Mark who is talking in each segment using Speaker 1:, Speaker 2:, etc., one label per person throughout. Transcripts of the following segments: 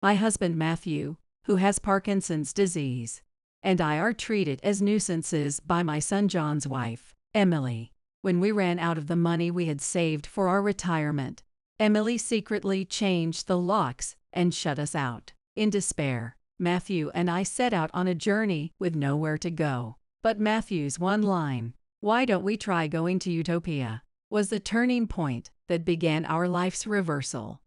Speaker 1: My husband Matthew, who has Parkinson's disease, and I are treated as nuisances by my son John's wife, Emily. When we ran out of the money we had saved for our retirement, Emily secretly changed the locks and shut us out. In despair, Matthew and I set out on a journey with nowhere to go. But Matthew's one line, "Why don't we try going to Utopia?" was the turning point that began our life's reversal.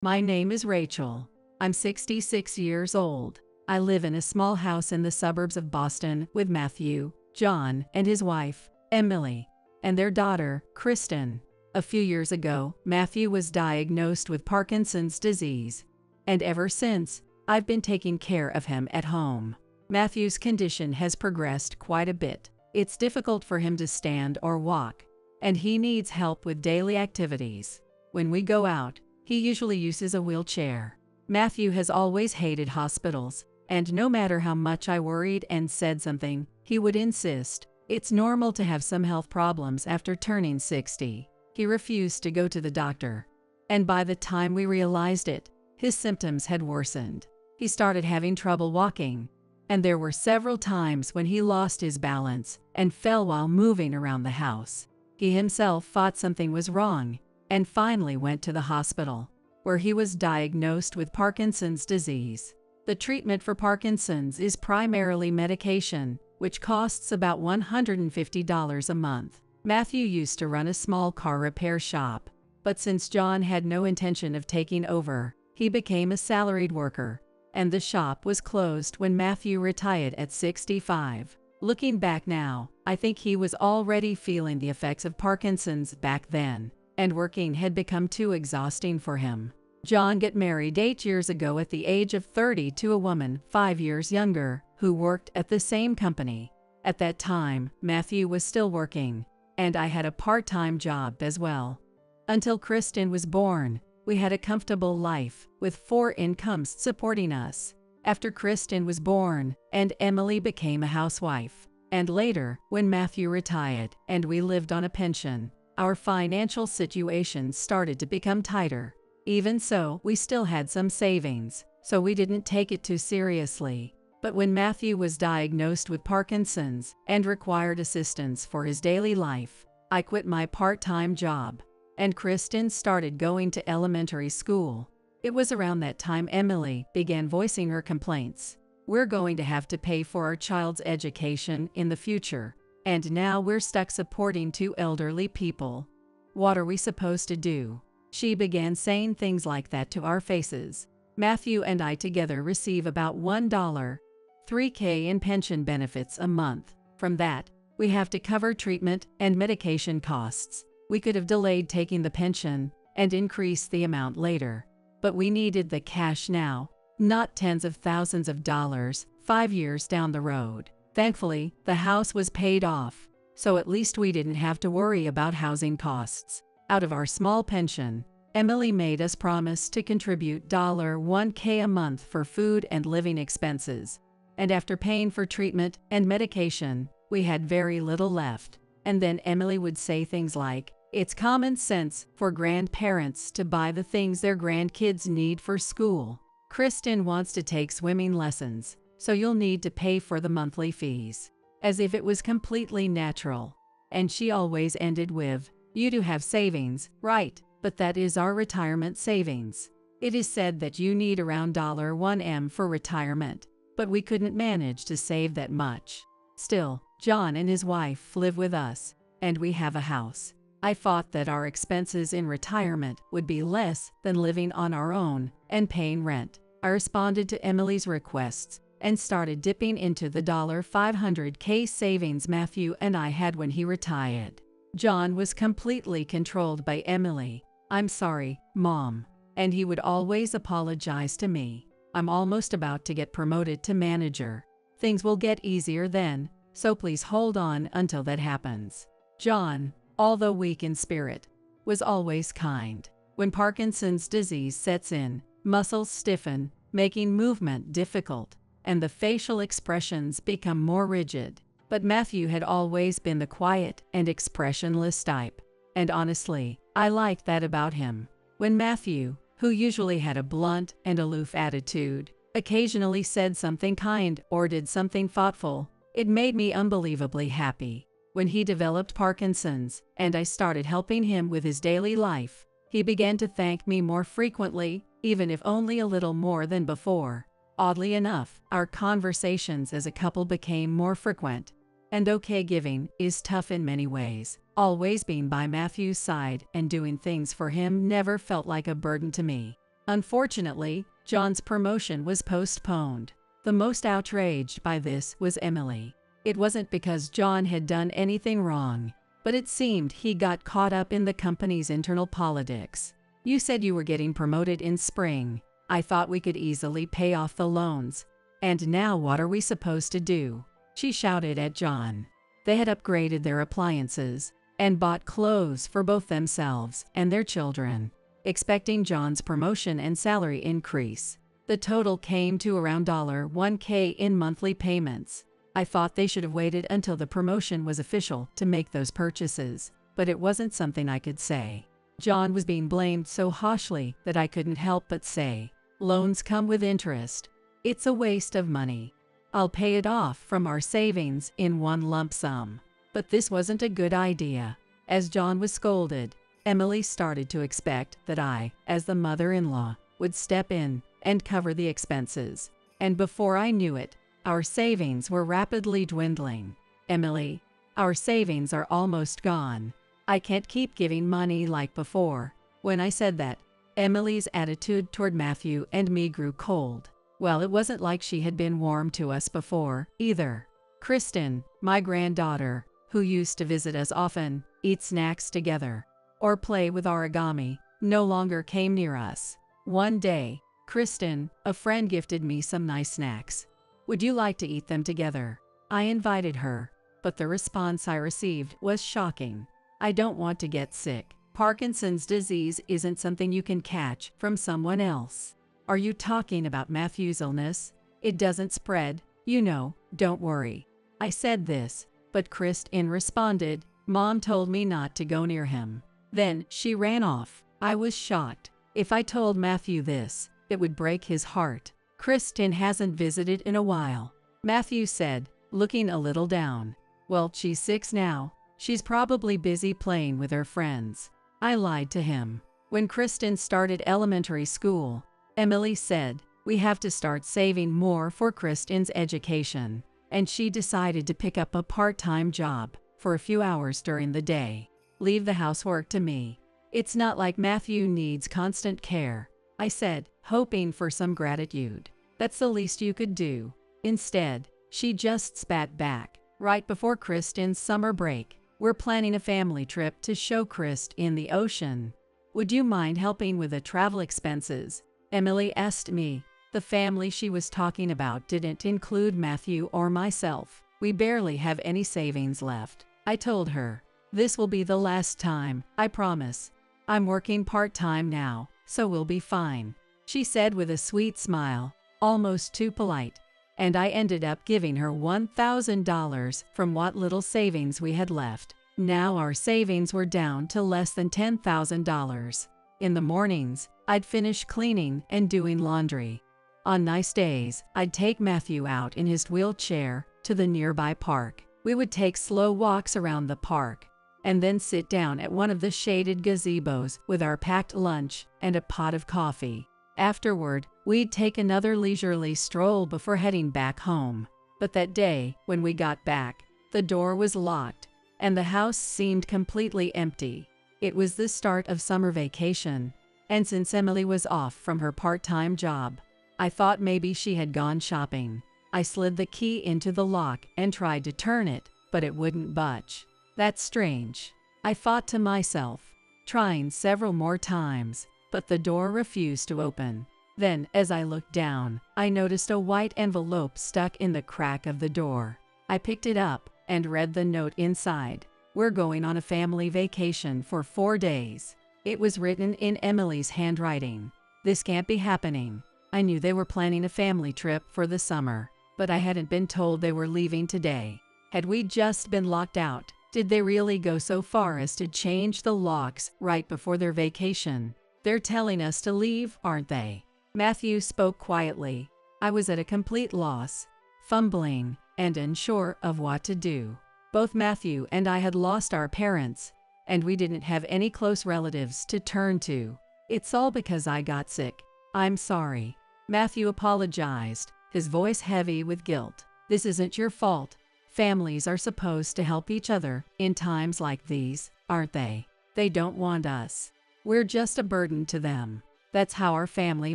Speaker 1: My name is Rachel. I'm 66 years old. I live in a small house in the suburbs of Boston with Matthew, John, and his wife, Emily, and their daughter, Kristen. A few years ago, Matthew was diagnosed with Parkinson's disease, and ever since, I've been taking care of him at home. Matthew's condition has progressed quite a bit. It's difficult for him to stand or walk, and he needs help with daily activities. When we go out, he usually uses a wheelchair. Matthew has always hated hospitals, and no matter how much I worried and said something, he would insist it's normal to have some health problems after turning 60. He refused to go to the doctor, and by the time we realized it, his symptoms had worsened. He started having trouble walking, and there were several times when he lost his balance and fell while moving around the house. He himself thought something was wrong and finally went to the hospital, where he was diagnosed with Parkinson's disease. The treatment for Parkinson's is primarily medication, which costs about $150 a month. Matthew used to run a small car repair shop, but since John had no intention of taking over, he became a salaried worker, and the shop was closed when Matthew retired at 65. Looking back now, I think he was already feeling the effects of Parkinson's back then, and working had become too exhausting for him. John got married 8 years ago at the age of 30 to a woman 5 years younger, who worked at the same company. At that time, Matthew was still working, and I had a part-time job as well. Until Kristen was born, we had a comfortable life, with 4 incomes supporting us. After Kristen was born, and Emily became a housewife, and later, when Matthew retired and we lived on a pension, our financial situation started to become tighter. Even so, we still had some savings, so we didn't take it too seriously. But when Matthew was diagnosed with Parkinson's and required assistance for his daily life, I quit my part-time job, and Kristen started going to elementary school. It was around that time Emily began voicing her complaints. We're going to have to pay for our child's education in the future, and now we're stuck supporting 2 elderly people. What are we supposed to do? She began saying things like that to our faces. Matthew and I together receive about $1.3K in pension benefits a month. From that, we have to cover treatment and medication costs. We could have delayed taking the pension and increased the amount later, but we needed the cash now, not tens of thousands of dollars 5 years down the road. Thankfully, the house was paid off, so at least we didn't have to worry about housing costs. Out of our small pension, Emily made us promise to contribute $1K a month for food and living expenses, and after paying for treatment and medication, we had very little left. And then Emily would say things like, "It's common sense for grandparents to buy the things their grandkids need for school. Kristen wants to take swimming lessons, so you'll need to pay for the monthly fees." As if it was completely natural. And she always ended with, "You do have savings, right? But that is our retirement savings. It is said that you need around $1M for retirement, but we couldn't manage to save that much." Still, John and his wife live with us, and we have a house. I thought that our expenses in retirement would be less than living on our own and paying rent. I responded to Emily's requests and started dipping into the $500K savings Matthew and I had when he retired. John was completely controlled by Emily. "I'm sorry, Mom," and he would always apologize to me. "I'm almost about to get promoted to manager. Things will get easier then, so please hold on until that happens." John, although weak in spirit, was always kind. When Parkinson's disease sets in, muscles stiffen, making movement difficult, and the facial expressions become more rigid. But Matthew had always been the quiet and expressionless type, and honestly, I liked that about him. When Matthew, who usually had a blunt and aloof attitude, occasionally said something kind or did something thoughtful. It made me unbelievably happy. When he developed Parkinson's and I started helping him with his daily life, he began to thank me more frequently, even if only a little more than before. Oddly enough, our conversations as a couple became more frequent. And okay, giving is tough in many ways. Always being by Matthew's side and doing things for him never felt like a burden to me. Unfortunately, John's promotion was postponed. The most outraged by this was Emily. It wasn't because John had done anything wrong, but it seemed he got caught up in the company's internal politics. You said you were getting promoted in spring. I thought we could easily pay off the loans. And now what are we supposed to do? She shouted at John. They had upgraded their appliances and bought clothes for both themselves and their children, expecting John's promotion and salary increase. The total came to around $1K in monthly payments. I thought they should have waited until the promotion was official to make those purchases, but it wasn't something I could say. John was being blamed so harshly that I couldn't help but say, "Loans come with interest. It's a waste of money. I'll pay it off from our savings in one lump sum." But this wasn't a good idea. As John was scolded, Emily started to expect that I, as the mother-in-law, would step in and cover the expenses. And before I knew it, our savings were rapidly dwindling. "Emily, our savings are almost gone. I can't keep giving money like before." When I said that, Emily's attitude toward Matthew and me grew cold. Well, it wasn't like she had been warm to us before, either. Kristen, my granddaughter, who used to visit us often, eat snacks together, or play with origami, no longer came near us. One day, Kristen, a friend, gifted me some nice snacks. "Would you like to eat them together?" I invited her, but the response I received was shocking. "I don't want to get sick. Parkinson's disease isn't something you can catch from someone else." "Are you talking about Matthew's illness? It doesn't spread, you know, don't worry." I said this, but Kristen responded, "Mom told me not to go near him." Then she ran off. I was shocked. If I told Matthew this, it would break his heart. "Kristen hasn't visited in a while," Matthew said, looking a little down. "Well, she's 6 now. She's probably busy playing with her friends." I lied to him. When Kristen started elementary school, Emily said, "We have to start saving more for Kristen's education." And she decided to pick up a part-time job for a few hours during the day. "Leave the housework to me. It's not like Matthew needs constant care," I said, hoping for some gratitude. "That's the least you could do." Instead, she just spat back. "Right before Kristen's summer break, we're planning a family trip to show Kristen the ocean. Would you mind helping with the travel expenses?" Emily asked me. The family she was talking about didn't include Matthew or myself. "We barely have any savings left," I told her. "This will be the last time, I promise. I'm working part-time now, so we'll be fine," she said with a sweet smile, almost too polite. And I ended up giving her $1,000 from what little savings we had left. Now our savings were down to less than $10,000. In the mornings, I'd finish cleaning and doing laundry. On nice days, I'd take Matthew out in his wheelchair to the nearby park. We would take slow walks around the park, and then sit down at one of the shaded gazebos with our packed lunch and a pot of coffee. Afterward, we'd take another leisurely stroll before heading back home. But that day, when we got back, the door was locked, and the house seemed completely empty. It was the start of summer vacation, and since Emily was off from her part-time job, I thought maybe she had gone shopping. I slid the key into the lock and tried to turn it, but it wouldn't budge. "That's strange," I thought to myself, trying several more times, but the door refused to open. Then, as I looked down, I noticed a white envelope stuck in the crack of the door. I picked it up and read the note inside. "We're going on a family vacation for 4 days." It was written in Emily's handwriting. This can't be happening. I knew they were planning a family trip for the summer, but I hadn't been told they were leaving today. Had we just been locked out? Did they really go so far as to change the locks right before their vacation? They're telling us to leave, aren't they? Matthew spoke quietly. I was at a complete loss, fumbling and unsure of what to do. Both Matthew and I had lost our parents, and we didn't have any close relatives to turn to. It's all because I got sick. I'm sorry. Matthew apologized, his voice heavy with guilt. This isn't your fault. Families are supposed to help each other in times like these, aren't they? They don't want us. We're just a burden to them. That's how our family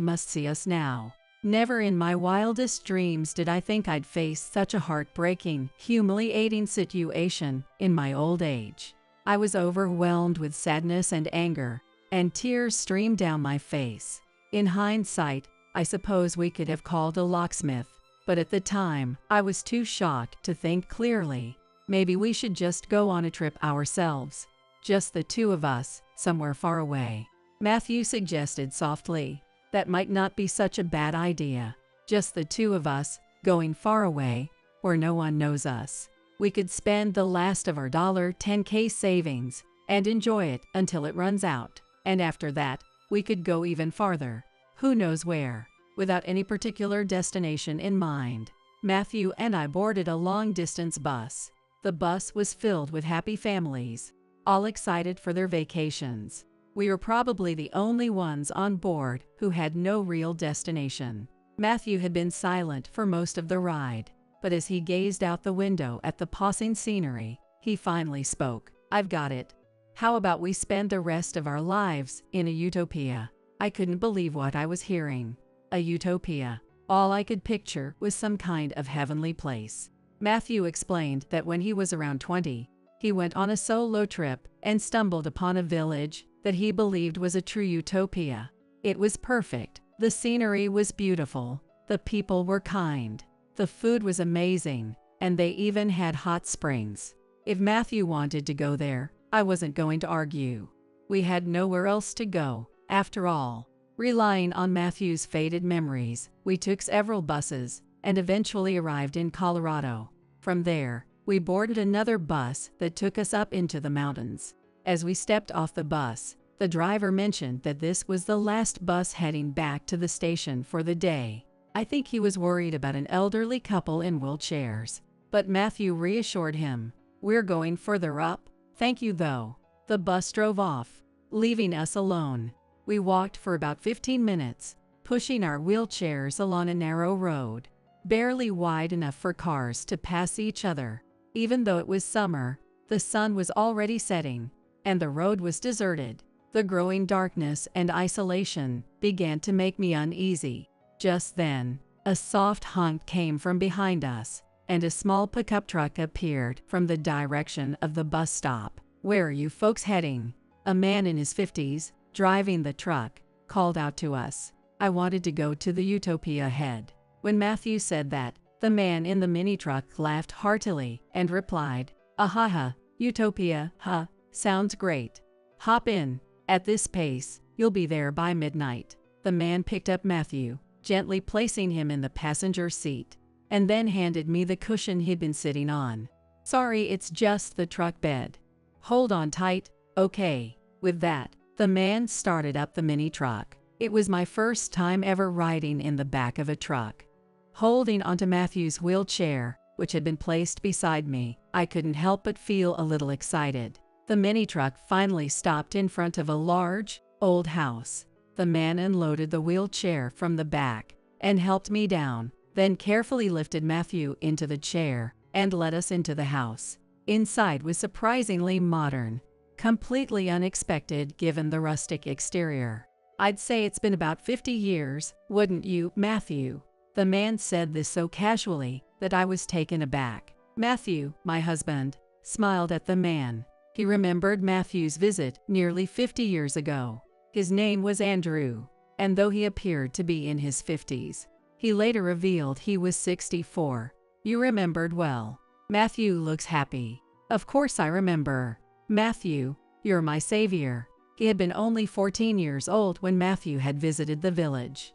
Speaker 1: must see us now. Never in my wildest dreams did I think I'd face such a heartbreaking, humiliating situation in my old age. I was overwhelmed with sadness and anger, and tears streamed down my face. In hindsight, I suppose we could have called a locksmith, but at the time, I was too shocked to think clearly. Maybe we should just go on a trip ourselves. Just the two of us, somewhere far away. Matthew suggested softly. That might not be such a bad idea. Just the two of us, going far away, where no one knows us. We could spend the last of our $10K savings and enjoy it until it runs out. And after that, we could go even farther. Who knows where? Without any particular destination in mind, Matthew and I boarded a long-distance bus. The bus was filled with happy families, all excited for their vacations. We were probably the only ones on board who had no real destination. Matthew had been silent for most of the ride, but as he gazed out the window at the passing scenery, he finally spoke. I've got it. How about we spend the rest of our lives in a utopia? I couldn't believe what I was hearing. A utopia. All I could picture was some kind of heavenly place. Matthew explained that when he was around 20, he went on a solo trip and stumbled upon a village that he believed was a true utopia. It was perfect. The scenery was beautiful. The people were kind. The food was amazing, and they even had hot springs. If Matthew wanted to go there, I wasn't going to argue. We had nowhere else to go, after all. Relying on Matthew's faded memories, we took several buses and eventually arrived in Colorado. From there, we boarded another bus that took us up into the mountains. As we stepped off the bus, the driver mentioned that this was the last bus heading back to the station for the day. I think he was worried about an elderly couple in wheelchairs, but Matthew reassured him. We're going further up. Thank you though. The bus drove off, leaving us alone. We walked for about 15 minutes, pushing our wheelchairs along a narrow road, barely wide enough for cars to pass each other. Even though it was summer, the sun was already setting, and the road was deserted. The growing darkness and isolation began to make me uneasy. Just then, a soft honk came from behind us, and a small pickup truck appeared from the direction of the bus stop. Where are you folks heading? A man in his 50s, driving the truck, called out to us. I wanted to go to the utopia ahead. When Matthew said that, the man in the mini truck laughed heartily and replied, "Ahaha, utopia, huh? Sounds great. Hop in. At this pace, you'll be there by midnight." The man picked up Matthew, gently placing him in the passenger seat, and then handed me the cushion he'd been sitting on. "Sorry, it's just the truck bed. Hold on tight, okay?" With that, the man started up the mini truck. It was my first time ever riding in the back of a truck. Holding onto Matthew's wheelchair, which had been placed beside me, I couldn't help but feel a little excited. The mini truck finally stopped in front of a large, old house. The man unloaded the wheelchair from the back and helped me down, then carefully lifted Matthew into the chair and led us into the house. Inside was surprisingly modern, completely unexpected given the rustic exterior. I'd say it's been about 50 years, wouldn't you, Matthew? The man said this so casually that I was taken aback. Matthew, my husband, smiled at the man. He remembered Matthew's visit nearly 50 years ago. His name was Andrew, and though he appeared to be in his 50s, he later revealed he was 64. You remembered well. Matthew looks happy. Of course I remember. Matthew, you're my savior. He had been only 14 years old when Matthew had visited the village.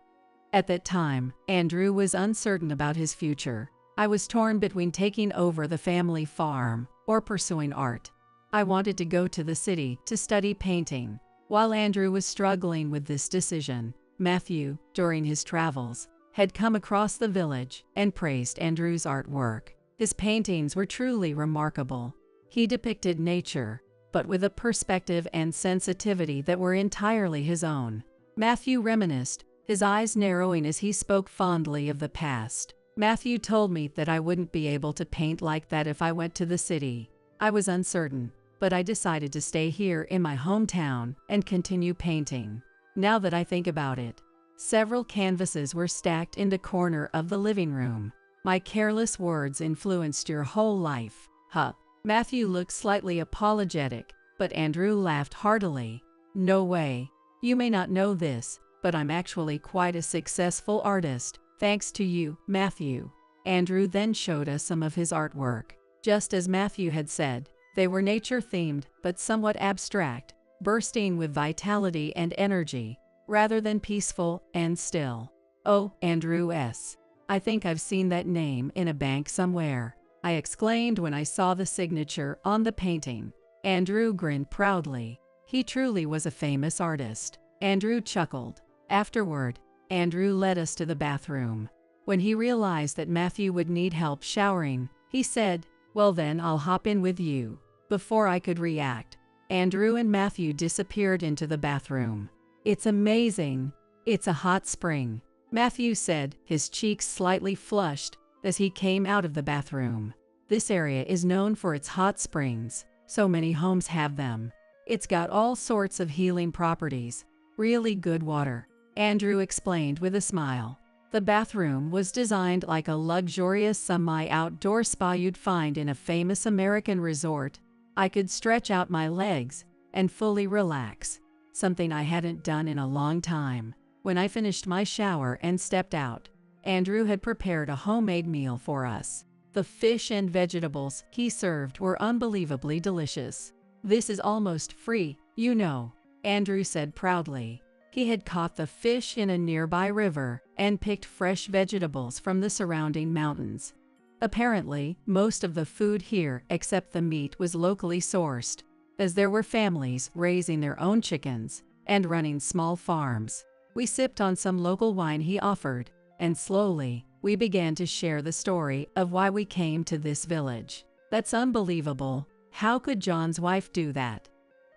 Speaker 1: At that time, Andrew was uncertain about his future. I was torn between taking over the family farm or pursuing art. I wanted to go to the city to study painting, While Andrew was struggling with this decision, Matthew, during his travels, had come across the village and praised Andrew's artwork. His paintings were truly remarkable. He depicted nature, but with a perspective and sensitivity that were entirely his own. Matthew reminisced, his eyes narrowing as he spoke fondly of the past. Matthew told me that I wouldn't be able to paint like that if I went to the city. I was uncertain, but I decided to stay here in my hometown and continue painting. Now that I think about it, several canvases were stacked in the corner of the living room. My careless words influenced your whole life, huh? Matthew looked slightly apologetic, but Andrew laughed heartily. No way. You may not know this, but I'm actually quite a successful artist, thanks to you, Matthew. Andrew then showed us some of his artwork. Just as Matthew had said, they were nature-themed, but somewhat abstract, bursting with vitality and energy, rather than peaceful and still. Oh, Andrew S. I think I've seen that name in a bank somewhere, I exclaimed when I saw the signature on the painting. Andrew grinned proudly. He truly was a famous artist. Andrew chuckled. Afterward, Andrew led us to the bathroom. When he realized that Matthew would need help showering, he said, "Well then, I'll hop in with you." Before I could react, Andrew and Matthew disappeared into the bathroom. "It's amazing. It's a hot spring," Matthew said, his cheeks slightly flushed, as he came out of the bathroom. "This area is known for its hot springs. So many homes have them. It's got all sorts of healing properties. Really good water," Andrew explained with a smile. The bathroom was designed like a luxurious semi-outdoor spa you'd find in a famous American resort. I could stretch out my legs and fully relax, something I hadn't done in a long time. When I finished my shower and stepped out, Andrew had prepared a homemade meal for us. The fish and vegetables he served were unbelievably delicious. "This is almost free, you know," Andrew said proudly. He had caught the fish in a nearby river and picked fresh vegetables from the surrounding mountains. Apparently, most of the food here except the meat was locally sourced, as there were families raising their own chickens and running small farms. We sipped on some local wine he offered, and slowly, we began to share the story of why we came to this village. "That's unbelievable. How could John's wife do that?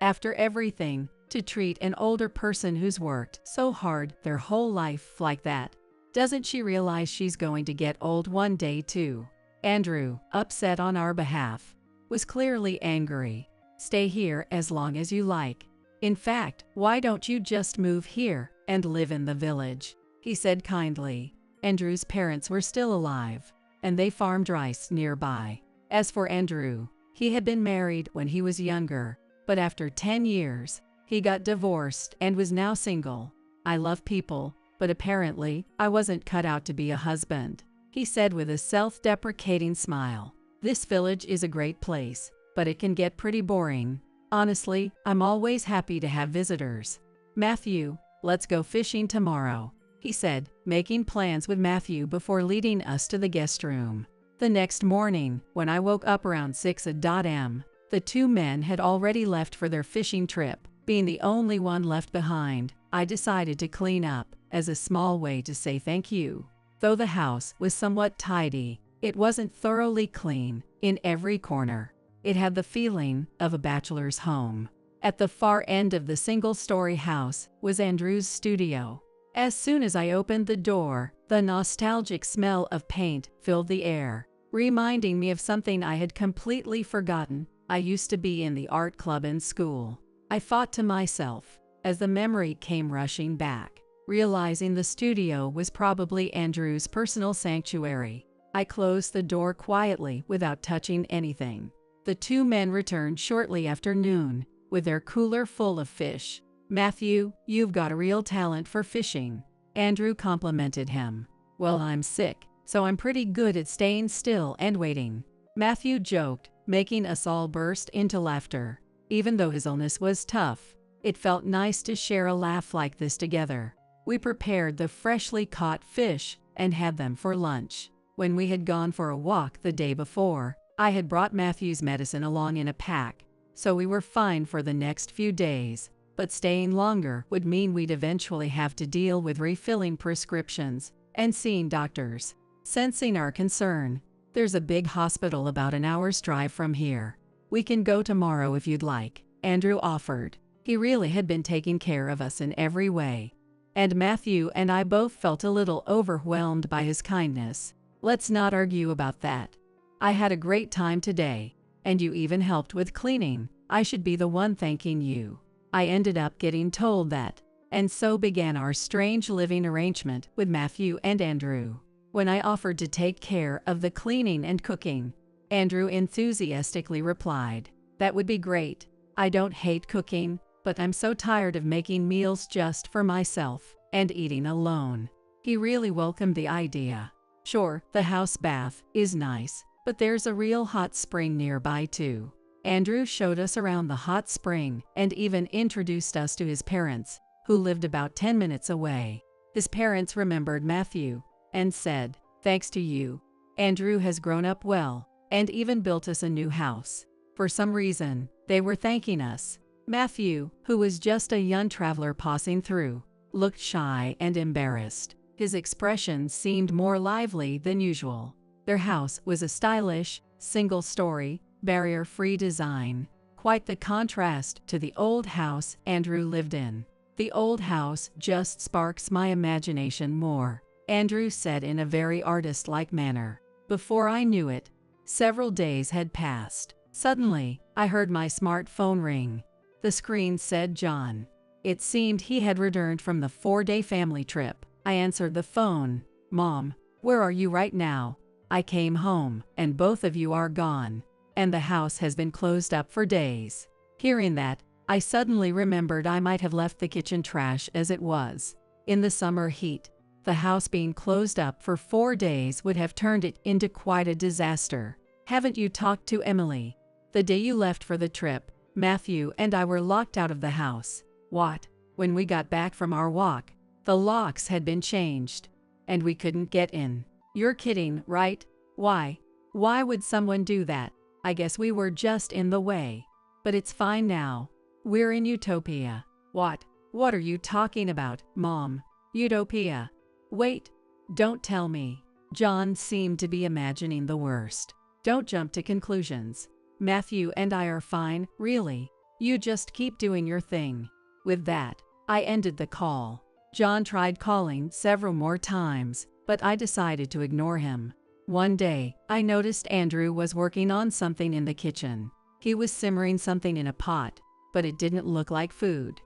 Speaker 1: After everything, to treat an older person who's worked so hard their whole life like that. Doesn't she realize she's going to get old one day too?" Andrew, upset on our behalf, was clearly angry. "Stay here as long as you like. In fact, why don't you just move here and live in the village?" he said kindly. Andrew's parents were still alive, and they farmed rice nearby. As for Andrew, he had been married when he was younger, but after 10 years, he got divorced and was now single. "I love people, but apparently, I wasn't cut out to be a husband," he said with a self-deprecating smile. "This village is a great place, but it can get pretty boring. Honestly, I'm always happy to have visitors. Matthew, let's go fishing tomorrow," he said, making plans with Matthew before leading us to the guest room. The next morning, when I woke up around 6 a.m., the two men had already left for their fishing trip. Being the only one left behind, I decided to clean up, as a small way to say thank you. Though the house was somewhat tidy, it wasn't thoroughly clean in every corner. It had the feeling of a bachelor's home. At the far end of the single-story house was Andrew's studio. As soon as I opened the door, the nostalgic smell of paint filled the air, reminding me of something I had completely forgotten. I used to be in the art club in school. I thought to myself, as the memory came rushing back, realizing the studio was probably Andrew's personal sanctuary. I closed the door quietly without touching anything. The two men returned shortly after noon, with their cooler full of fish. "Matthew, you've got a real talent for fishing," Andrew complimented him. "Well, I'm sick, so I'm pretty good at staying still and waiting," Matthew joked, making us all burst into laughter. Even though his illness was tough, it felt nice to share a laugh like this together. We prepared the freshly caught fish and had them for lunch. When we had gone for a walk the day before, I had brought Matthew's medicine along in a pack, so we were fine for the next few days. but staying longer would mean we'd eventually have to deal with refilling prescriptions and seeing doctors. Sensing our concern, "There's a big hospital about an hour's drive from here. We can go tomorrow if you'd like," Andrew offered. He really had been taking care of us in every way, and Matthew and I both felt a little overwhelmed by his kindness. "Let's not argue about that. I had a great time today, and you even helped with cleaning. I should be the one thanking you." I ended up getting told that, and so began our strange living arrangement with Matthew and Andrew. When I offered to take care of the cleaning and cooking, Andrew enthusiastically replied, "That would be great. I don't hate cooking, but I'm so tired of making meals just for myself and eating alone." He really welcomed the idea. "Sure, the house bath is nice, but there's a real hot spring nearby too." Andrew showed us around the hot spring and even introduced us to his parents, who lived about 10 minutes away. His parents remembered Matthew and said, "Thanks to you, Andrew has grown up well and even built us a new house." For some reason, they were thanking us. Matthew, who was just a young traveler passing through, looked shy and embarrassed. His expression seemed more lively than usual. Their house was a stylish, single-story, barrier-free design, quite the contrast to the old house Andrew lived in. "The old house just sparks my imagination more," Andrew said in a very artist-like manner. Before I knew it, several days had passed. Suddenly, I heard my smartphone ring. The screen said John. It seemed he had returned from the 4-day family trip. I answered the phone. "Mom, where are you right now? I came home, and both of you are gone, and the house has been closed up for days." Hearing that, I suddenly remembered I might have left the kitchen trash as it was. In the summer heat, the house being closed up for 4 days would have turned it into quite a disaster. "Haven't you talked to Emily? The day you left for the trip, Matthew and I were locked out of the house." "What?" "When we got back from our walk, the locks had been changed, and we couldn't get in." "You're kidding, right? Why? Why would someone do that?" "I guess we were just in the way. But it's fine now. We're in Utopia." "What? What are you talking about, Mom? Utopia? Wait, don't tell me." John seemed to be imagining the worst. "Don't jump to conclusions. Matthew and I are fine, really. You just keep doing your thing." With that, I ended the call. John tried calling several more times, but I decided to ignore him. One day, I noticed Andrew was working on something in the kitchen. He was simmering something in a pot, but it didn't look like food.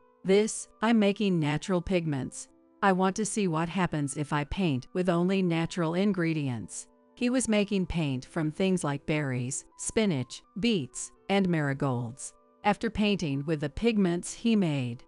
Speaker 1: "I'm making natural pigments. I want to see what happens if I paint with only natural ingredients." He was making paint from things like berries, spinach, beets, and marigolds. After painting with the pigments he made,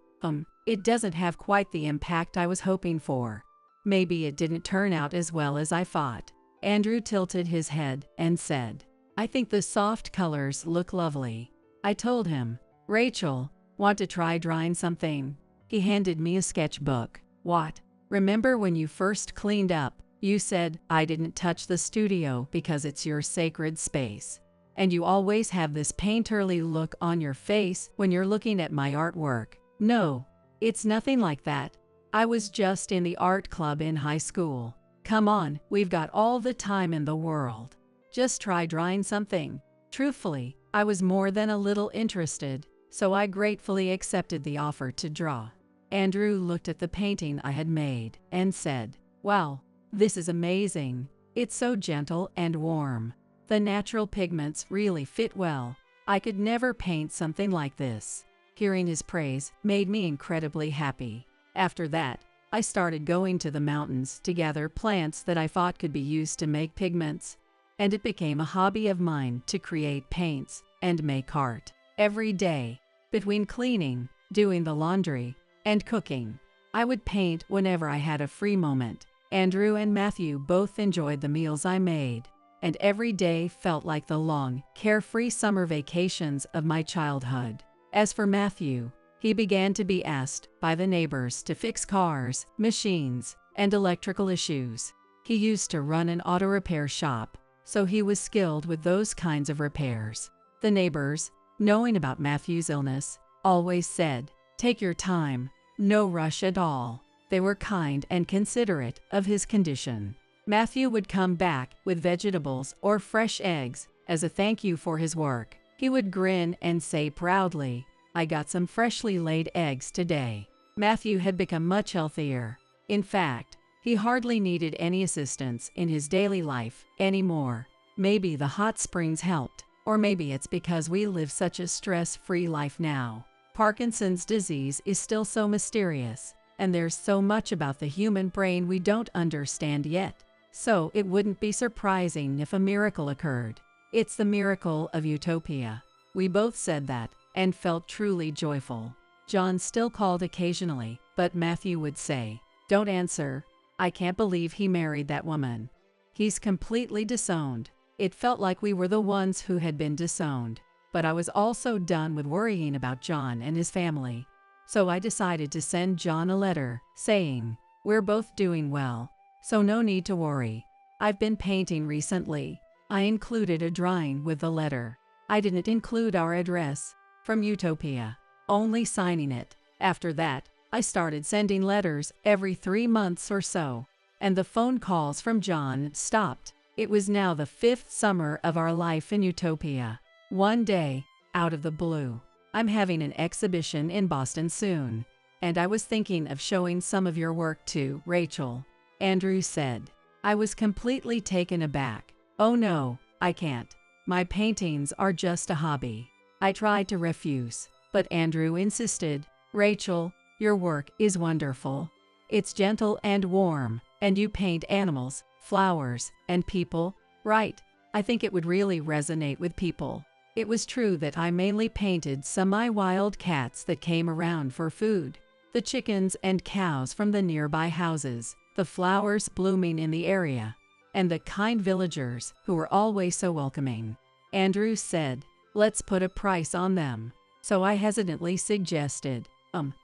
Speaker 1: it doesn't have quite the impact I was hoping for. Maybe it didn't turn out as well as I thought. Andrew tilted his head and said, "I think the soft colors look lovely." I told him, "Rachel, want to try drawing something?" He handed me a sketchbook. "What? Remember when you first cleaned up, you said I didn't touch the studio because it's your sacred space. And you always have this painterly look on your face when you're looking at my artwork." "No, it's nothing like that. I was just in the art club in high school. Come on, we've got all the time in the world. Just try drawing something." Truthfully, I was more than a little interested, so I gratefully accepted the offer to draw. Andrew looked at the painting I had made and said, "Wow, this is amazing. It's so gentle and warm. The natural pigments really fit well. I could never paint something like this." Hearing his praise made me incredibly happy. After that, I started going to the mountains to gather plants that I thought could be used to make pigments, and it became a hobby of mine to create paints and make art. Every day, between cleaning, doing the laundry, and cooking, I would paint whenever I had a free moment. Andrew and Matthew both enjoyed the meals I made, and every day felt like the long, carefree summer vacations of my childhood. As for Matthew, he began to be asked by the neighbors to fix cars, machines, and electrical issues. He used to run an auto repair shop, so he was skilled with those kinds of repairs. The neighbors, knowing about Matthew's illness, always said, Take your time. No rush at all. They were kind and considerate of his condition. Matthew would come back with vegetables or fresh eggs as a thank you for his work. He would grin and say proudly, "I got some freshly laid eggs today." Matthew had become much healthier. In fact, he hardly needed any assistance in his daily life anymore. Maybe the hot springs helped, or maybe it's because we live such a stress-free life now. Parkinson's disease is still so mysterious, and there's so much about the human brain we don't understand yet. So it wouldn't be surprising if a miracle occurred. It's the miracle of utopia. We both said that and felt truly joyful. John still called occasionally, but Matthew would say, "Don't answer. I can't believe he married that woman. He's completely disowned." It felt like we were the ones who had been disowned. But I was also done with worrying about John and his family. So I decided to send John a letter saying, "We're both doing well, so no need to worry. I've been painting recently." I included a drawing with the letter. I didn't include our address, from Utopia, only signing it. After that, I started sending letters every 3 months or so, and the phone calls from John stopped. It was now the 5th summer of our life in Utopia. One day, out of the blue, "I'm having an exhibition in Boston soon, and I was thinking of showing some of your work to Rachel," Andrew said. I was completely taken aback. "Oh no, I can't. My paintings are just a hobby." I tried to refuse, but Andrew insisted, "Rachel, your work is wonderful. It's gentle and warm, and you paint animals, flowers, and people, right? I think it would really resonate with people." It was true that I mainly painted semi-wild cats that came around for food, the chickens and cows from the nearby houses, the flowers blooming in the area, and the kind villagers who were always so welcoming. Andrew said, "Let's put a price on them." So I hesitantly suggested,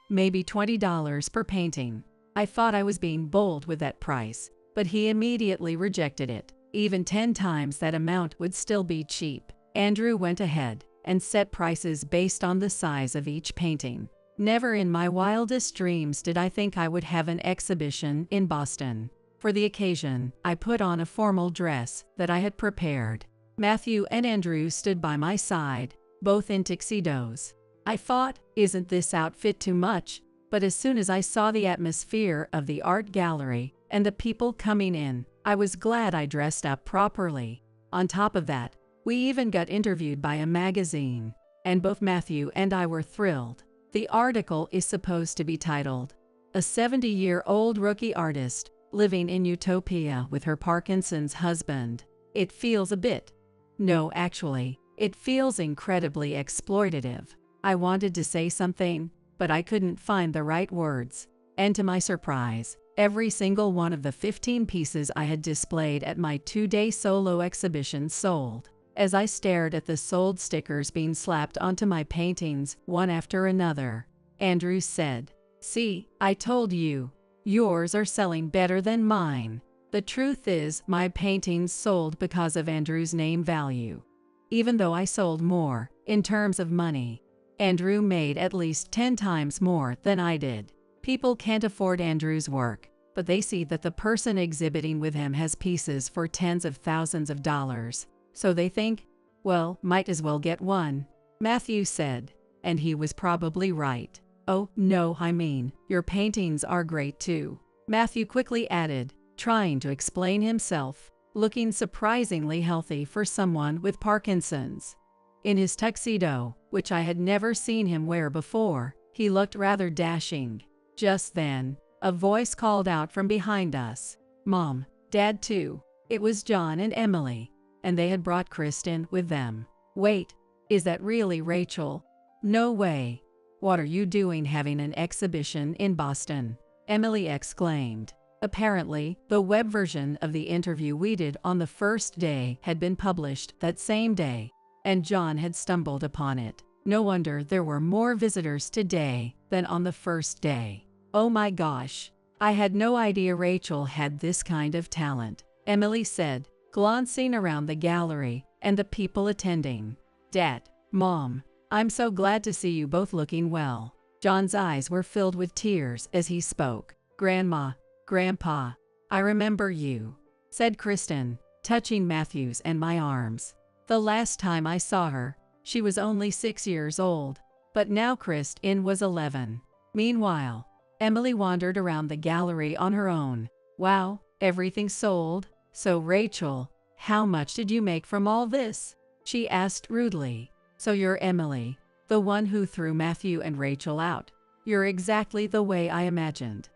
Speaker 1: maybe $20 per painting. I thought I was being bold with that price, but he immediately rejected it. Even 10 times that amount would still be cheap. Andrew went ahead and set prices based on the size of each painting. Never in my wildest dreams did I think I would have an exhibition in Boston. For the occasion, I put on a formal dress that I had prepared. Matthew and Andrew stood by my side, both in tuxedos. I thought, "Isn't this outfit too much?" But as soon as I saw the atmosphere of the art gallery and the people coming in, I was glad I dressed up properly. On top of that, we even got interviewed by a magazine, and both Matthew and I were thrilled. The article is supposed to be titled, "A 70-year-old rookie artist living in Utopia with her Parkinson's husband." It feels a bit. No, actually, it feels incredibly exploitative. I wanted to say something, but I couldn't find the right words. And to my surprise, every single one of the 15 pieces I had displayed at my 2-day solo exhibition sold. As I stared at the sold stickers being slapped onto my paintings one after another, Andrew said, "See, I told you. Yours are selling better than mine." The truth is, my paintings sold because of Andrew's name value. Even though I sold more, in terms of money, Andrew made at least 10 times more than I did. People can't afford Andrew's work, but they see that the person exhibiting with him has pieces for tens of thousands of dollars. So they think, "Well, might as well get one," Matthew said, and he was probably right. "Oh, no, I mean, your paintings are great too," Matthew quickly added, trying to explain himself, looking surprisingly healthy for someone with Parkinson's. In his tuxedo, which I had never seen him wear before, he looked rather dashing. Just then, a voice called out from behind us, "Mom, Dad too." It was John and Emily, and they had brought Kristen with them. "Wait, is that really Rachel?" "No way. What are you doing having an exhibition in Boston?" Emily exclaimed. Apparently, the web version of the interview we did on the first day had been published that same day, and John had stumbled upon it. No wonder there were more visitors today than on the first day. "Oh my gosh. I had no idea Rachel had this kind of talent," Emily said, glancing around the gallery and the people attending. "Dad, Mom, I'm so glad to see you both looking well. John's eyes were filled with tears as he spoke. "Grandma, Grandpa, I remember you," said Kristen, touching Matthew's and my arms. "The last time I saw her, she was only 6 years old, but now Kristen was 11. Meanwhile, Emily wandered around the gallery on her own. "Wow, everything sold. So Rachel, how much did you make from all this?" she asked rudely. "So you're Emily, the one who threw Matthew and Rachel out. You're exactly the way I imagined."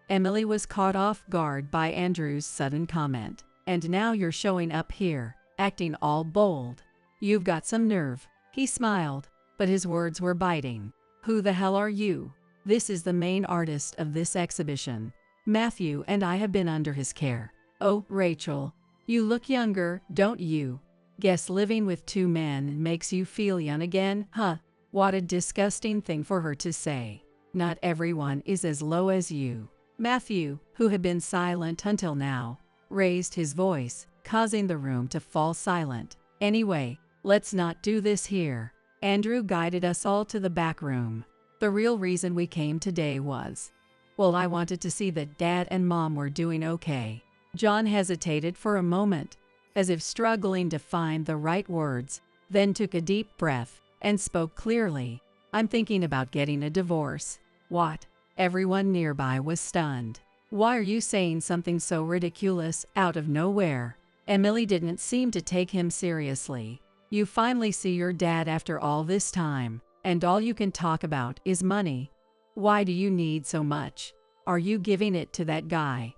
Speaker 1: Emily was caught off guard by Andrew's sudden comment. "And now you're showing up here, acting all bold. You've got some nerve." He smiled, but his words were biting. "Who the hell are you?" "This is the main artist of this exhibition. Matthew and I have been under his care." "Oh, Rachel, you look younger, don't you? Guess living with 2 men makes you feel young again, huh?" What a disgusting thing for her to say. "Not everyone is as low as you." Matthew, who had been silent until now, raised his voice, causing the room to fall silent. "Anyway, let's not do this here." Andrew guided us all to the back room. "The real reason we came today was, well, I wanted to see that Dad and Mom were doing okay." John hesitated for a moment, as if struggling to find the right words, then took a deep breath and spoke clearly. "I'm thinking about getting a divorce." "What?" Everyone nearby was stunned. "Why are you saying something so ridiculous out of nowhere?" Emily didn't seem to take him seriously. "You finally see your dad after all this time, and all you can talk about is money. Why do you need so much? Are you giving it to that guy?"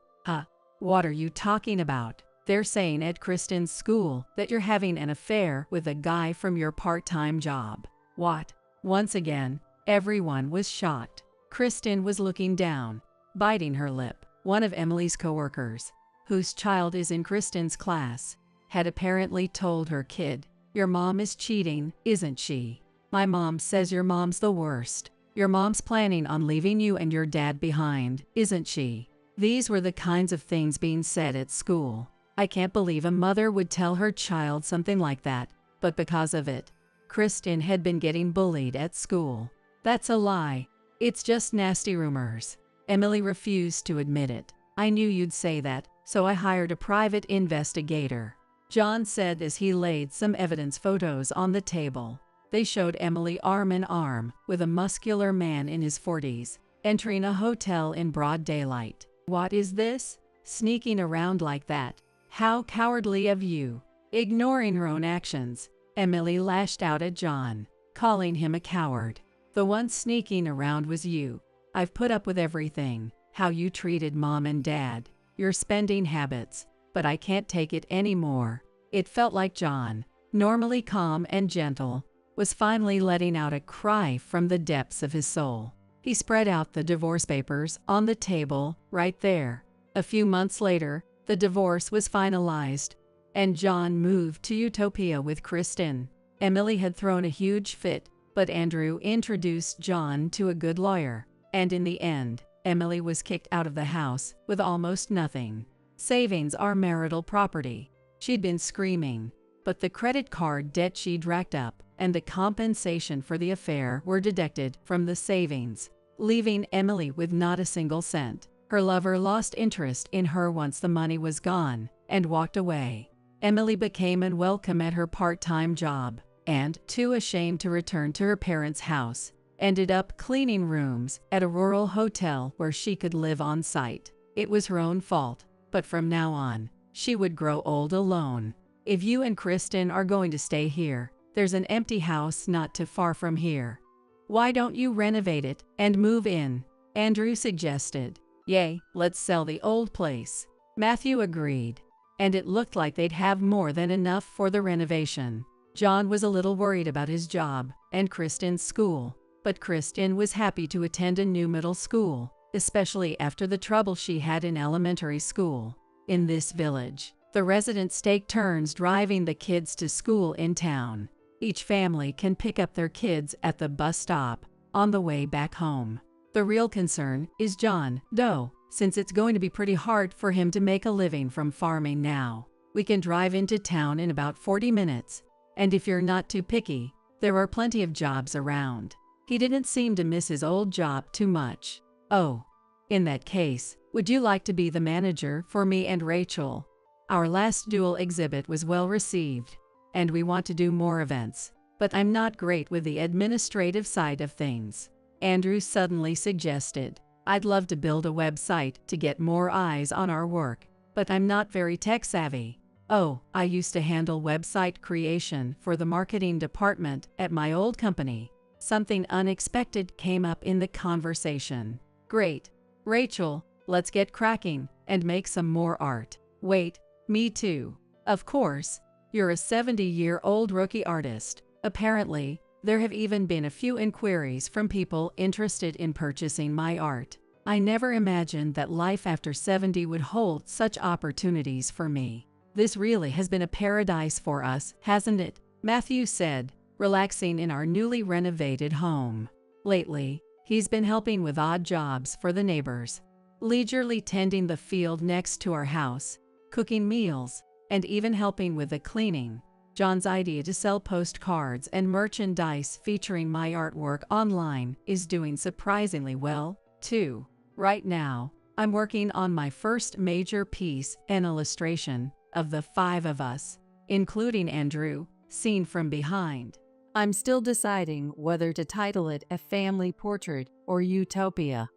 Speaker 1: What are you talking about? They're saying at Kristen's school that you're having an affair with a guy from your part-time job." "What?" Once again, everyone was shocked. Kristen was looking down, biting her lip. One of Emily's coworkers, whose child is in Kristen's class, had apparently told her kid, "Your mom is cheating, isn't she? My mom says your mom's the worst. Your mom's planning on leaving you and your dad behind, isn't she?" These were the kinds of things being said at school. I can't believe a mother would tell her child something like that, but because of it, Kristen had been getting bullied at school. "That's a lie. It's just nasty rumors." Emily refused to admit it. "I knew you'd say that, so I hired a private investigator," John said as he laid some evidence photos on the table. They showed Emily arm in arm with a muscular man in his 40s, entering a hotel in broad daylight. "What is this? Sneaking around like that? How cowardly of you!" Ignoring her own actions, Emily lashed out at John, calling him a coward. "The one sneaking around was you. I've put up with everything, how you treated Mom and Dad, your spending habits, but I can't take it anymore." It felt like John, normally calm and gentle, was finally letting out a cry from the depths of his soul. He spread out the divorce papers on the table, right there. A few months later, the divorce was finalized, and John moved to Utopia with Kristen. Emily had thrown a huge fit, but Andrew introduced John to a good lawyer, and in the end, Emily was kicked out of the house with almost nothing. Savings are marital property. She'd been screaming, but the credit card debt she'd racked up and the compensation for the affair were deducted from the savings, leaving Emily with not a single cent. Her lover lost interest in her once the money was gone and walked away. Emily became unwelcome at her part-time job and, too ashamed to return to her parents' house, ended up cleaning rooms at a rural hotel where she could live on site. It was her own fault, but from now on, she would grow old alone. "If you and Kristen are going to stay here, there's an empty house not too far from here. Why don't you renovate it and move in?" Andrew suggested. "Yay, let's sell the old place." Matthew agreed, and it looked like they'd have more than enough for the renovation. John was a little worried about his job and Kristen's school, but Kristen was happy to attend a new middle school, especially after the trouble she had in elementary school. In this village, the residents take turns driving the kids to school in town. Each family can pick up their kids at the bus stop on the way back home. The real concern is John, though, since it's going to be pretty hard for him to make a living from farming now. "We can drive into town in about 40 minutes, and if you're not too picky, there are plenty of jobs around." He didn't seem to miss his old job too much. Oh, in that case, would you like to be the manager for me and Rachel? Our last dual exhibit was well received, and we want to do more events, but I'm not great with the administrative side of things. Andrew suddenly suggested, I'd love to build a website to get more eyes on our work, but I'm not very tech savvy. Oh, I used to handle website creation for the marketing department at my old company. Something unexpected came up in the conversation. Great. Rachel, let's get cracking and make some more art. Wait, me too. Of course, you're a 70-year-old rookie artist. Apparently, there have even been a few inquiries from people interested in purchasing my art. I never imagined that life after 70 would hold such opportunities for me. This really has been a paradise for us, hasn't it? Matthew said, relaxing in our newly renovated home. Lately, he's been helping with odd jobs for the neighbors, leisurely tending the field next to our house, cooking meals, and even helping with the cleaning. John's idea to sell postcards and merchandise featuring my artwork online is doing surprisingly well, too. Right now, I'm working on my first major piece, an illustration of the 5 of us, including Andrew, seen from behind. I'm still deciding whether to title it A Family Portrait or Utopia.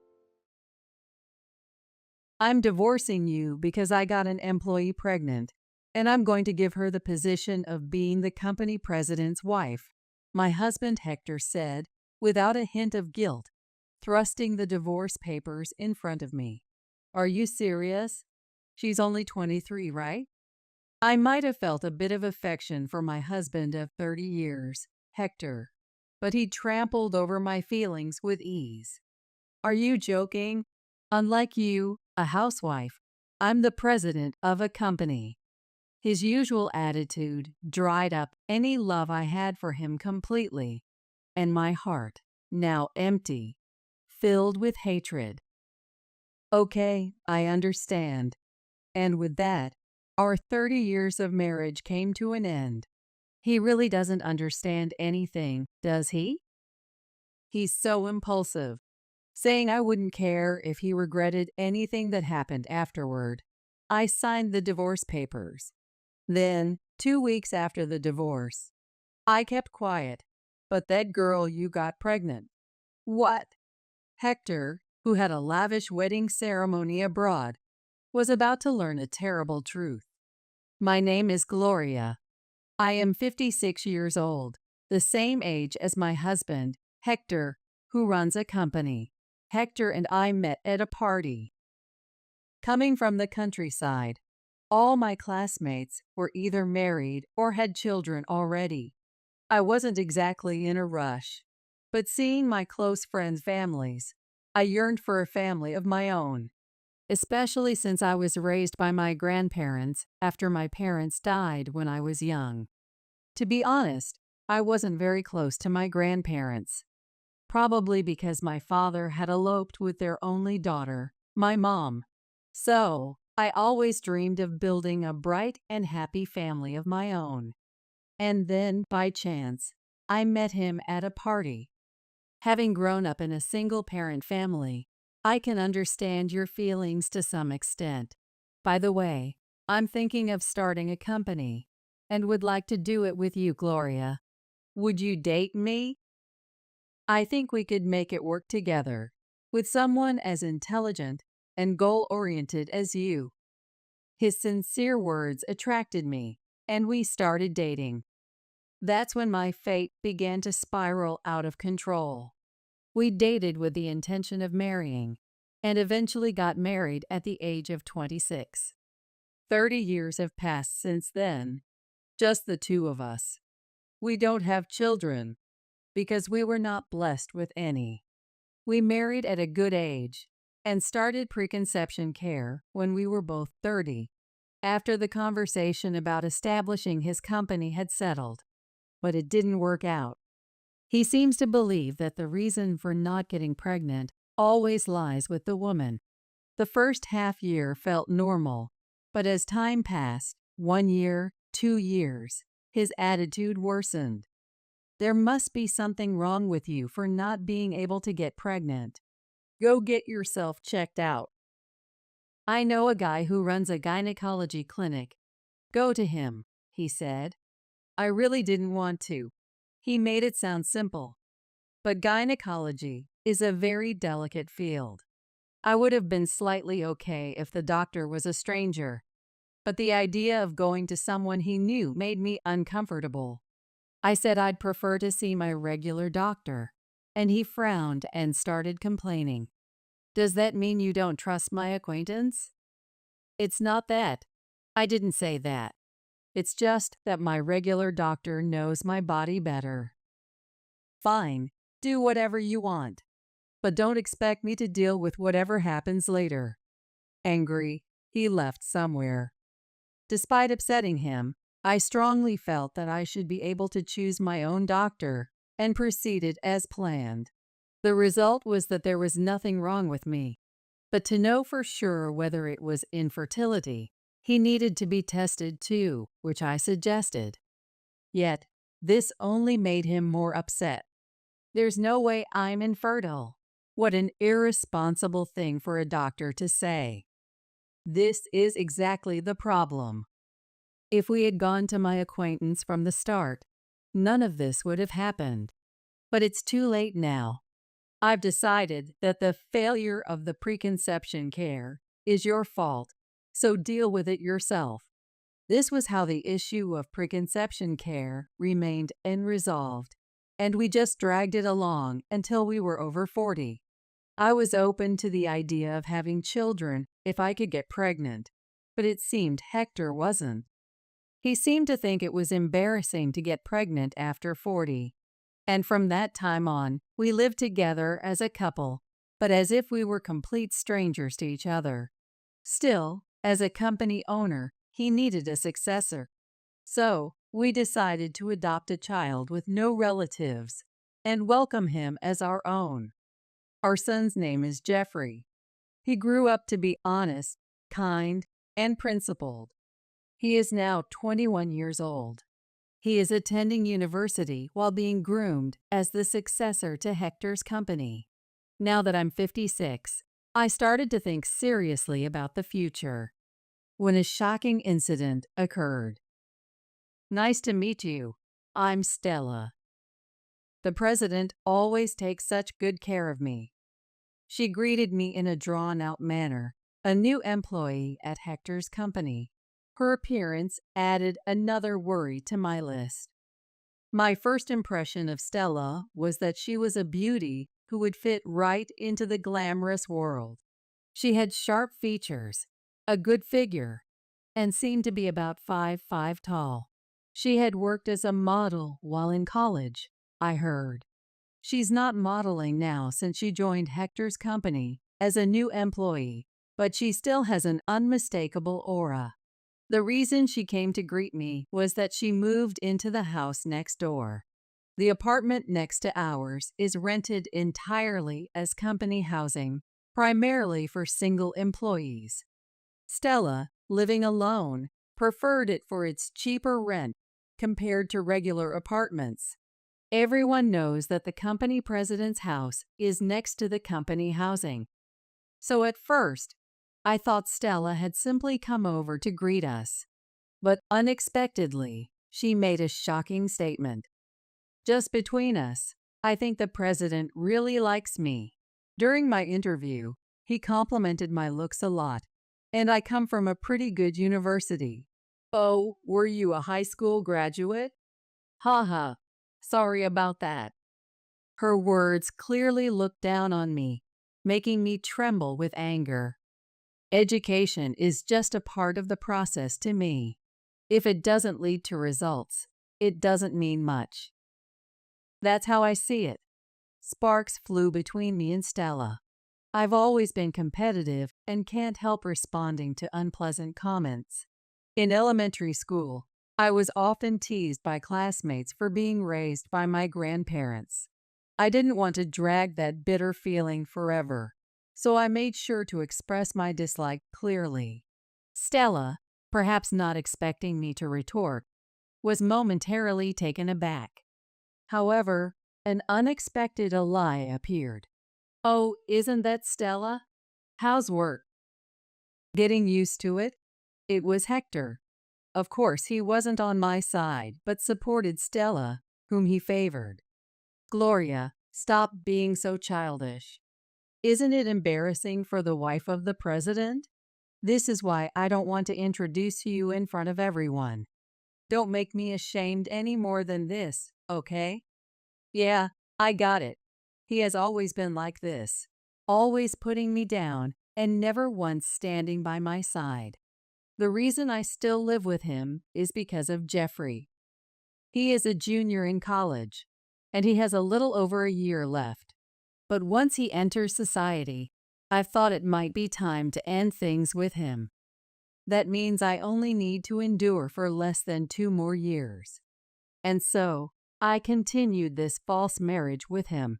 Speaker 1: I'm divorcing you because I got an employee pregnant, and I'm going to give her the position of being the company president's wife, my husband Hector said, without a hint of guilt, thrusting the divorce papers in front of me. Are you serious? She's only 23, right? I might have felt a bit of affection for my husband of 30 years, Hector, but he trampled over my feelings with ease. Are you joking? Unlike you, a housewife, I'm the president of a company. His usual attitude dried up any love I had for him completely, and my heart, now empty, filled with hatred. Okay, I understand. And with that, our 30 years of marriage came to an end. He really doesn't understand anything, does he? He's so impulsive, saying I wouldn't care if he regretted anything that happened afterward. I signed the divorce papers. Then, 2 weeks after the divorce, I kept quiet, but that girl you got pregnant. What? Hector, who had a lavish wedding ceremony abroad, was about to learn a terrible truth. My name is Gloria. I am 56 years old, the same age as my husband, Hector, who runs a company. Hector and I met at a party. Coming from the countryside, all my classmates were either married or had children already. I wasn't exactly in a rush, but seeing my close friends' families, I yearned for a family of my own, especially since I was raised by my grandparents after my parents died when I was young. To be honest, I wasn't very close to my grandparents, probably because my father had eloped with their only daughter, my mom. So, I always dreamed of building a bright and happy family of my own. And then, by chance, I met him at a party. Having grown up in a single-parent family, I can understand your feelings to some extent. By the way, I'm thinking of starting a company and would like to do it with you, Gloria. Would you date me? I think we could make it work together with someone as intelligent and goal-oriented as you. His sincere words attracted me, and we started dating. That's when my fate began to spiral out of control. We dated with the intention of marrying, and eventually got married at the age of 26. 30 years have passed since then, just the two of us. We don't have children, because we were not blessed with any. We married at a good age, and started preconception care when we were both 30, after the conversation about establishing his company had settled. But it didn't work out. He seems to believe that the reason for not getting pregnant always lies with the woman. The first half year felt normal, but as time passed, 1 year, 2 years, his attitude worsened. There must be something wrong with you for not being able to get pregnant. Go get yourself checked out. I know a guy who runs a gynecology clinic. Go to him, he said. I really didn't want to. He made it sound simple. But gynecology is a very delicate field. I would have been slightly okay if the doctor was a stranger, but the idea of going to someone he knew made me uncomfortable. I said I'd prefer to see my regular doctor, and he frowned and started complaining. Does that mean you don't trust my acquaintance? It's not that. I didn't say that. It's just that my regular doctor knows my body better. Fine, do whatever you want, but don't expect me to deal with whatever happens later. Angry, he left somewhere. Despite upsetting him, I strongly felt that I should be able to choose my own doctor and proceeded as planned. The result was that there was nothing wrong with me, but to know for sure whether it was infertility, he needed to be tested too, which I suggested. Yet, this only made him more upset. There's no way I'm infertile. What an irresponsible thing for a doctor to say. This is exactly the problem. If we had gone to my acquaintance from the start, none of this would have happened. But it's too late now. I've decided that the failure of the preconception care is your fault, so deal with it yourself. This was how the issue of preconception care remained unresolved, and we just dragged it along until we were over 40. I was open to the idea of having children if I could get pregnant, but it seemed Hector wasn't. He seemed to think it was embarrassing to get pregnant after 40. And from that time on, we lived together as a couple, but as if we were complete strangers to each other. Still, as a company owner, he needed a successor. So, we decided to adopt a child with no relatives and welcome him as our own. Our son's name is Jeffrey. He grew up to be honest, kind, and principled. He is now 21 years old. He is attending university while being groomed as the successor to Hector's company. Now that I'm 56, I started to think seriously about the future when a shocking incident occurred. Nice to meet you. I'm Stella. The president always takes such good care of me. She greeted me in a drawn-out manner, a new employee at Hector's company. Her appearance added another worry to my list. My first impression of Stella was that she was a beauty who would fit right into the glamorous world. She had sharp features, a good figure, and seemed to be about 5'5" tall. She had worked as a model while in college, I heard. She's not modeling now since she joined Hector's company as a new employee, but she still has an unmistakable aura. The reason she came to greet me was that she moved into the house next door. The apartment next to ours is rented entirely as company housing, primarily for single employees. Stella, living alone, preferred it for its cheaper rent compared to regular apartments. Everyone knows that the company president's house is next to the company housing. So at first, I thought Stella had simply come over to greet us. But unexpectedly, she made a shocking statement. Just between us, I think the president really likes me. During my interview, he complimented my looks a lot, and I come from a pretty good university. Oh, were you a high school graduate? Ha. Sorry about that. Her words clearly looked down on me, making me tremble with anger. Education is just a part of the process to me. If it doesn't lead to results, it doesn't mean much. That's how I see it. Sparks flew between me and Stella. I've always been competitive and can't help responding to unpleasant comments. In elementary school, I was often teased by classmates for being raised by my grandparents. I didn't want to drag that bitter feeling forever, so I made sure to express my dislike clearly. Stella, perhaps not expecting me to retort, was momentarily taken aback. However, an unexpected ally appeared. "Oh, isn't that Stella? How's work?" "Getting used to it." It was Hector. Of course, he wasn't on my side, but supported Stella, whom he favored. "Gloria, stop being so childish. Isn't it embarrassing for the wife of the president? This is why I don't want to introduce you in front of everyone. Don't make me ashamed any more than this, okay?" "Yeah, I got it. He has always been like this, always putting me down and never once standing by my side. The reason I still live with him is because of Jeffrey. He is a junior in college, and he has a little over a year left. But once he enters society, I've thought it might be time to end things with him. That means I only need to endure for less than 2 more years. And so, I continued this false marriage with him.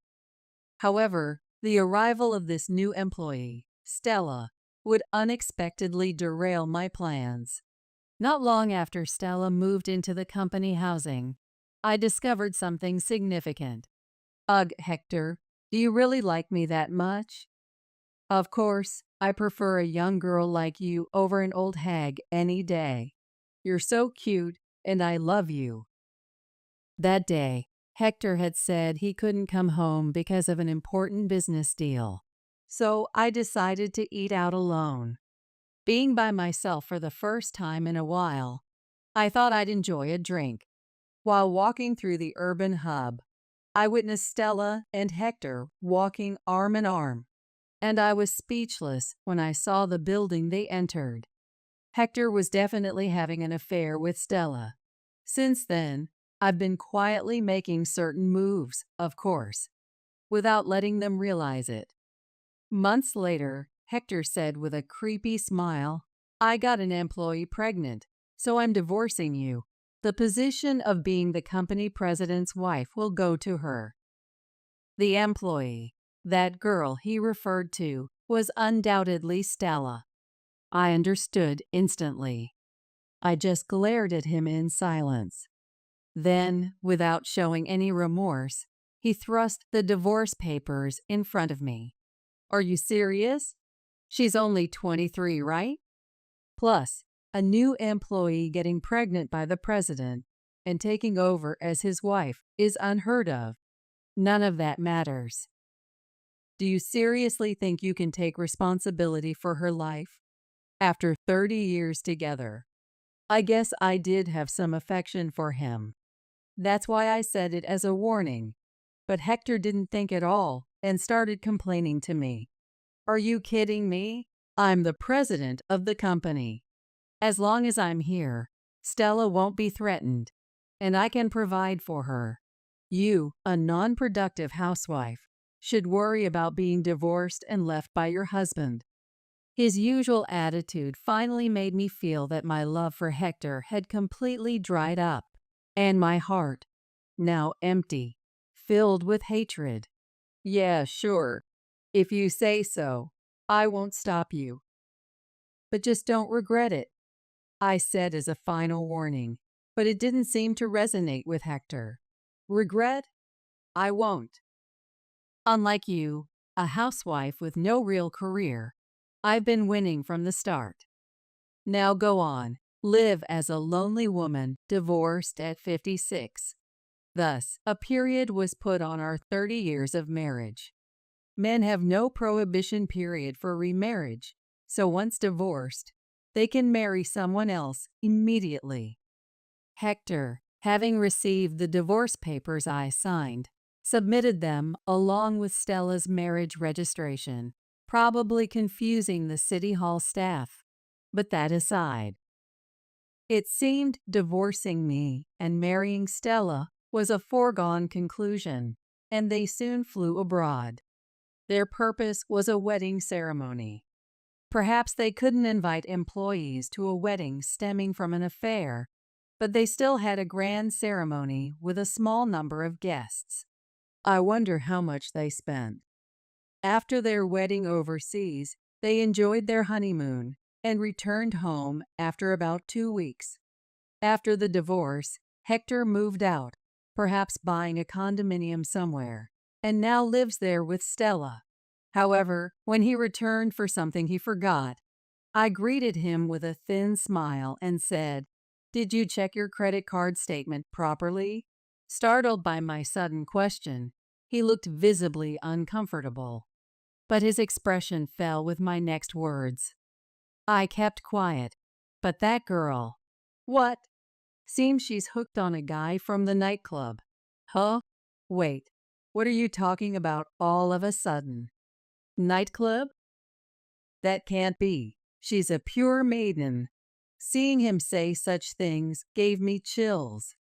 Speaker 1: However, the arrival of this new employee, Stella, would unexpectedly derail my plans. Not long after Stella moved into the company housing, I discovered something significant. "Ugh, Hector, do you really like me that much?" "Of course, I prefer a young girl like you over an old hag any day. You're so cute, and I love you." That day, Hector had said he couldn't come home because of an important business deal. So I decided to eat out alone. Being by myself for the first time in a while, I thought I'd enjoy a drink. While walking through the urban hub, I witnessed Stella and Hector walking arm in arm, and I was speechless when I saw the building they entered. Hector was definitely having an affair with Stella. Since then, I've been quietly making certain moves, of course, without letting them realize it. Months later, Hector said with a creepy smile, "I got an employee pregnant, so I'm divorcing you. The position of being the company president's wife will go to her." The employee, that girl he referred to, was undoubtedly Stella. I understood instantly. I just glared at him in silence. Then, without showing any remorse, he thrust the divorce papers in front of me. "Are you serious? She's only 23, right? Plus, a new employee getting pregnant by the president and taking over as his wife is unheard of. None of that matters. Do you seriously think you can take responsibility for her life? After 30 years together, I guess I did have some affection for him. That's why I said it as a warning. But Hector didn't think at all and started complaining to me. Are you kidding me? I'm the president of the company. As long as I'm here, Stella won't be threatened, and I can provide for her. You, a non-productive housewife, should worry about being divorced and left by your husband." His usual attitude finally made me feel that my love for Hector had completely dried up, and my heart, now empty, filled with hatred. "Yeah, sure. If you say so, I won't stop you. But just don't regret it," I said as a final warning, but it didn't seem to resonate with Hector. "Regret? I won't. Unlike you, a housewife with no real career, I've been winning from the start. Now go on, live as a lonely woman divorced at 56. Thus, a period was put on our 30 years of marriage. Men have no prohibition period for remarriage, so once divorced, they can marry someone else immediately." Hector, having received the divorce papers I signed, submitted them along with Stella's marriage registration, probably confusing the City Hall staff. But that aside, it seemed divorcing me and marrying Stella was a foregone conclusion, and they soon flew abroad. Their purpose was a wedding ceremony. Perhaps they couldn't invite employees to a wedding stemming from an affair, but they still had a grand ceremony with a small number of guests. I wonder how much they spent. After their wedding overseas, they enjoyed their honeymoon and returned home after about 2 weeks. After the divorce, Hector moved out, perhaps buying a condominium somewhere, and now lives there with Stella. However, when he returned for something he forgot, I greeted him with a thin smile and said, "Did you check your credit card statement properly?" Startled by my sudden question, he looked visibly uncomfortable, but his expression fell with my next words. I kept quiet. "But that girl." "What?" "Seems she's hooked on a guy from the nightclub." "Huh? Wait, what are you talking about all of a sudden?" "Nightclub? That can't be. She's a pure maiden." Seeing him say such things gave me chills.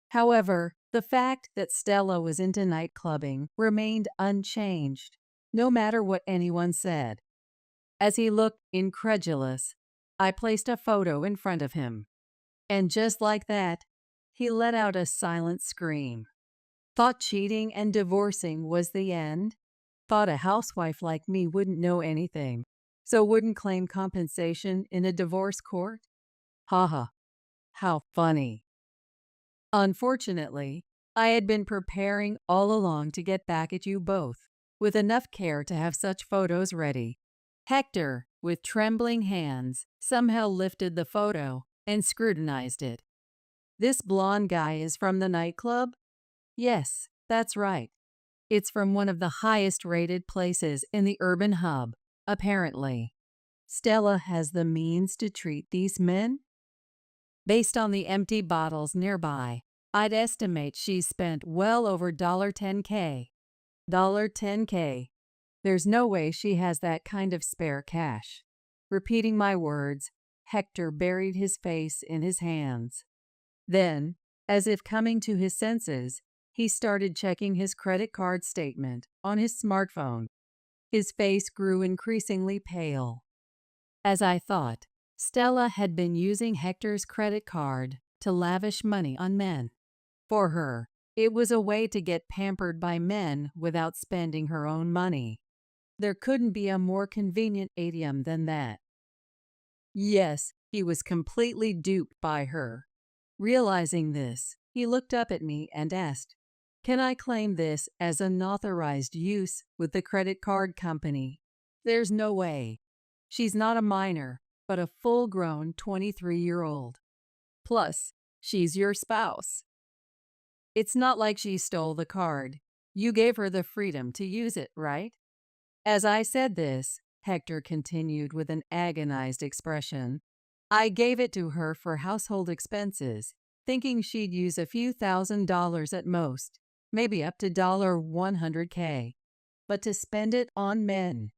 Speaker 1: However, the fact that Stella was into nightclubbing remained unchanged, no matter what anyone said. As he looked incredulous, I placed a photo in front of him. And just like that, he let out a silent scream. Thought cheating and divorcing was the end? Thought a housewife like me wouldn't know anything, so wouldn't claim compensation in a divorce court? Haha, how funny. Unfortunately, I had been preparing all along to get back at you both, with enough care to have such photos ready. Hector, with trembling hands, somehow lifted the photo and scrutinized it. "This blonde guy is from the nightclub?" "Yes, that's right. It's from one of the highest rated places in the urban hub, apparently." "Stella has the means to treat these men?" "Based on the empty bottles nearby, I'd estimate she's spent well over $10K. $10K. There's no way she has that kind of spare cash." Repeating my words, Hector buried his face in his hands. Then, as if coming to his senses, he started checking his credit card statement on his smartphone. His face grew increasingly pale. As I thought, Stella had been using Hector's credit card to lavish money on men. For her, it was a way to get pampered by men without spending her own money. There couldn't be a more convenient idiom than that. Yes, he was completely duped by her. Realizing this, he looked up at me and asked, "Can I claim this as unauthorized use with the credit card company?" "There's no way. She's not a minor, but a full-grown 23-year-old. Plus, she's your spouse. It's not like she stole the card. You gave her the freedom to use it, right?" As I said this, Hector continued with an agonized expression, "I gave it to her for household expenses, thinking she'd use a few $1,000s at most, maybe up to $100K. But to spend it on men.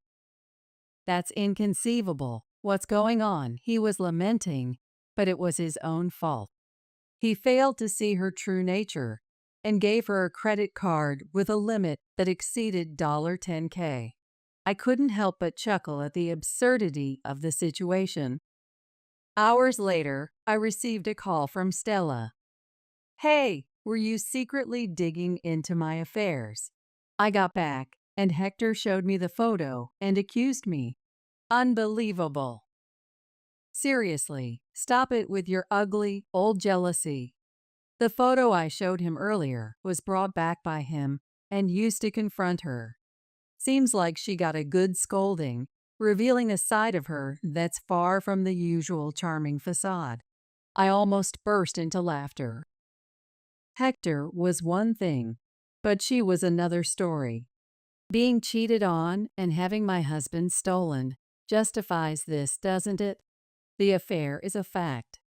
Speaker 1: That's inconceivable. What's going on?" He was lamenting, but it was his own fault. He failed to see her true nature and gave her a credit card with a limit that exceeded $10K. I couldn't help but chuckle at the absurdity of the situation. Hours later, I received a call from Stella. "Hey, were you secretly digging into my affairs?" I got back, and Hector showed me the photo and accused me. Unbelievable. Seriously, stop it with your ugly, old jealousy. The photo I showed him earlier was brought back by him and used to confront her. Seems like she got a good scolding, revealing a side of her that's far from the usual charming facade. I almost burst into laughter. Hector was one thing, but she was another story. Being cheated on and having my husband stolen justifies this, doesn't it? The affair is a fact,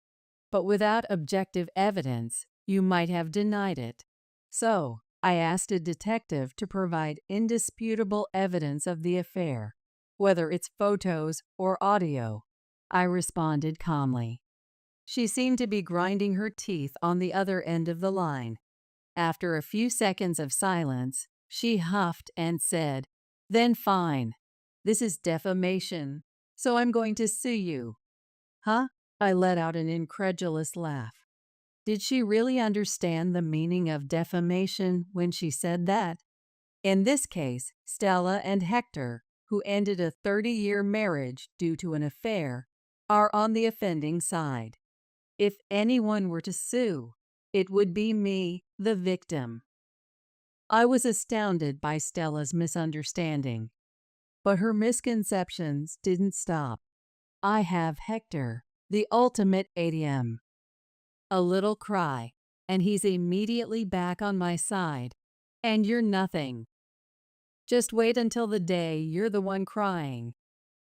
Speaker 1: but without objective evidence, you might have denied it. So, I asked a detective to provide indisputable evidence of the affair, whether it's photos or audio. I responded calmly. She seemed to be grinding her teeth on the other end of the line. After a few seconds of silence, she huffed and said, "Then fine. This is defamation, so I'm going to sue you." Huh? I let out an incredulous laugh. Did she really understand the meaning of defamation when she said that? In this case, Stella and Hector, who ended a 30-year marriage due to an affair, are on the offending side. If anyone were to sue, it would be me, the victim. I was astounded by Stella's misunderstanding, but her misconceptions didn't stop. I have Hector, the ultimate ATM. A little cry, and he's immediately back on my side. And you're nothing. Just wait until the day you're the one crying.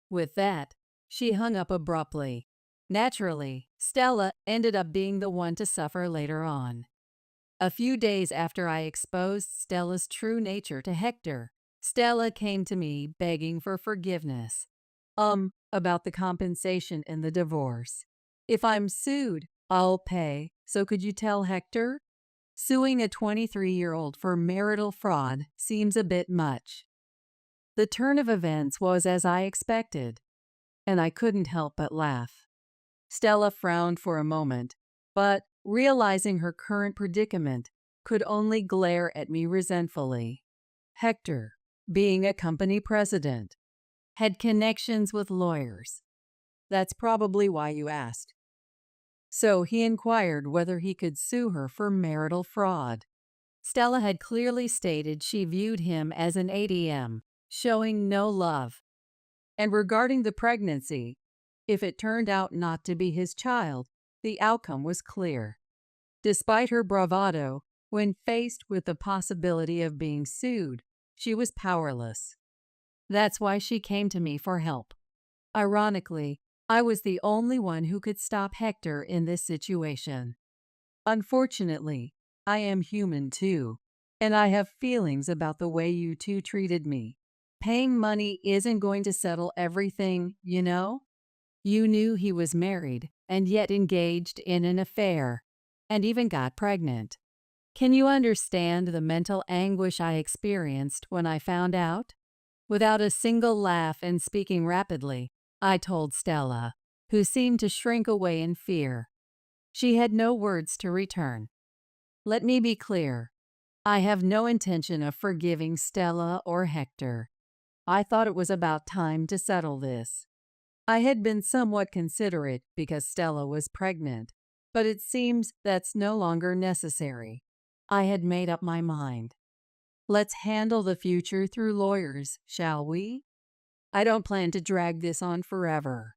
Speaker 1: With that, she hung up abruptly. Naturally, Stella ended up being the one to suffer later on. A few days after I exposed Stella's true nature to Hector, Stella came to me begging for forgiveness. About the compensation in the divorce. If I'm sued, I'll pay, so could you tell Hector? Suing a 23-year-old for marital fraud seems a bit much. The turn of events was as I expected, and I couldn't help but laugh. Stella frowned for a moment, but, realizing her current predicament, could only glare at me resentfully. Hector, being a company president, had connections with lawyers. That's probably why you asked. So he inquired whether he could sue her for marital fraud. Stella had clearly stated she viewed him as an ATM, showing no love. And regarding the pregnancy, if it turned out not to be his child, the outcome was clear. Despite her bravado, when faced with the possibility of being sued, she was powerless. That's why she came to me for help. Ironically, I was the only one who could stop Hector in this situation. Unfortunately, I am human too, and I have feelings about the way you two treated me. Paying money isn't going to settle everything, you know? You knew he was married and yet engaged in an affair, and even got pregnant. Can you understand the mental anguish I experienced when I found out? Without a single laugh and speaking rapidly, I told Stella, who seemed to shrink away in fear. She had no words to return. Let me be clear. I have no intention of forgiving Stella or Hector. I thought it was about time to settle this. I had been somewhat considerate because Stella was pregnant, but it seems that's no longer necessary. I had made up my mind. Let's handle the future through lawyers, shall we? I don't plan to drag this on forever.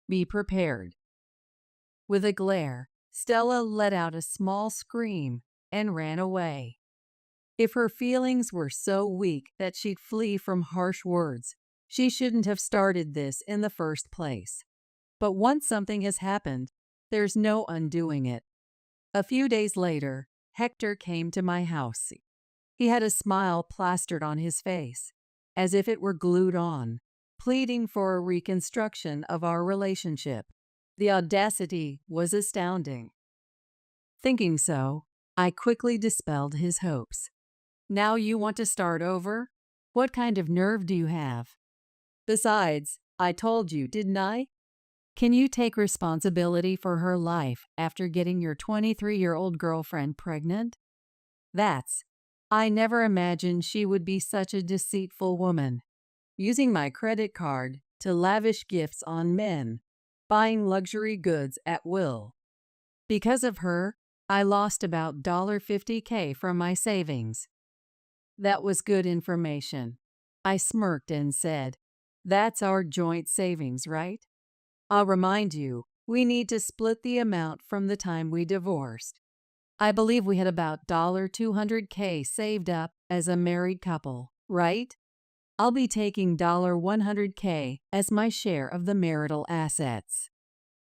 Speaker 1: Be prepared. With a glare, Stella let out a small scream and ran away. If her feelings were so weak that she'd flee from harsh words, she shouldn't have started this in the first place. But once something has happened, there's no undoing it. A few days later, Hector came to my house. He had a smile plastered on his face, as if it were glued on, pleading for a reconstruction of our relationship. The audacity was astounding. Thinking so, I quickly dispelled his hopes. Now you want to start over? What kind of nerve do you have? Besides, I told you, didn't I? Can you take responsibility for her life after getting your 23-year-old girlfriend pregnant? I never imagined she would be such a deceitful woman, using my credit card to lavish gifts on men, buying luxury goods at will. Because of her, I lost about $50K from my savings. That was good information. I smirked and said, "That's our joint savings, right? I'll remind you, we need to split the amount from the time we divorced. I believe we had about $200K saved up as a married couple, right? I'll be taking $100K as my share of the marital assets.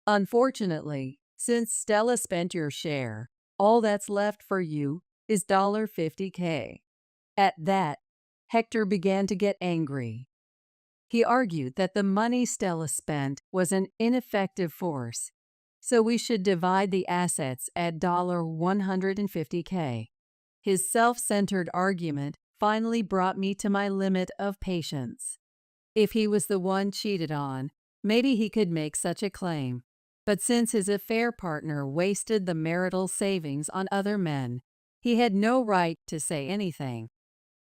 Speaker 1: Unfortunately, since Stella spent your share, all that's left for you is $50K. At that, Hector began to get angry. He argued that the money Stella spent was an ineffective force, so we should divide the assets at $150K. His self-centered argument finally brought me to my limit of patience. If he was the one cheated on, maybe he could make such a claim. But since his affair partner wasted the marital savings on other men, he had no right to say anything.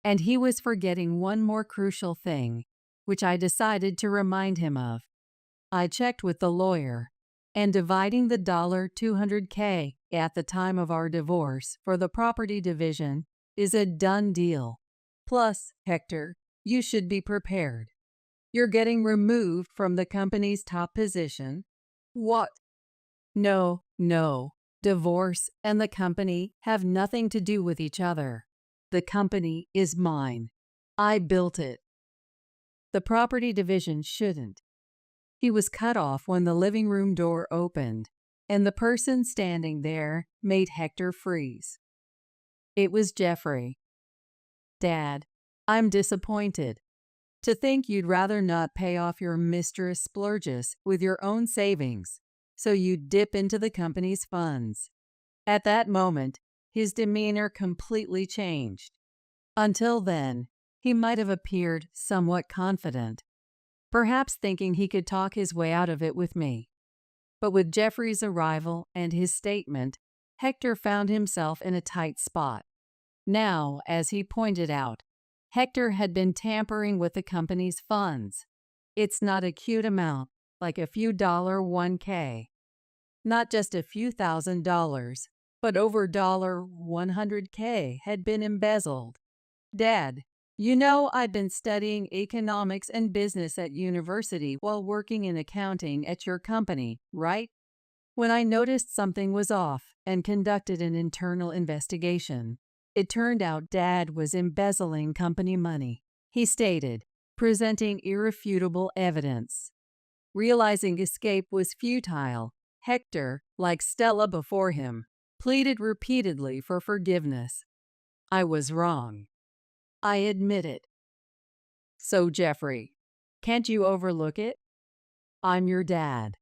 Speaker 1: And he was forgetting one more crucial thing, which I decided to remind him of. I checked with the lawyer, and dividing the $200K at the time of our divorce for the property division is a done deal. Plus, Hector, you should be prepared. You're getting removed from the company's top position. What? No, no. Divorce and the company have nothing to do with each other. The company is mine. I built it. The property division shouldn't. He was cut off when the living room door opened, and the person standing there made Hector freeze. It was Jeffrey. Dad, I'm disappointed. To think you'd rather not pay off your mistress splurges with your own savings, so you dip into the company's funds. At that moment, his demeanor completely changed. Until then, he might have appeared somewhat confident, perhaps thinking he could talk his way out of it with me. But with Jeffrey's arrival and his statement, Hector found himself in a tight spot. Now, as he pointed out, Hector had been tampering with the company's funds. It's not a cute amount, like a few $1K. Not just a few $1,000s, but over $100K had been embezzled. Dad, you know I've been studying economics and business at university while working in accounting at your company, right? When I noticed something was off and conducted an internal investigation, it turned out Dad was embezzling company money, he stated, presenting irrefutable evidence. Realizing escape was futile, Hector, like Stella before him, pleaded repeatedly for forgiveness. I was wrong. I admit it. So, Jeffrey, can't you overlook it? I'm your dad.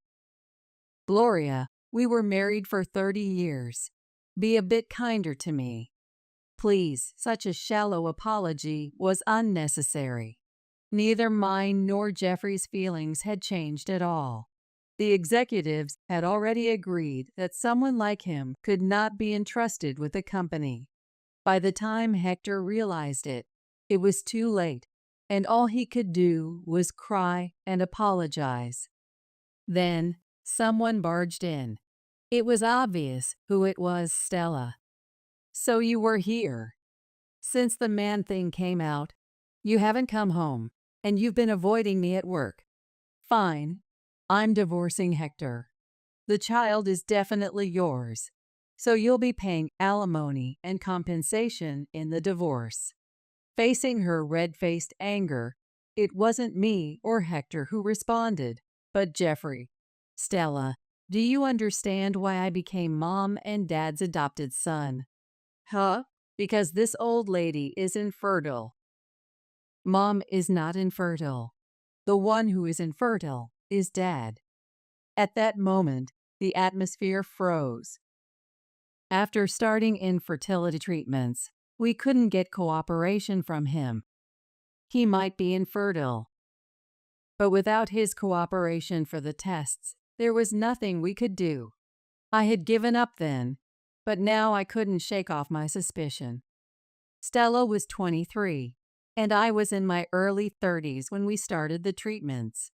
Speaker 1: Gloria, we were married for 30 years. Be a bit kinder to me. Please, such a shallow apology was unnecessary. Neither mine nor Jeffrey's feelings had changed at all. The executives had already agreed that someone like him could not be entrusted with the company. By the time Hector realized it, it was too late, and all he could do was cry and apologize. Then someone barged in. It was obvious who it was, Stella. So you were here. Since the man thing came out, you haven't come home, and you've been avoiding me at work. Fine. I'm divorcing Hector. The child is definitely yours, so you'll be paying alimony and compensation in the divorce. Facing her red-faced anger, it wasn't me or Hector who responded, but Jeffrey. Stella, do you understand why I became Mom and Dad's adopted son? Huh? Because this old lady is infertile. Mom is not infertile. The one who is infertile is Dad. At that moment, the atmosphere froze. After starting infertility treatments, we couldn't get cooperation from him. He might be infertile. But without his cooperation for the tests, there was nothing we could do. I had given up then, but now I couldn't shake off my suspicion. Stella was 23, and I was in my early 30s when we started the treatments.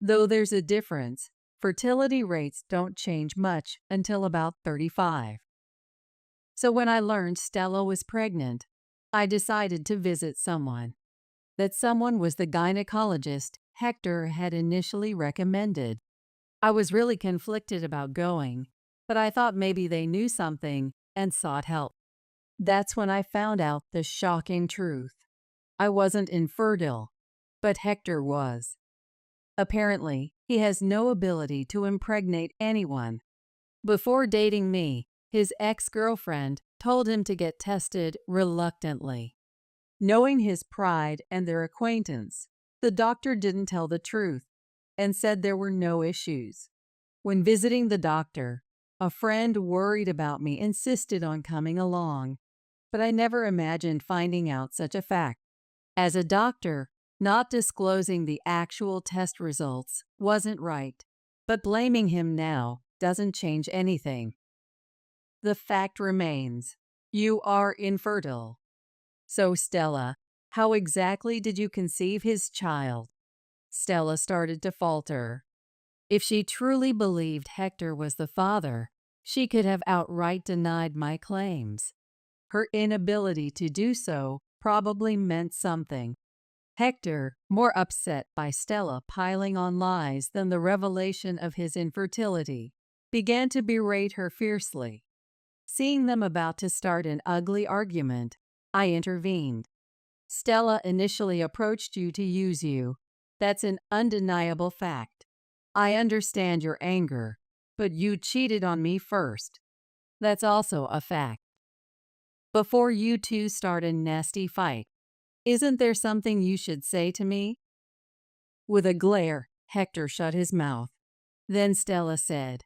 Speaker 1: Though there's a difference, fertility rates don't change much until about 35. So when I learned Stella was pregnant, I decided to visit someone. That someone was the gynecologist Hector had initially recommended. I was really conflicted about going, but I thought maybe they knew something and sought help. That's when I found out the shocking truth. I wasn't infertile, but Hector was. Apparently, he has no ability to impregnate anyone. Before dating me, his ex-girlfriend told him to get tested reluctantly. Knowing his pride and their acquaintance, the doctor didn't tell the truth and said there were no issues. When visiting the doctor, a friend worried about me insisted on coming along, but I never imagined finding out such a fact. As a doctor, not disclosing the actual test results wasn't right, but blaming him now doesn't change anything. The fact remains, you are infertile. So, Stella, how exactly did you conceive his child? Stella started to falter. If she truly believed Hector was the father, She could have outright denied my claims. Her inability to do so probably meant something. Hector, more upset by Stella piling on lies than the revelation of his infertility, began to berate her fiercely. Seeing them about to start an ugly argument, I intervened. Stella initially approached you to use you. That's an undeniable fact. I understand your anger, but you cheated on me first. That's also a fact. Before you two start a nasty fight, isn't there something you should say to me? With a glare, Hector shut his mouth. Then Stella said,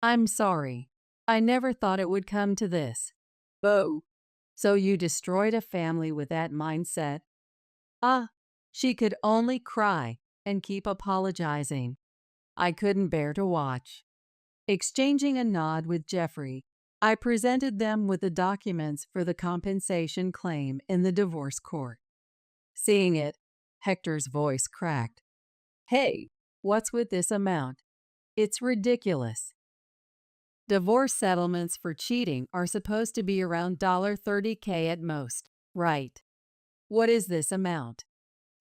Speaker 1: I'm sorry. I never thought it would come to this. Bo. So you destroyed a family with that mindset? Ah, she could only cry and keep apologizing. I couldn't bear to watch. Exchanging a nod with Jeffrey, I presented them with the documents for the compensation claim in the divorce court. Seeing it, Hector's voice cracked. Hey, what's with this amount? It's ridiculous. Divorce settlements for cheating are supposed to be around $30K at most, right? What is this amount?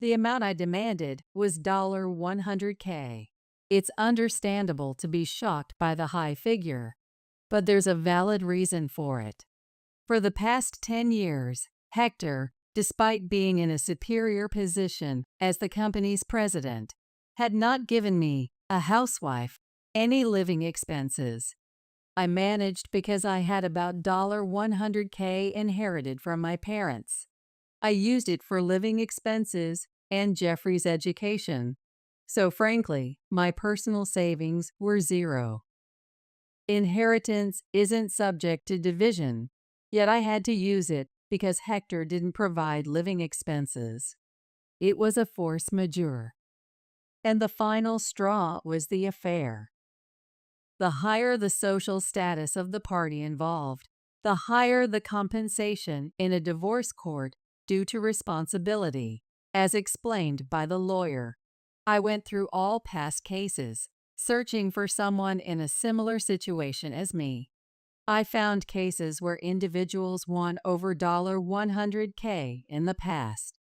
Speaker 1: The amount I demanded was $100K. It's understandable to be shocked by the high figure, but there's a valid reason for it. For the past 10 years, Hector, despite being in a superior position as the company's president, had not given me, a housewife, any living expenses. I managed because I had about $100K inherited from my parents. I used it for living expenses and Jeffrey's education. So frankly, my personal savings were zero. Inheritance isn't subject to division, yet I had to use it because Hector didn't provide living expenses. It was a force majeure. And the final straw was the affair. The higher the social status of the party involved, the higher the compensation in a divorce court due to responsibility, as explained by the lawyer. I went through all past cases, searching for someone in a similar situation as me. I found cases where individuals won over $100K in the past.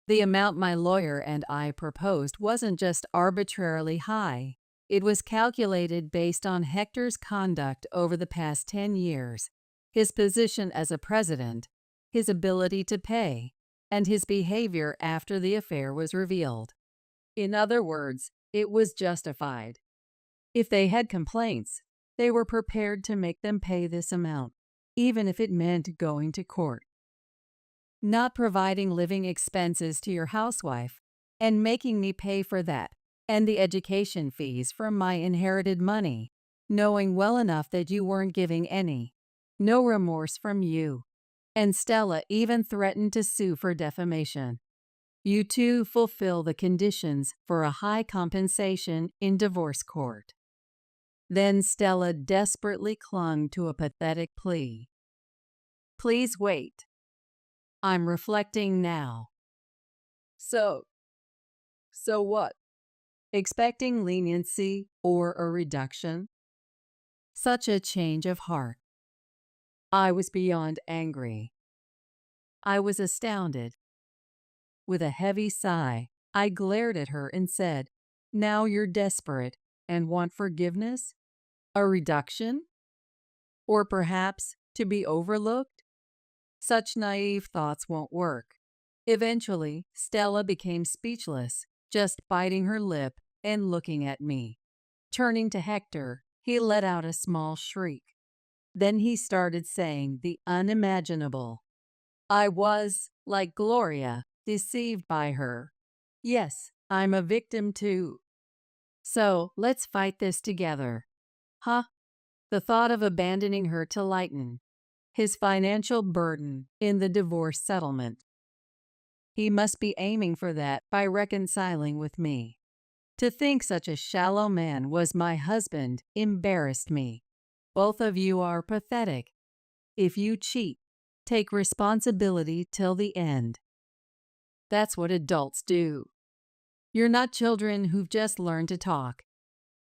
Speaker 1: The amount my lawyer and I proposed wasn't just arbitrarily high. It was calculated based on Hector's conduct over the past 10 years, his position as a president, his ability to pay, and his behavior after the affair was revealed. In other words, it was justified. If they had complaints, they were prepared to make them pay this amount, even if it meant going to court. Not providing living expenses to your housewife and making me pay for that and the education fees from my inherited money, knowing well enough that you weren't giving any. No remorse from you. And Stella even threatened to sue for defamation. You two fulfill the conditions for a high compensation in divorce court. Then Stella desperately clung to a pathetic plea. Please wait. I'm reflecting now. So what? Expecting leniency or a reduction? Such a change of heart. I was beyond angry. I was astounded. With a heavy sigh, I glared at her and said, Now you're desperate and want forgiveness? A reduction? Or perhaps to be overlooked? Such naive thoughts won't work. Eventually, Stella became speechless, just biting her lip and looking at me. Turning to Hector, he let out a small shriek. Then he started saying the unimaginable. I was, like Gloria, deceived by her. Yes, I'm a victim too. So let's fight this together. Huh? The thought of abandoning her to lighten his financial burden in the divorce settlement. He must be aiming for that by reconciling with me. To think such a shallow man was my husband embarrassed me. Both of you are pathetic. If you cheat, take responsibility till the end. That's what adults do. You're not children who've just learned to talk.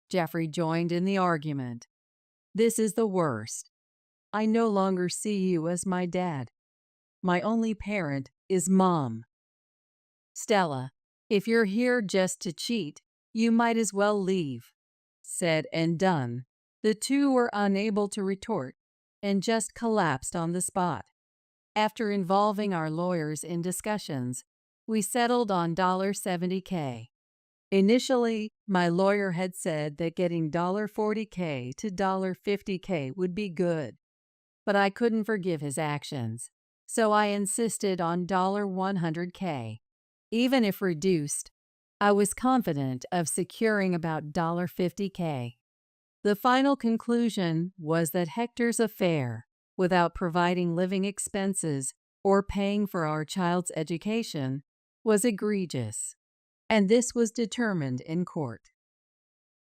Speaker 1: Jeffrey joined in the argument. This is the worst. I no longer see you as my dad. My only parent is Mom. Stella, if you're here just to cheat, you might as well leave. Said and done. The two were unable to retort and just collapsed on the spot. After involving our lawyers in discussions, we settled on $70K. Initially, my lawyer had said that getting $40K to $50K would be good, but I couldn't forgive his actions, so I insisted on $100K. Even if reduced, I was confident of securing about $50K. The final conclusion was that Hector's affair, without providing living expenses or paying for our child's education, was egregious, and this was determined in court.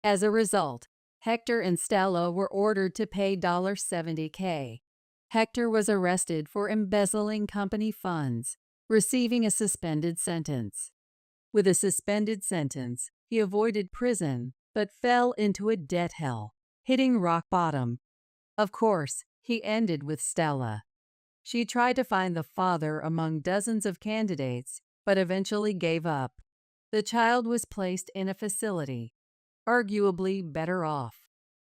Speaker 1: As a result, Hector and Stella were ordered to pay $70K. Hector was arrested for embezzling company funds, receiving a suspended sentence. With a suspended sentence, he avoided prison but fell into a debt hell, hitting rock bottom. Of course, he ended with Stella. She tried to find the father among dozens of candidates, but eventually gave up. The child was placed in a facility, arguably better off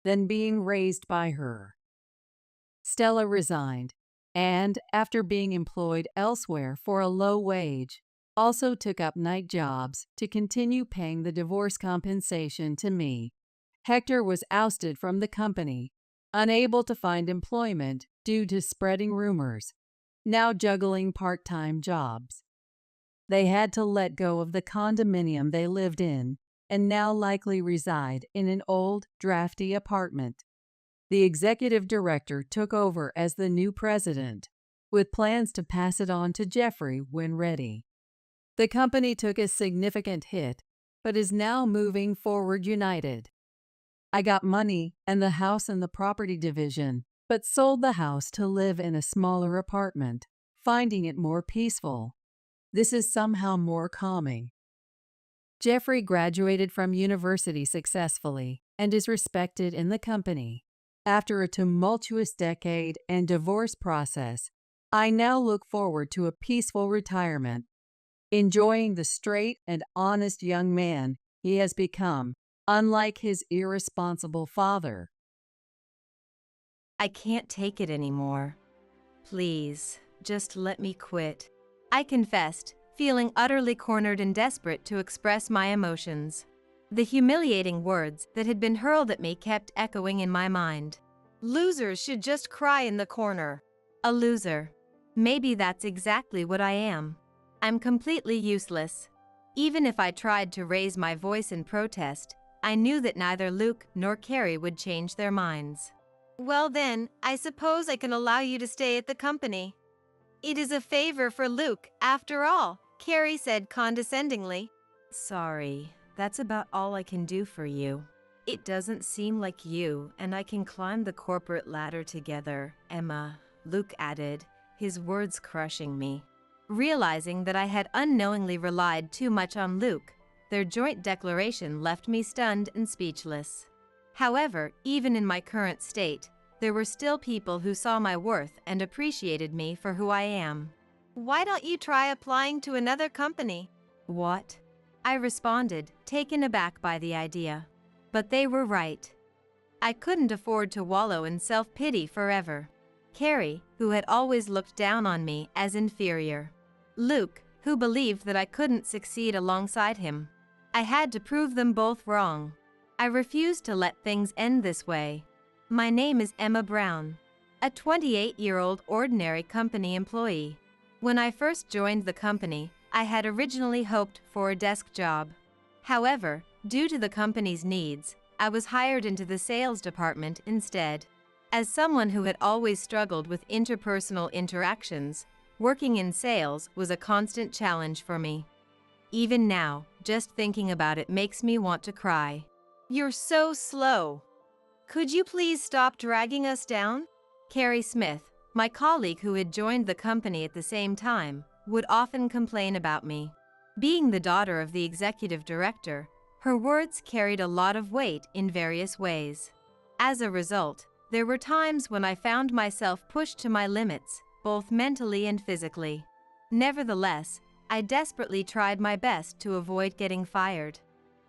Speaker 1: than being raised by her. Stella resigned, and after being employed elsewhere for a low wage, also took up night jobs to continue paying the divorce compensation to me. Hector was ousted from the company, unable to find employment due to spreading rumors, now juggling part-time jobs. They had to let go of the condominium they lived in and now likely reside in an old, drafty apartment. The executive director took over as the new president, with plans to pass it on to Jeffrey when ready. The company took a significant hit, but is now moving forward united. I got money and the house in the property division, but sold the house to live in a smaller apartment, finding it more peaceful. This is somehow more calming. Jeffrey graduated from university successfully and is respected in the company. After a tumultuous decade and divorce process, I now look forward to a peaceful retirement, enjoying the straight and honest young man he has become, unlike his irresponsible father.
Speaker 2: I can't take it anymore. Please, just let me quit. I confessed, feeling utterly cornered and desperate to express my emotions. The humiliating words that had been hurled at me kept echoing in my mind. Losers should just cry in the corner. A loser. Maybe that's exactly what I am. I'm completely useless. Even if I tried to raise my voice in protest, I knew that neither Luke nor Carrie would change their minds. Well then, I suppose I can allow you to stay at the company. It is a favor for Luke, after all, Carrie said condescendingly. Sorry, that's about all I can do for you. It doesn't seem like you and I can climb the corporate ladder together, Emma, Luke added, his words crushing me. Realizing that I had unknowingly relied too much on Luke, their joint declaration left me stunned and speechless. However, even in my current state, there were still people who saw my worth and appreciated me for who I am. Why don't you try applying to another company? What? I responded, taken aback by the idea. But they were right. I couldn't afford to wallow in self-pity forever. Carrie, who had always looked down on me as inferior. Luke, who believed that I couldn't succeed alongside him. I had to prove them both wrong. I refused to let things end this way. My name is Emma Brown, a 28-year-old ordinary company employee. When I first joined the company, I had originally hoped for a desk job. However, due to the company's needs, I was hired into the sales department instead. As someone who had always struggled with interpersonal interactions, working in sales was a constant challenge for me. Even now, just thinking about it makes me want to cry. You're so slow. Could you please stop dragging us down? Carrie Smith, my colleague who had joined the company at the same time, would often complain about me. Being the daughter of the executive director, her words carried a lot of weight in various ways. As a result, There were times when I found myself pushed to my limits, both mentally and physically. Nevertheless, I desperately tried my best to avoid getting fired.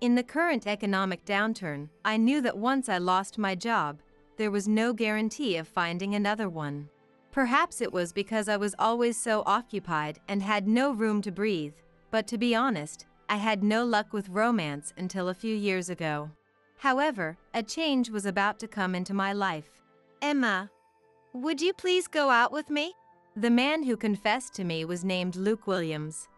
Speaker 2: In the current economic downturn, I knew that once I lost my job, there was no guarantee of finding another one. Perhaps it was because I was always so occupied and had no room to breathe, but to be honest, I had no luck with romance until a few years ago. However, a change was about to come into my life.
Speaker 3: Emma, would you please go out with me?
Speaker 2: The man who confessed to me was named Luke Williams,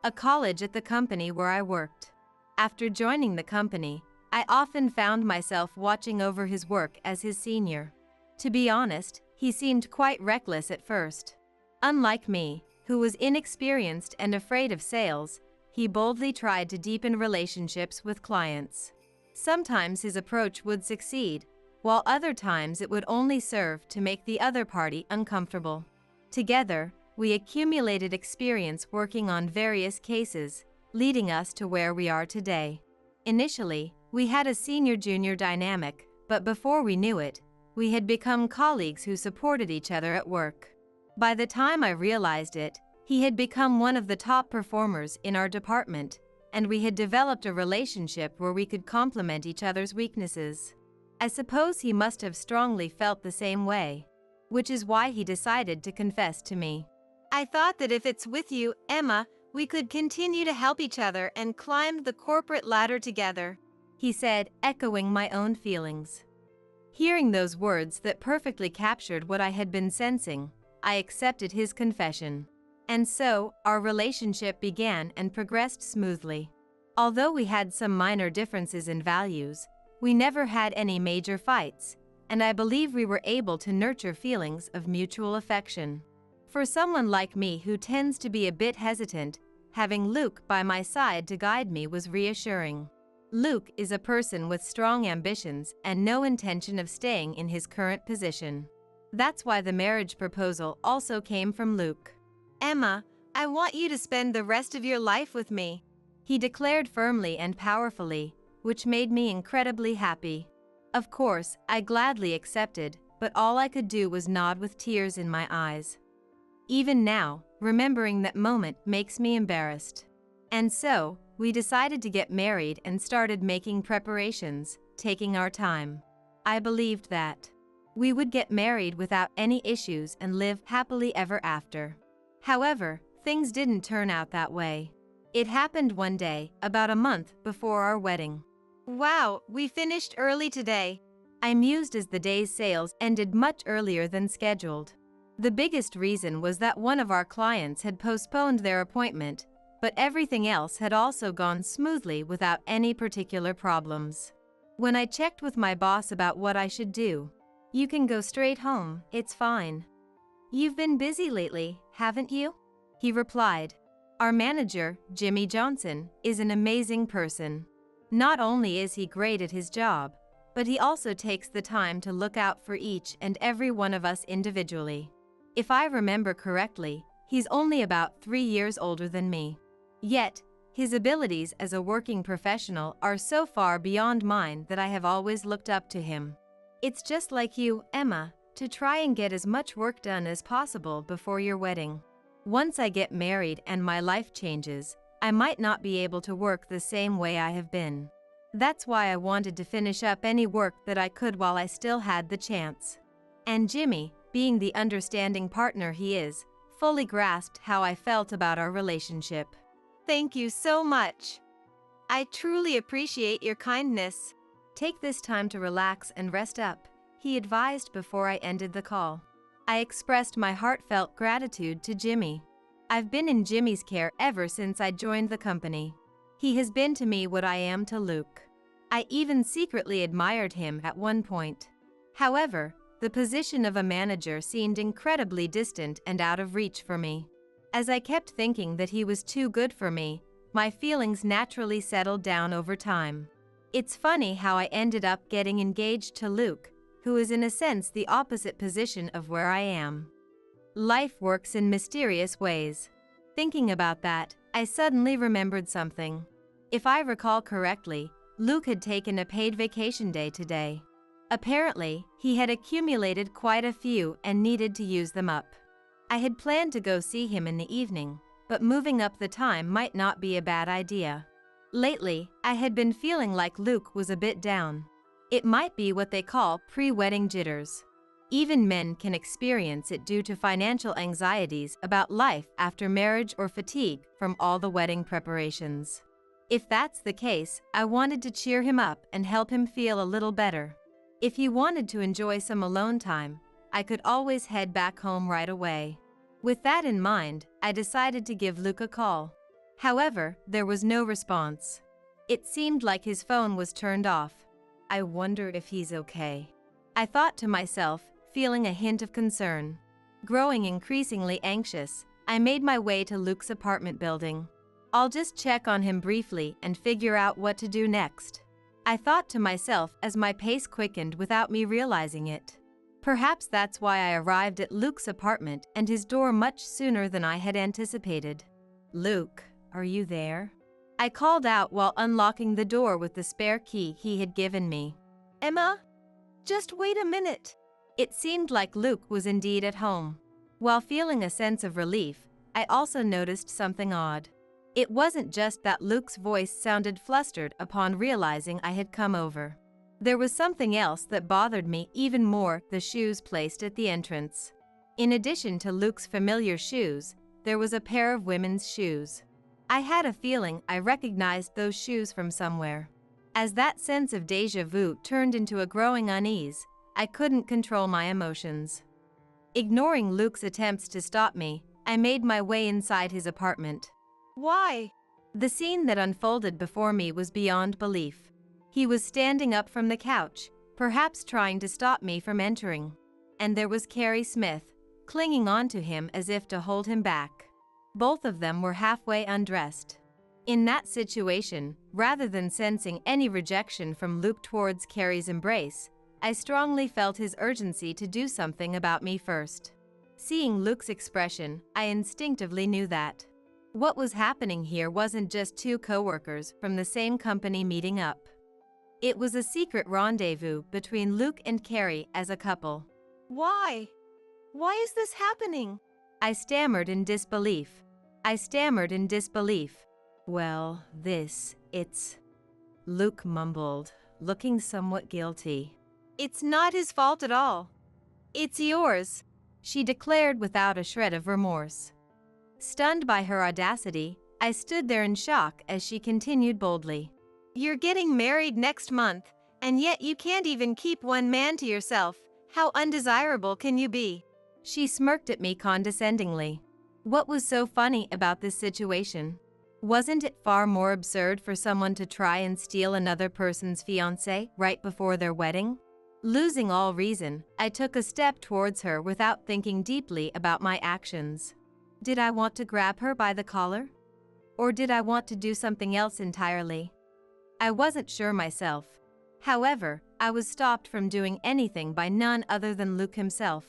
Speaker 2: a college at the company where I worked. After joining the company, I often found myself watching over his work as his senior. To be honest, he seemed quite reckless at first. Unlike me, who was inexperienced and afraid of sales, he boldly tried to deepen relationships with clients. Sometimes his approach would succeed, while other times it would only serve to make the other party uncomfortable. Together, we accumulated experience working on various cases, leading us to where we are today. Initially, we had a senior-junior dynamic, but before we knew it, we had become colleagues who supported each other at work. By the time I realized it, he had become one of the top performers in our department, and we had developed a relationship where we could complement each other's weaknesses. I suppose he must have strongly felt the same way, which is why he decided to confess to me.
Speaker 3: I thought that if it's with you, Emma, we could continue to help each other and climb the corporate ladder together,
Speaker 2: he said, echoing my own feelings. Hearing those words that perfectly captured what I had been sensing, I accepted his confession. And so, our relationship began and progressed smoothly. Although we had some minor differences in values, we never had any major fights, and I believe we were able to nurture feelings of mutual affection. For someone like me who tends to be a bit hesitant, having Luke by my side to guide me was reassuring. Luke is a person with strong ambitions and no intention of staying in his current position. That's why the marriage proposal also came from Luke.
Speaker 3: Emma, I want you to spend the rest of your life with me,
Speaker 2: he declared firmly and powerfully, which made me incredibly happy. Of course, I gladly accepted, but all I could do was nod with tears in my eyes. Even now, remembering that moment makes me embarrassed. And so, we decided to get married and started making preparations, taking our time. I believed that we would get married without any issues and live happily ever after. However, things didn't turn out that way. It happened one day, about a month before our wedding.
Speaker 3: Wow, we finished early today,
Speaker 2: I mused as the day's sales ended much earlier than scheduled. The biggest reason was that one of our clients had postponed their appointment, but everything else had also gone smoothly without any particular problems. When I checked with my boss about what I should do, "You can go straight home, it's fine. You've been busy lately, haven't you?" he replied. Our manager, Jimmy Johnson, is an amazing person. Not only is he great at his job, but he also takes the time to look out for each and every one of us individually. If I remember correctly, he's only about 3 years older than me. Yet, his abilities as a working professional are so far beyond mine that I have always looked up to him. It's just like you, Emma, to try and get as much work done as possible before your wedding. Once I get married and my life changes, I might not be able to work the same way I have been. That's why I wanted to finish up any work that I could while I still had the chance. And Jimmy, being the understanding partner he is, fully grasped how I felt about our relationship.
Speaker 3: Thank you so much. I truly appreciate your kindness.
Speaker 2: Take this time to relax and rest up, he advised before I ended the call. I expressed my heartfelt gratitude to Jimmy. I've been in Jimmy's care ever since I joined the company. He has been to me what I am to Luke. I even secretly admired him at one point. However, the position of a manager seemed incredibly distant and out of reach for me. As I kept thinking that he was too good for me, my feelings naturally settled down over time. It's funny how I ended up getting engaged to Luke, who is in a sense the opposite position of where I am. Life works in mysterious ways. Thinking about that, I suddenly remembered something. If I recall correctly, Luke had taken a paid vacation day today. Apparently, he had accumulated quite a few and needed to use them up. I had planned to go see him in the evening, but moving up the time might not be a bad idea. Lately, I had been feeling like Luke was a bit down. It might be what they call pre-wedding jitters. Even men can experience it due to financial anxieties about life after marriage or fatigue from all the wedding preparations. If that's the case, I wanted to cheer him up and help him feel a little better. If he wanted to enjoy some alone time, I could always head back home right away. With that in mind, I decided to give Luke a call. However, there was no response. It seemed like his phone was turned off. I wondered if he's okay. I thought to myself, feeling a hint of concern. Growing increasingly anxious, I made my way to Luke's apartment building. I'll just check on him briefly and figure out what to do next. I thought to myself as my pace quickened without me realizing it. Perhaps that's why I arrived at Luke's apartment and his door much sooner than I had anticipated. "Luke, are you there?" I called out while unlocking the door with the spare key he had given me.
Speaker 3: Emma? Just wait a minute.
Speaker 2: It seemed like Luke was indeed at home. While feeling a sense of relief, I also noticed something odd. It wasn't just that Luke's voice sounded flustered upon realizing I had come over. There was something else that bothered me even more: the shoes placed at the entrance. In addition to Luke's familiar shoes, there was a pair of women's shoes. I had a feeling I recognized those shoes from somewhere. As that sense of déjà vu turned into a growing unease, I couldn't control my emotions. Ignoring Luke's attempts to stop me, I made my way inside his apartment.
Speaker 3: Why?
Speaker 2: The scene that unfolded before me was beyond belief. He was standing up from the couch, perhaps trying to stop me from entering. And there was Carrie Smith, clinging onto him as if to hold him back. Both of them were halfway undressed. In that situation, rather than sensing any rejection from Luke towards Carrie's embrace, I strongly felt his urgency to do something about me first. Seeing Luke's expression, I instinctively knew that what was happening here wasn't just two coworkers from the same company meeting up. It was a secret rendezvous between Luke and Carrie as a couple.
Speaker 3: Why? Why is this happening?
Speaker 2: I stammered in disbelief. "Well, it's..." Luke mumbled, looking somewhat guilty.
Speaker 3: "It's not his fault at all. It's yours,"
Speaker 2: she declared without a shred of remorse. Stunned by her audacity, I stood there in shock as she continued boldly.
Speaker 3: "You're getting married next month, and yet you can't even keep one man to yourself. How undesirable can you be?"
Speaker 2: She smirked at me condescendingly. What was so funny about this situation? Wasn't it far more absurd for someone to try and steal another person's fiancé right before their wedding? Losing all reason, I took a step towards her without thinking deeply about my actions. Did I want to grab her by the collar? Or did I want to do something else entirely? I wasn't sure myself. However, I was stopped from doing anything by none other than Luke himself.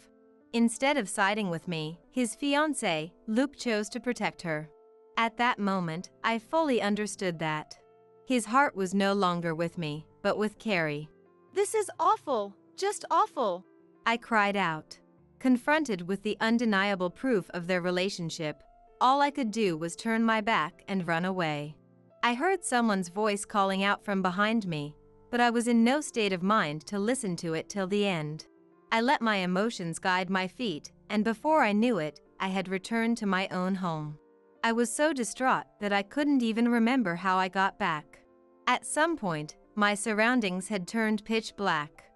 Speaker 2: Instead of siding with me, his fiancé, Luke chose to protect her. At that moment, I fully understood that his heart was no longer with me, but with Carrie.
Speaker 3: "This is awful, just awful,"
Speaker 2: I cried out. Confronted with the undeniable proof of their relationship, all I could do was turn my back and run away. I heard someone's voice calling out from behind me, but I was in no state of mind to listen to it till the end. I let my emotions guide my feet, and before I knew it, I had returned to my own home. I was so distraught that I couldn't even remember how I got back. At some point, my surroundings had turned pitch black.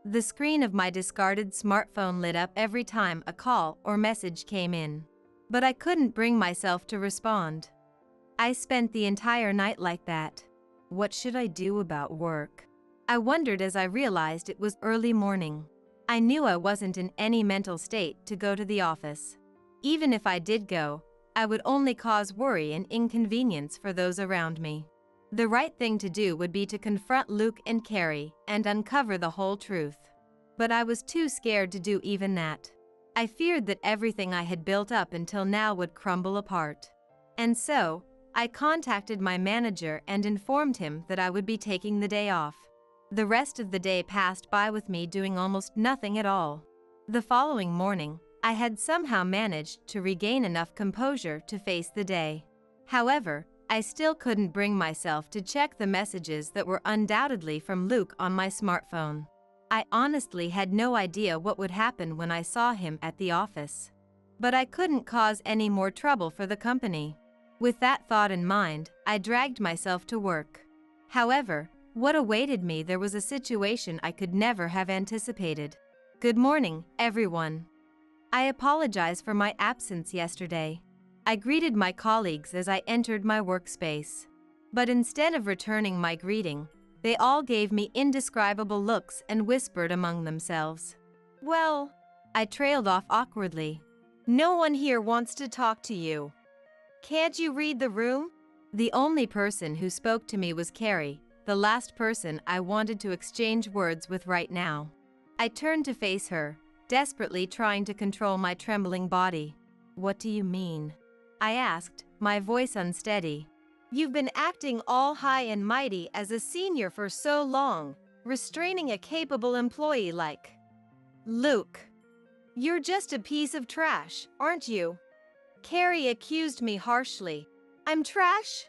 Speaker 2: The screen of my discarded smartphone lit up every time a call or message came in. But I couldn't bring myself to respond. I spent the entire night like that. What should I do about work? I wondered as I realized it was early morning. I knew I wasn't in any mental state to go to the office. Even if I did go, I would only cause worry and inconvenience for those around me. The right thing to do would be to confront Luke and Carrie and uncover the whole truth. But I was too scared to do even that. I feared that everything I had built up until now would crumble apart. And so, I contacted my manager and informed him that I would be taking the day off. The rest of the day passed by with me doing almost nothing at all. The following morning, I had somehow managed to regain enough composure to face the day. However, I still couldn't bring myself to check the messages that were undoubtedly from Luke on my smartphone. I honestly had no idea what would happen when I saw him at the office. But I couldn't cause any more trouble for the company. With that thought in mind, I dragged myself to work. However, what awaited me there was a situation I could never have anticipated. Good morning, everyone. I apologize for my absence yesterday. I greeted my colleagues as I entered my workspace. But instead of returning my greeting, they all gave me indescribable looks and whispered among themselves.
Speaker 3: Well,
Speaker 2: I trailed off awkwardly.
Speaker 3: no one here wants to talk to you. Can't you read the room?
Speaker 2: The only person who spoke to me was Carrie, the last person I wanted to exchange words with right now. I turned to face her, desperately trying to control my trembling body. What do you mean? I asked, my voice unsteady.
Speaker 3: You've been acting all high and mighty as a senior for so long, restraining a capable employee like Luke. You're just a piece of trash, aren't you? Carrie accused me harshly. I'm trash?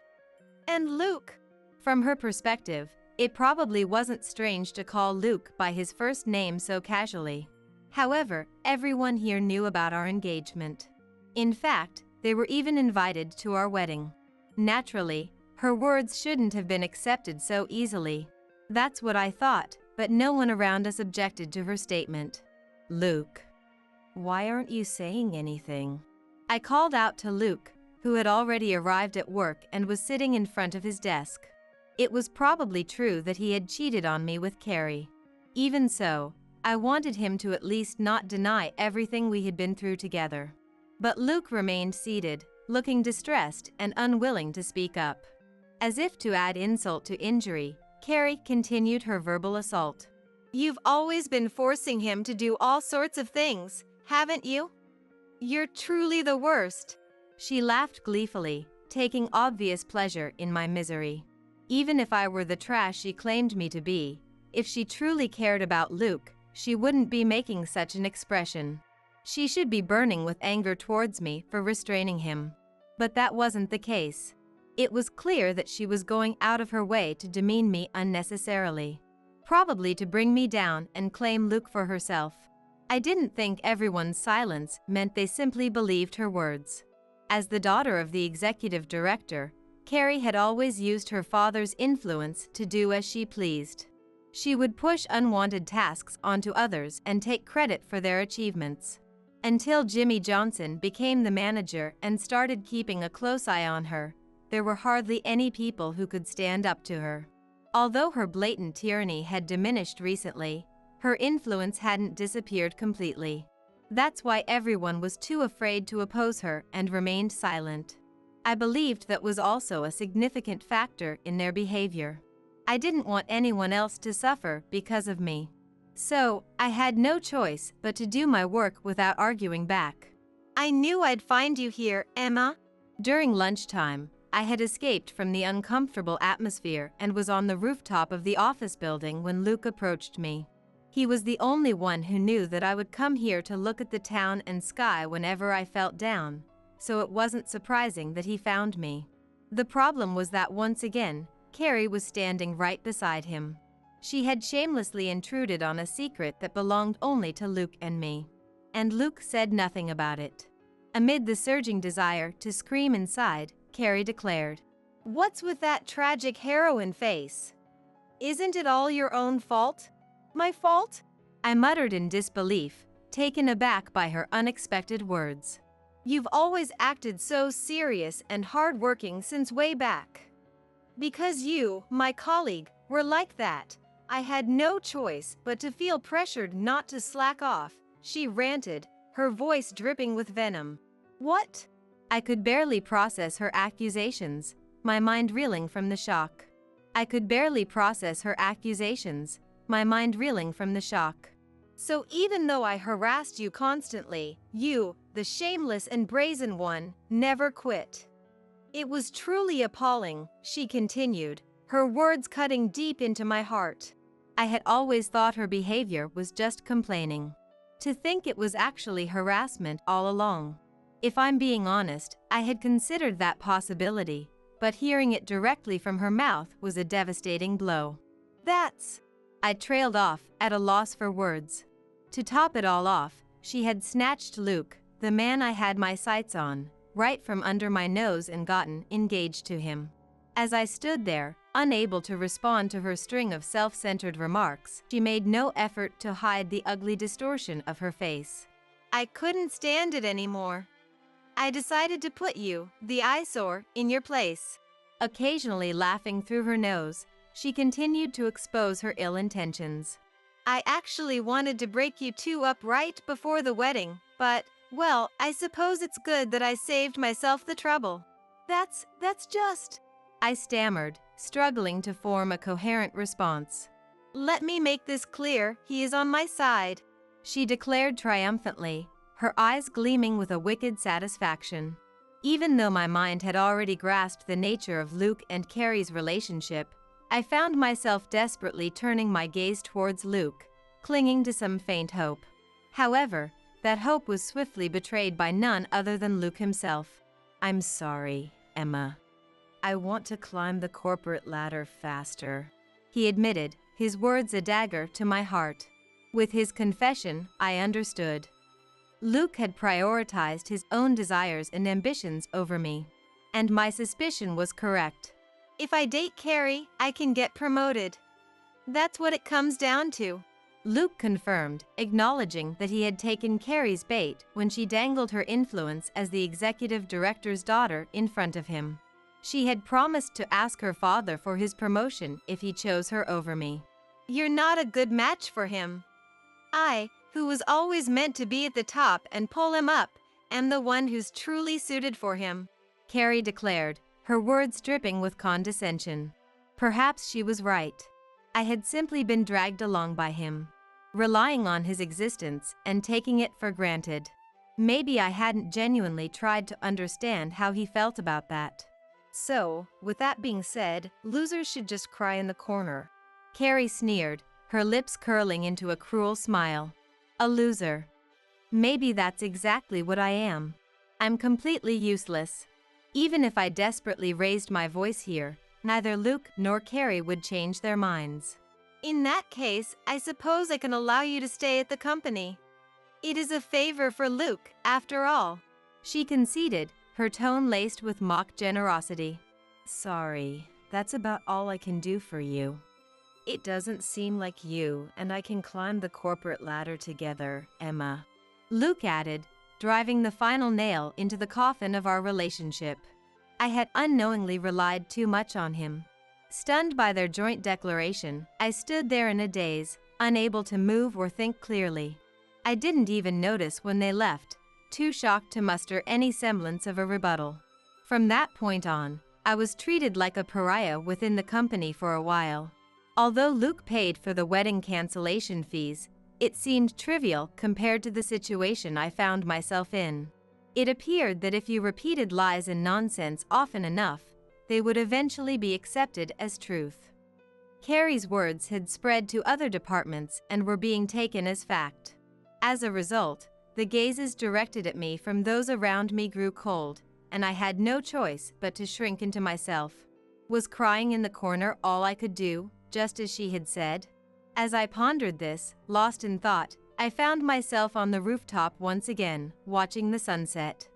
Speaker 3: And Luke?
Speaker 2: From her perspective, it probably wasn't strange to call Luke by his first name so casually. However, everyone here knew about our engagement. In fact, they were even invited to our wedding. Naturally, her words shouldn't have been accepted so easily. That's what I thought, but no one around us objected to her statement. Luke. Why aren't you saying anything? I called out to Luke, who had already arrived at work and was sitting in front of his desk. It was probably true that he had cheated on me with Carrie. Even so, I wanted him to at least not deny everything we had been through together. But Luke remained seated, looking distressed and unwilling to speak up. As if to add insult to injury, Carrie continued her verbal assault.
Speaker 3: You've always been forcing him to do all sorts of things, haven't you? You're truly the worst.
Speaker 2: She laughed gleefully, taking obvious pleasure in my misery. Even if I were the trash she claimed me to be, if she truly cared about Luke, she wouldn't be making such an expression. She should be burning with anger towards me for restraining him. But that wasn't the case. It was clear that she was going out of her way to demean me unnecessarily. Probably to bring me down and claim Luke for herself. I didn't think everyone's silence meant they simply believed her words. As the daughter of the executive director, Carrie had always used her father's influence to do as she pleased. She would push unwanted tasks onto others and take credit for their achievements. Until Jimmy Johnson became the manager and started keeping a close eye on her, there were hardly any people who could stand up to her. Although her blatant tyranny had diminished recently, her influence hadn't disappeared completely. That's why everyone was too afraid to oppose her and remained silent. I believed that was also a significant factor in their behavior. I didn't want anyone else to suffer because of me. So, I had no choice but to do my work without arguing back.
Speaker 3: I knew I'd find you here, Emma.
Speaker 2: During lunchtime, I had escaped from the uncomfortable atmosphere and was on the rooftop of the office building when Luke approached me. He was the only one who knew that I would come here to look at the town and sky whenever I felt down, so it wasn't surprising that he found me. The problem was that once again, Carrie was standing right beside him. She had shamelessly intruded on a secret that belonged only to Luke and me. And Luke said nothing about it. Amid the surging desire to scream inside, Carrie declared,
Speaker 3: What's with that tragic heroine face? Isn't it all your own fault? My fault?
Speaker 2: I muttered in disbelief, taken aback by her unexpected words.
Speaker 3: You've always acted so serious and hardworking since way back. Because you, my colleague, were like that, I had no choice but to feel pressured not to slack off, she ranted, her voice dripping with venom. What?
Speaker 2: I could barely process her accusations, my mind reeling from the shock. I could barely process her accusations, my mind reeling from the shock.
Speaker 3: So even though I harassed you constantly, you, the shameless and brazen one, never quit. It was truly appalling, she continued, her words cutting deep into my heart.
Speaker 2: I had always thought her behavior was just complaining. To think it was actually harassment all along. If I'm being honest, I had considered that possibility, but hearing it directly from her mouth was a devastating blow. I trailed off, at a loss for words. To top it all off, she had snatched Luke, the man I had my sights on, right from under my nose and gotten engaged to him. As I stood there, unable to respond to her string of self-centered remarks, she made no effort to hide the ugly distortion of her face.
Speaker 3: I couldn't stand it anymore. I decided to put you, the eyesore, in your place.
Speaker 2: Occasionally laughing through her nose, she continued to expose her ill intentions.
Speaker 3: I actually wanted to break you two up right before the wedding, but, well, I suppose it's good that I saved myself the trouble. That's just...
Speaker 2: I stammered, struggling to form a coherent response.
Speaker 3: Let me make this clear, he is on my side,
Speaker 2: she declared triumphantly, her eyes gleaming with a wicked satisfaction. Even though my mind had already grasped the nature of Luke and Carrie's relationship, I found myself desperately turning my gaze towards Luke, clinging to some faint hope. However, that hope was swiftly betrayed by none other than Luke himself. I'm sorry, Emma. I want to climb the corporate ladder faster, he admitted, his words a dagger to my heart. With his confession, I understood. Luke had prioritized his own desires and ambitions over me. And my suspicion was correct.
Speaker 3: If I date Carrie, I can get promoted. That's what it comes down to.
Speaker 2: Luke confirmed, acknowledging that he had taken Carrie's bait when she dangled her influence as the executive director's daughter in front of him. She had promised to ask her father for his promotion if he chose her over me.
Speaker 3: You're not a good match for him. I, who was always meant to be at the top and pull him up, am the one who's truly suited for him,
Speaker 2: Carrie declared, her words dripping with condescension. Perhaps she was right. I had simply been dragged along by him, relying on his existence and taking it for granted. Maybe I hadn't genuinely tried to understand how he felt about that.
Speaker 3: So, with that being said, losers should just cry in the corner,
Speaker 2: Carrie sneered, her lips curling into a cruel smile. A loser. Maybe that's exactly what I am. I'm completely useless. Even if I desperately raised my voice here, neither Luke nor Carrie would change their minds.
Speaker 3: In that case, I suppose I can allow you to stay at the company. It is a favor for Luke, after all,
Speaker 2: she conceded, her tone laced with mock generosity. Sorry, that's about all I can do for you. It doesn't seem like you and I can climb the corporate ladder together, Emma, Luke added, driving the final nail into the coffin of our relationship. I had unknowingly relied too much on him. Stunned by their joint declaration, I stood there in a daze, unable to move or think clearly. I didn't even notice when they left, too shocked to muster any semblance of a rebuttal. From that point on, I was treated like a pariah within the company for a while. Although Luke paid for the wedding cancellation fees, it seemed trivial compared to the situation I found myself in. It appeared that if you repeated lies and nonsense often enough, they would eventually be accepted as truth. Carrie's words had spread to other departments and were being taken as fact. As a result, the gazes directed at me from those around me grew cold, and I had no choice but to shrink into myself. Was crying in the corner all I could do, just as she had said? As I pondered this, lost in thought, I found myself on the rooftop once again, watching the sunset.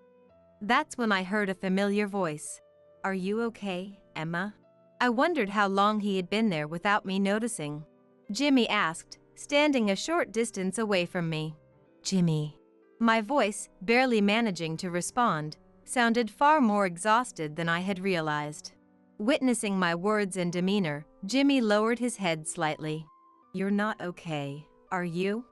Speaker 2: That's when I heard a familiar voice. Are you okay, Emma? I wondered how long he had been there without me noticing. Jimmy asked, standing a short distance away from me. Jimmy. My voice, barely managing to respond, sounded far more exhausted than I had realized. Witnessing my words and demeanor, Jimmy lowered his head slightly. You're not okay, are you?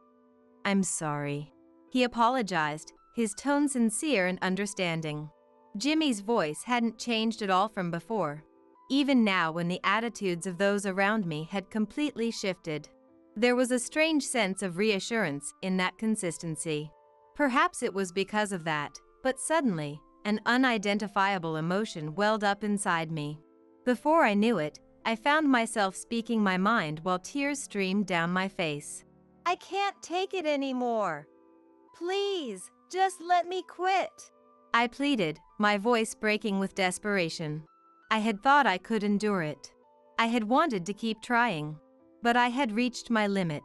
Speaker 2: I'm sorry. He apologized, his tone sincere and understanding. Jimmy's voice hadn't changed at all from before, even now when the attitudes of those around me had completely shifted. There was a strange sense of reassurance in that consistency. Perhaps it was because of that, but suddenly, an unidentifiable emotion welled up inside me. Before I knew it, I found myself speaking my mind while tears streamed down my face.
Speaker 3: I can't take it anymore. Please, just let me quit.
Speaker 2: I pleaded, my voice breaking with desperation. I had thought I could endure it. I had wanted to keep trying. But I had reached my limit.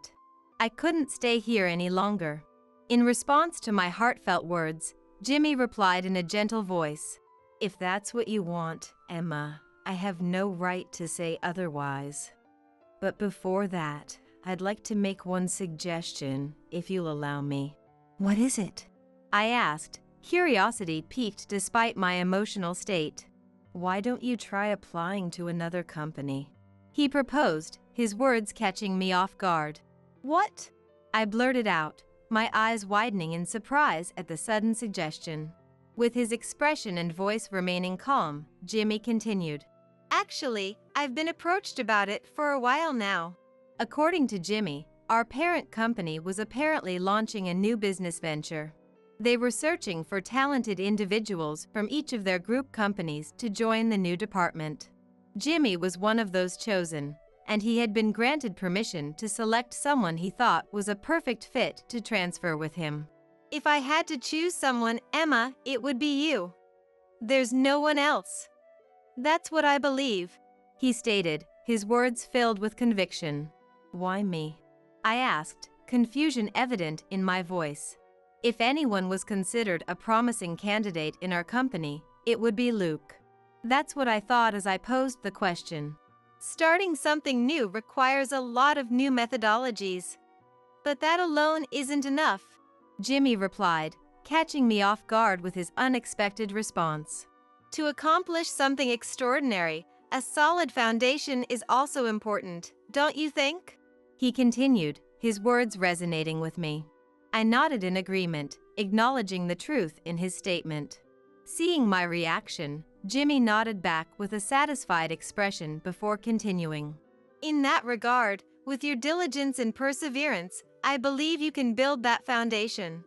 Speaker 2: I couldn't stay here any longer. In response to my heartfelt words, Jimmy replied in a gentle voice, "If that's what you want, Emma, I have no right to say otherwise. But before that, I'd like to make one suggestion, if you'll allow me."
Speaker 3: What is it?
Speaker 2: I asked, curiosity piqued despite my emotional state. "Why don't you try applying to another company?" He proposed, his words catching me off guard.
Speaker 3: What?
Speaker 2: I blurted out, my eyes widening in surprise at the sudden suggestion. With his expression and voice remaining calm, Jimmy continued.
Speaker 3: Actually, I've been approached about it for a while now.
Speaker 2: According to Jimmy, our parent company was apparently launching a new business venture. They were searching for talented individuals from each of their group companies to join the new department. Jimmy was one of those chosen, and he had been granted permission to select someone he thought was a perfect fit to transfer with him.
Speaker 3: If I had to choose someone, Emma, it would be you. There's no one else. That's what I believe,
Speaker 2: he stated, his words filled with conviction. Why me? I asked, confusion evident in my voice. If anyone was considered a promising candidate in our company, it would be Luke. That's what I thought as I posed the question.
Speaker 3: Starting something new requires a lot of new methodologies. But that alone isn't enough,
Speaker 2: Jimmy replied, catching me off guard with his unexpected response.
Speaker 3: To accomplish something extraordinary, a solid foundation is also important, don't you think?
Speaker 2: He continued, his words resonating with me. I nodded in agreement, acknowledging the truth in his statement. Seeing my reaction, Jimmy nodded back with a satisfied expression before continuing.
Speaker 3: In that regard, with your diligence and perseverance, I believe you can build that foundation.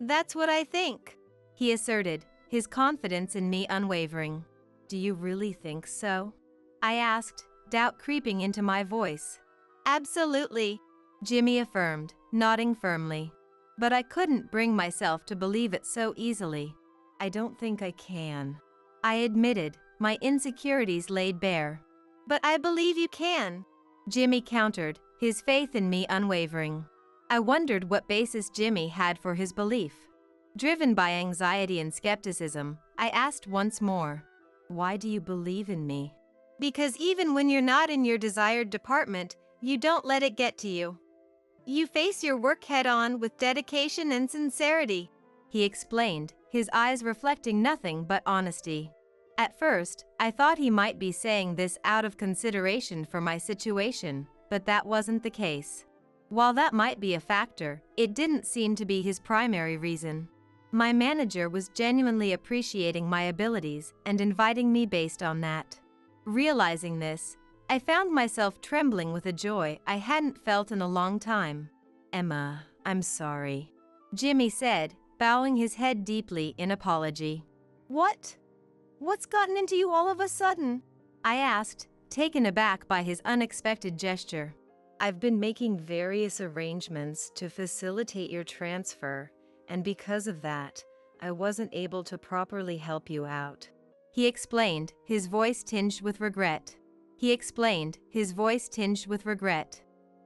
Speaker 3: That's what I think,
Speaker 2: he asserted, his confidence in me unwavering. Do you really think so? I asked, doubt creeping into my voice.
Speaker 3: Absolutely,
Speaker 2: Jimmy affirmed, nodding firmly. But I couldn't bring myself to believe it so easily. I don't think I can, I admitted, my insecurities laid bare.
Speaker 3: But I believe you can,
Speaker 2: Jimmy countered, his faith in me unwavering. I wondered what basis Jimmy had for his belief. Driven by anxiety and skepticism, I asked once more, why do you believe in me?
Speaker 3: Because even when you're not in your desired department, you don't let it get to you. You face your work head-on with dedication and sincerity,
Speaker 2: he explained, his eyes reflecting nothing but honesty. At first, I thought he might be saying this out of consideration for my situation, but that wasn't the case. While that might be a factor, it didn't seem to be his primary reason. My manager was genuinely appreciating my abilities and inviting me based on that. Realizing this, I found myself trembling with a joy I hadn't felt in a long time. Emma, I'm sorry, Jimmy said, bowing his head deeply in apology.
Speaker 3: What? What's gotten into you all of a sudden?
Speaker 2: I asked, taken aback by his unexpected gesture.
Speaker 3: I've been making various arrangements to facilitate your transfer, and because of that, I wasn't able to properly help you out,
Speaker 2: he explained, his voice tinged with regret.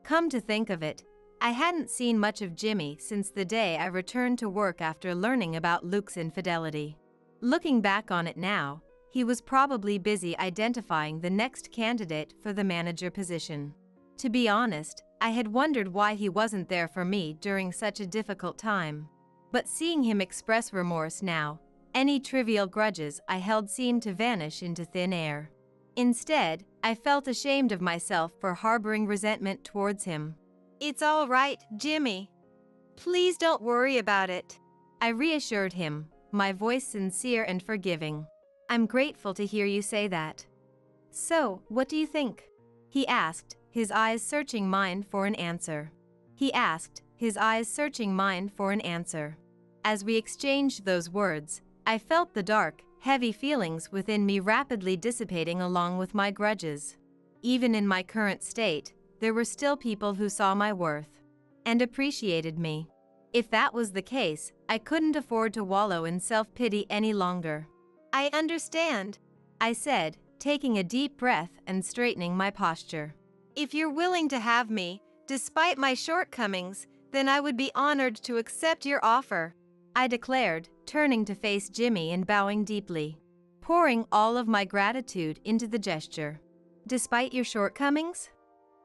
Speaker 2: Come to think of it, I hadn't seen much of Jimmy since the day I returned to work after learning about Luke's infidelity. Looking back on it now, he was probably busy identifying the next candidate for the manager position. To be honest, I had wondered why he wasn't there for me during such a difficult time. But seeing him express remorse now, any trivial grudges I held seemed to vanish into thin air. Instead, I felt ashamed of myself for harboring resentment towards him.
Speaker 3: It's all right, Jimmy. Please don't worry about it,
Speaker 2: I reassured him, my voice sincere and forgiving. I'm grateful to hear you say that. So, what do you think? He asked, his eyes searching mine for an answer. As we exchanged those words, I felt the dark, heavy feelings within me rapidly dissipating along with my grudges. even in my current state, there were still people who saw my worth and appreciated me. If that was the case, I couldn't afford to wallow in self-pity any longer.
Speaker 3: I understand,
Speaker 2: I said, taking a deep breath and straightening my posture.
Speaker 3: If you're willing to have me, despite my shortcomings, then I would be honored to accept your offer,
Speaker 2: I declared, turning to face Jimmy and bowing deeply, pouring all of my gratitude into the gesture. Despite your shortcomings?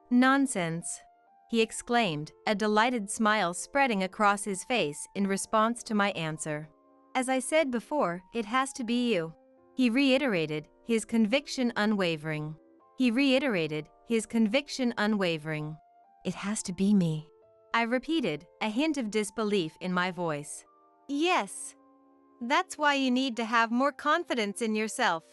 Speaker 2: Nonsense, he exclaimed, a delighted smile spreading across his face in response to my answer. As I said before, it has to be you, he reiterated, his conviction unwavering. He reiterated, his conviction unwavering. It has to be me, I repeated, a hint of disbelief in my voice.
Speaker 3: Yes. That's why you need to have more confidence in yourself.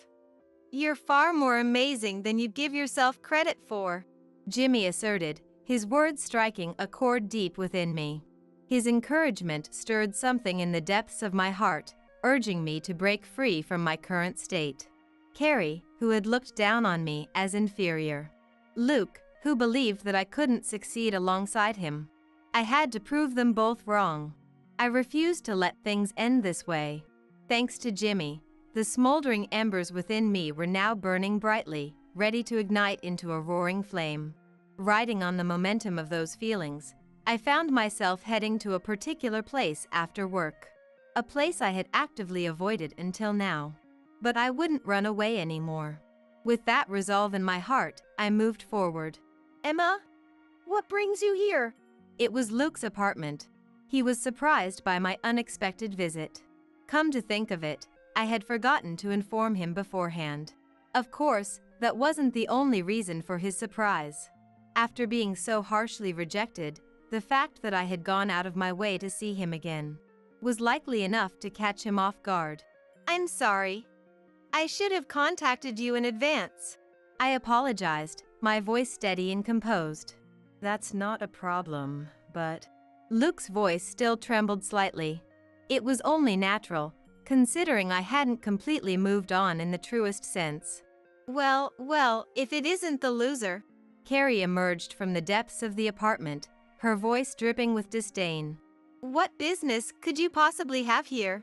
Speaker 3: You're far more amazing than you give yourself credit for,
Speaker 2: Jimmy asserted, his words striking a chord deep within me. His encouragement stirred something in the depths of my heart, urging me to break free from my current state. Carrie, who had looked down on me as inferior. Luke, who believed that I couldn't succeed alongside him. I had to prove them both wrong. I refused to let things end this way. Thanks to Jimmy, the smoldering embers within me were now burning brightly, ready to ignite into a roaring flame. Riding on the momentum of those feelings, I found myself heading to a particular place after work. A place I had actively avoided until now. But I wouldn't run away anymore. With that resolve in my heart, I moved forward.
Speaker 3: Emma? What brings you here?
Speaker 2: It was Luke's apartment. He was surprised by my unexpected visit. Come to think of it, I had forgotten to inform him beforehand. Of course, that wasn't the only reason for his surprise. After being so harshly rejected, the fact that I had gone out of my way to see him again was likely enough to catch him off guard.
Speaker 3: I'm sorry. I should have contacted you in advance.
Speaker 2: I apologized, my voice steady and composed. That's not a problem, but... Luke's voice still trembled slightly. It was only natural, considering I hadn't completely moved on in the truest sense.
Speaker 3: Well, if it isn't the loser.
Speaker 2: Carrie emerged from the depths of the apartment, her voice dripping with disdain.
Speaker 3: What business could you possibly have here?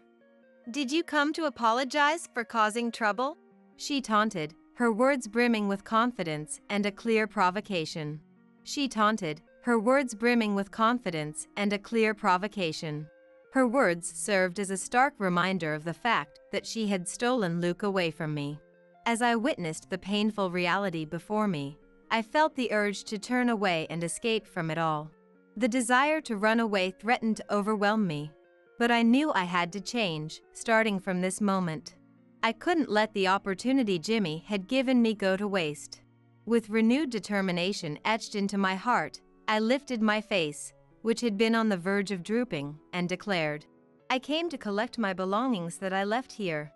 Speaker 3: Did you come to apologize for causing trouble?
Speaker 2: She taunted, her words brimming with confidence and a clear provocation. She taunted, her words brimming with confidence and a clear provocation. Her words served as a stark reminder of the fact that she had stolen Luke away from me. As I witnessed the painful reality before me, I felt the urge to turn away and escape from it all. The desire to run away threatened to overwhelm me. But I knew I had to change, starting from this moment. I couldn't let the opportunity Jimmy had given me go to waste. With renewed determination etched into my heart, I lifted my face, which had been on the verge of drooping, and declared, I came to collect my belongings that I left here.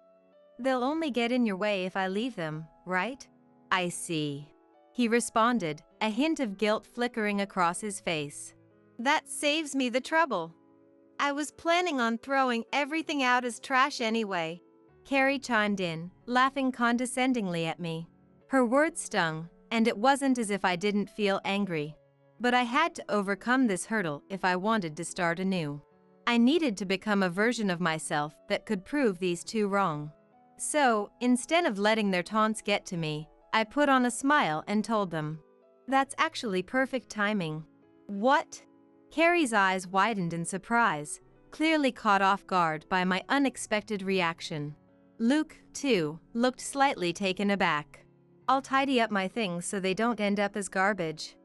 Speaker 2: They'll only get in your way if I leave them, right? I see. He responded, a hint of guilt flickering across his face.
Speaker 3: That saves me the trouble. I was planning on throwing everything out as trash anyway.
Speaker 2: Carrie chimed in, laughing condescendingly at me. Her words stung, and it wasn't as if I didn't feel angry. But I had to overcome this hurdle if I wanted to start anew. I needed to become a version of myself that could prove these two wrong. So, instead of letting their taunts get to me, I put on a smile and told them, That's actually perfect timing.
Speaker 3: What?
Speaker 2: Carrie's eyes widened in surprise, clearly caught off guard by my unexpected reaction. Luke, too, looked slightly taken aback. I'll tidy up my things so they don't end up as garbage.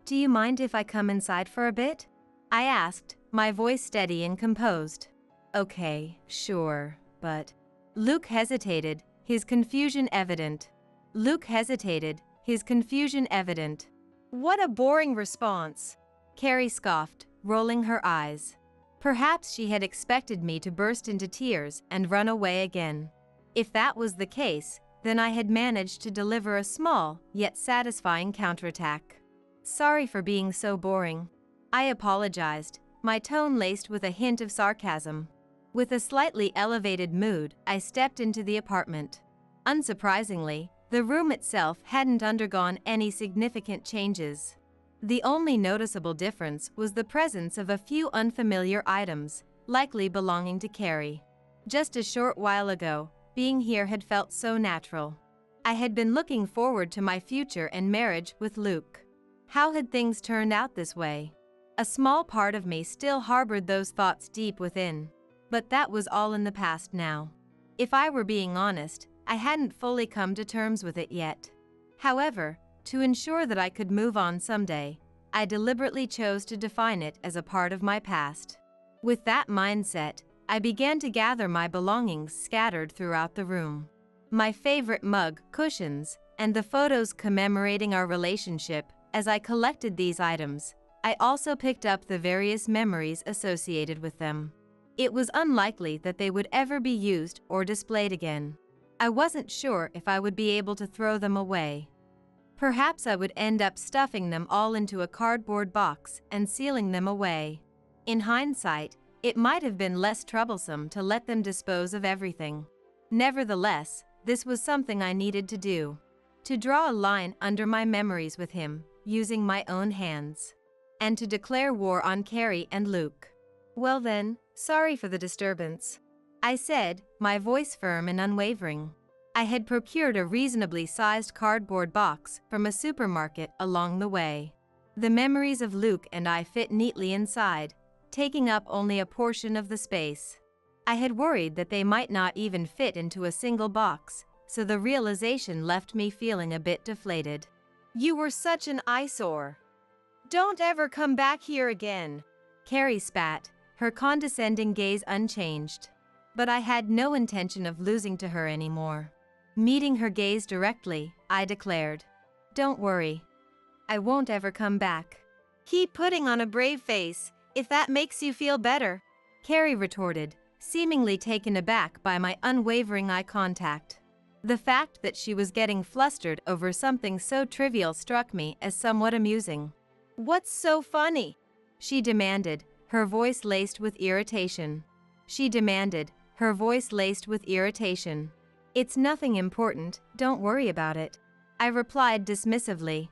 Speaker 2: Do you mind if I come inside for a bit? I asked, my voice steady and composed. Okay, sure, but... Luke hesitated, his confusion evident. Luke hesitated, his confusion evident.
Speaker 3: What a boring response.
Speaker 2: Carrie scoffed, rolling her eyes. Perhaps she had expected me to burst into tears and run away again. If that was the case, then I had managed to deliver a small, yet satisfying counterattack. Sorry for being so boring. I apologized, my tone laced with a hint of sarcasm. With a slightly elevated mood, I stepped into the apartment. Unsurprisingly, The room itself hadn't undergone any significant changes. The only noticeable difference was the presence of a few unfamiliar items, likely belonging to Carrie. Just a short while ago, being here had felt so natural. I had been looking forward to my future and marriage with Luke. How had things turned out this way? A small part of me still harbored those thoughts deep within. But that was all in the past now. If I were being honest, I hadn't fully come to terms with it yet. However, to ensure that I could move on someday, I deliberately chose to define it as a part of my past. With that mindset, I began to gather my belongings scattered throughout the room. My favorite mug, cushions, and the photos commemorating our relationship. As I collected these items, I also picked up the various memories associated with them. It was unlikely that they would ever be used or displayed again. I wasn't sure if I would be able to throw them away. Perhaps I would end up stuffing them all into a cardboard box and sealing them away. In hindsight, it might have been less troublesome to let them dispose of everything. Nevertheless, this was something I needed to do. To draw a line under my memories with him, using my own hands. And to declare war on Carrie and Luke.
Speaker 3: Well then, sorry for the disturbance,
Speaker 2: I said, my voice firm and unwavering. I had procured a reasonably sized cardboard box from a supermarket along the way. The memories of Luke and I fit neatly inside, taking up only a portion of the space. I had worried that they might not even fit into a single box, so the realization left me feeling a bit deflated.
Speaker 3: You were such an eyesore. Don't ever come back here again,
Speaker 2: Carrie spat, her condescending gaze unchanged. But I had no intention of losing to her anymore. Meeting her gaze directly, I declared, "Don't worry. I won't ever come back."
Speaker 3: Keep putting on a brave face, if that makes you feel better,
Speaker 2: Carrie retorted, seemingly taken aback by my unwavering eye contact. The fact that she was getting flustered over something so trivial struck me as somewhat amusing.
Speaker 3: What's so funny?
Speaker 2: She demanded, her voice laced with irritation. She demanded, her voice laced with irritation. It's nothing important, don't worry about it. I replied dismissively.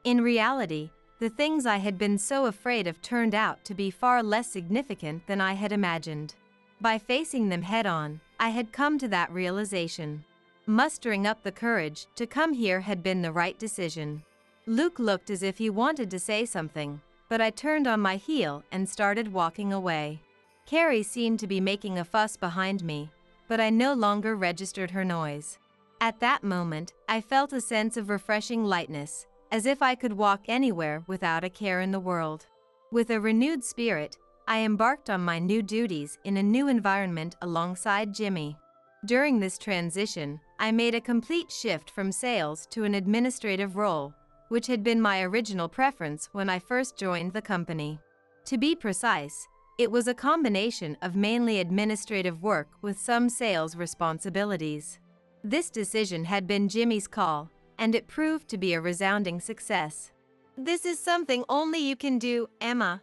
Speaker 2: In reality, the things I had been so afraid of turned out to be far less significant than I had imagined. By facing them head-on, I had come to that realization. Mustering up the courage to come here had been the right decision. Luke looked as if he wanted to say something, but I turned on my heel and started walking away. Carrie seemed to be making a fuss behind me, but I no longer registered her noise. At that moment, I felt a sense of refreshing lightness, as if I could walk anywhere without a care in the world. With a renewed spirit, I embarked on my new duties in a new environment alongside Jimmy. During this transition, I made a complete shift from sales to an administrative role, which had been my original preference when I first joined the company. To be precise, it was a combination of mainly administrative work with some sales responsibilities. This decision had been Jimmy's call, and it proved to be a resounding success.
Speaker 3: This is something only you can do, Emma.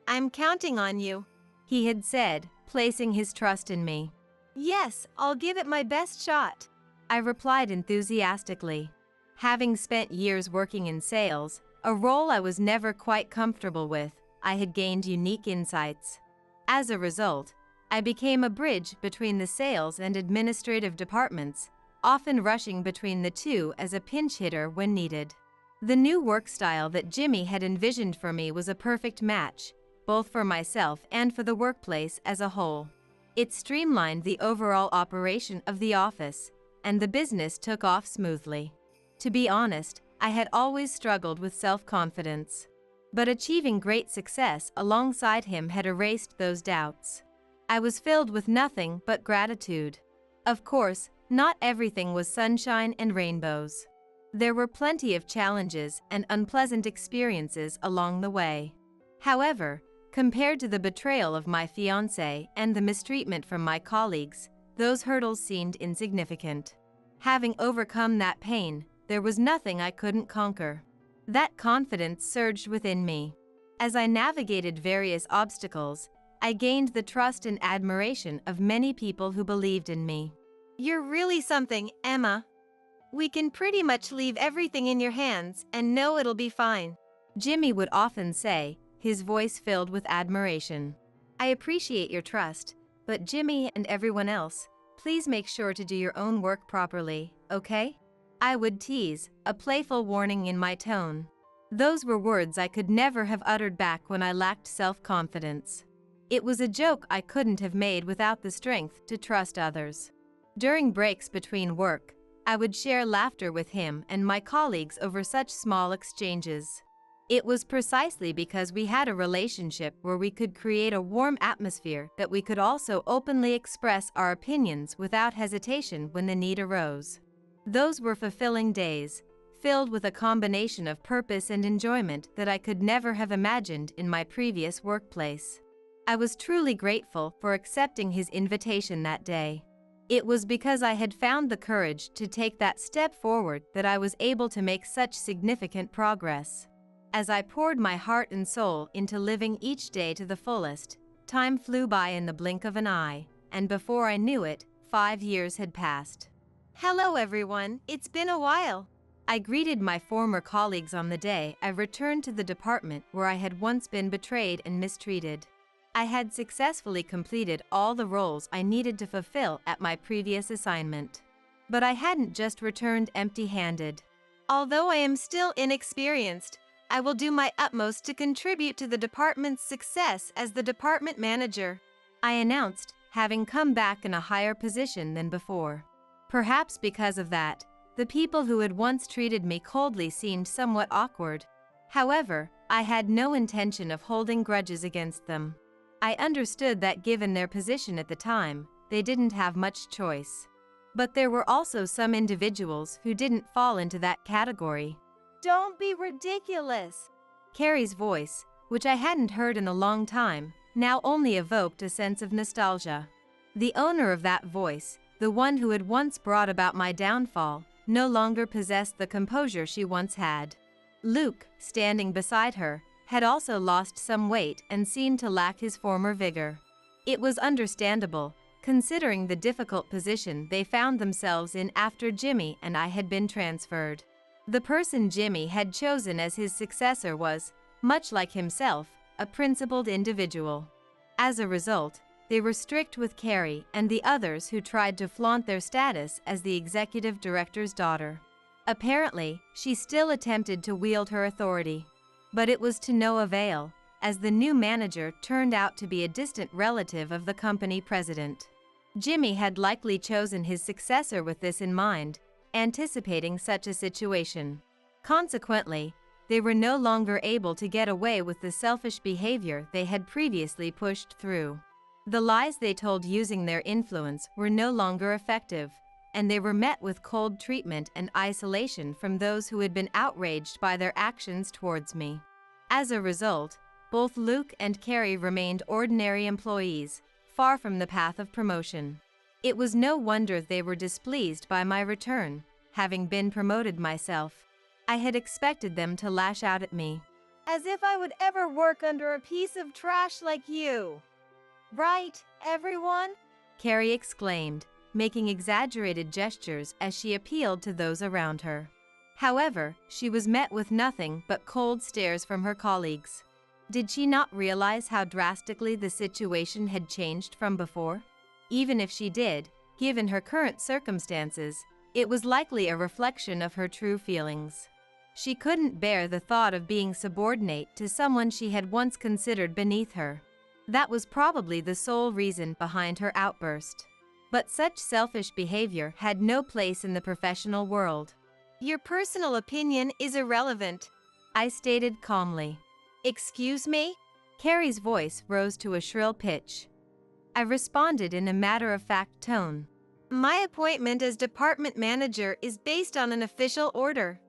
Speaker 3: I'm counting on you,
Speaker 2: he had said, placing his trust in me.
Speaker 3: Yes, I'll give it my best shot,
Speaker 2: I replied enthusiastically. Having spent years working in sales, a role I was never quite comfortable with, I had gained unique insights. As a result, I became a bridge between the sales and administrative departments, often rushing between the two as a pinch hitter when needed. The new work style that Jimmy had envisioned for me was a perfect match, both for myself and for the workplace as a whole. It streamlined the overall operation of the office, and the business took off smoothly. To be honest, I had always struggled with self-confidence. But achieving great success alongside him had erased those doubts. I was filled with nothing but gratitude. Of course, not everything was sunshine and rainbows. There were plenty of challenges and unpleasant experiences along the way. However, compared to the betrayal of my fiancé and the mistreatment from my colleagues, those hurdles seemed insignificant. Having overcome that pain, there was nothing I couldn't conquer. That confidence surged within me. As I navigated various obstacles, I gained the trust and admiration of many people who believed in me.
Speaker 3: You're really something, Emma. We can pretty much leave everything in your hands and know it'll be fine.
Speaker 2: Jimmy would often say, his voice filled with admiration. I appreciate your trust, but Jimmy and everyone else, please make sure to do your own work properly, okay? I would tease, a playful warning in my tone. Those were words I could never have uttered back when I lacked self-confidence. It was a joke I couldn't have made without the strength to trust others. During breaks between work, I would share laughter with him and my colleagues over such small exchanges. It was precisely because we had a relationship where we could create a warm atmosphere that we could also openly express our opinions without hesitation when the need arose. Those were fulfilling days, filled with a combination of purpose and enjoyment that I could never have imagined in my previous workplace. I was truly grateful for accepting his invitation that day. It was because I had found the courage to take that step forward that I was able to make such significant progress. As I poured my heart and soul into living each day to the fullest, time flew by in the blink of an eye, and before I knew it, 5 years had passed.
Speaker 3: Hello everyone, it's been a while.
Speaker 2: I greeted my former colleagues on the day I returned to the department where I had once been betrayed and mistreated. I had successfully completed all the roles I needed to fulfill at my previous assignment. But I hadn't just returned empty-handed.
Speaker 3: Although I am still inexperienced, I will do my utmost to contribute to the department's success as the department manager,
Speaker 2: I announced, having come back in a higher position than before. Perhaps because of that, the people who had once treated me coldly seemed somewhat awkward. However, I had no intention of holding grudges against them. I understood that given their position at the time, they didn't have much choice. But there were also some individuals who didn't fall into that category.
Speaker 3: Don't be ridiculous.
Speaker 2: Carrie's voice, which I hadn't heard in a long time, now only evoked a sense of nostalgia. The owner of that voice, the one who had once brought about my downfall, no longer possessed the composure she once had. Luke, standing beside her, had also lost some weight and seemed to lack his former vigor. It was understandable, considering the difficult position they found themselves in after Jimmy and I had been transferred. The person Jimmy had chosen as his successor was, much like himself, a principled individual. As a result, they were strict with Carrie and the others who tried to flaunt their status as the executive director's daughter. Apparently, she still attempted to wield her authority. But it was to no avail, as the new manager turned out to be a distant relative of the company president. Jimmy had likely chosen his successor with this in mind, anticipating such a situation. Consequently, they were no longer able to get away with the selfish behavior they had previously pushed through. The lies they told using their influence were no longer effective, and they were met with cold treatment and isolation from those who had been outraged by their actions towards me. As a result, both Luke and Carrie remained ordinary employees, far from the path of promotion. It was no wonder they were displeased by my return, having been promoted myself. I had expected them to lash out at me.
Speaker 3: As if I would ever work under a piece of trash like you. Right, everyone?
Speaker 2: Carrie exclaimed, making exaggerated gestures as she appealed to those around her. However, she was met with nothing but cold stares from her colleagues. Did she not realize how drastically the situation had changed from before? Even if she did, given her current circumstances, it was likely a reflection of her true feelings. She couldn't bear the thought of being subordinate to someone she had once considered beneath her. That was probably the sole reason behind her outburst. But such selfish behavior had no place in the professional world.
Speaker 3: Your personal opinion is irrelevant,
Speaker 2: I stated calmly.
Speaker 3: Excuse me?
Speaker 2: Carrie's voice rose to a shrill pitch. I responded in a matter-of-fact tone.
Speaker 3: My appointment as department manager is based on an official order.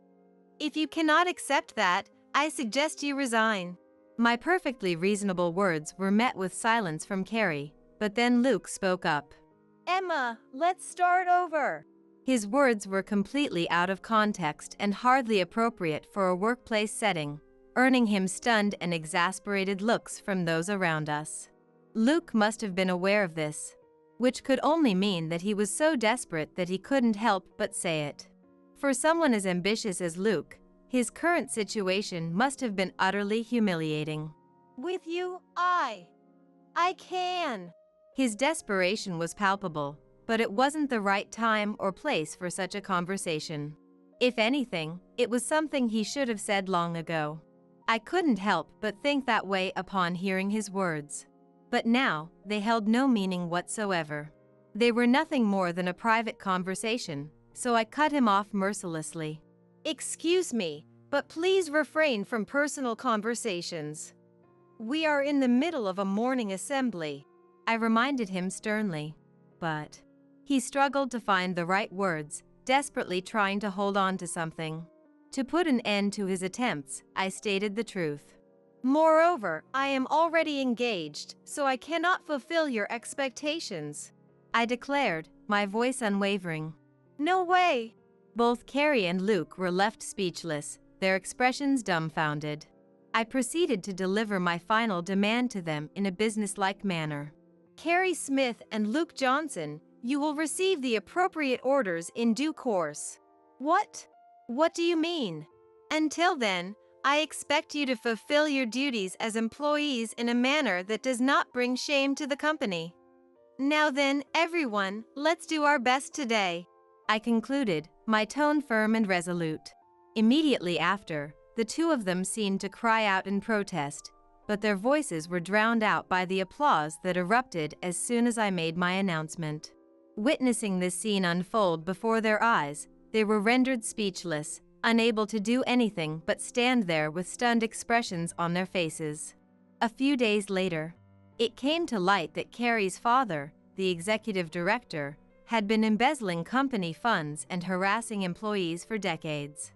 Speaker 3: If you cannot accept that, I suggest you resign.
Speaker 2: My perfectly reasonable words were met with silence from Carrie, but then Luke spoke up.
Speaker 3: Emma, let's start over.
Speaker 2: His words were completely out of context and hardly appropriate for a workplace setting, earning him stunned and exasperated looks from those around us. Luke must have been aware of this. which could only mean that he was so desperate that he couldn't help but say it. For someone as ambitious as Luke, his current situation must have been utterly humiliating.
Speaker 3: With you, I can.
Speaker 2: His desperation was palpable, but it wasn't the right time or place for such a conversation. If anything, it was something he should have said long ago. I couldn't help but think that way upon hearing his words. But now, they held no meaning whatsoever. They were nothing more than a private conversation, so I cut him off mercilessly.
Speaker 3: Excuse me, but please refrain from personal conversations. We are in the middle of a morning assembly.
Speaker 2: I reminded him sternly. But he struggled to find the right words, desperately trying to hold on to something. To put an end to his attempts, I stated the truth.
Speaker 3: Moreover, I am already engaged, so I cannot fulfill your expectations,
Speaker 2: I declared, my voice unwavering.
Speaker 3: No way!
Speaker 2: Both Carrie and Luke were left speechless, their expressions dumbfounded. I proceeded to deliver my final demand to them in a businesslike manner.
Speaker 3: Carrie Smith and Luke Johnson, you will receive the appropriate orders in due course. What? What do you mean? Until then, I expect you to fulfill your duties as employees in a manner that does not bring shame to the company. Now then, everyone, let's do our best today,
Speaker 2: I concluded, my tone firm and resolute. Immediately after, the two of them seemed to cry out in protest, but their voices were drowned out by the applause that erupted as soon as I made my announcement. Witnessing this scene unfold before their eyes, they were rendered speechless, unable to do anything but stand there with stunned expressions on their faces. A few days later, it came to light that Carrie's father, the executive director, had been embezzling company funds and harassing employees for decades.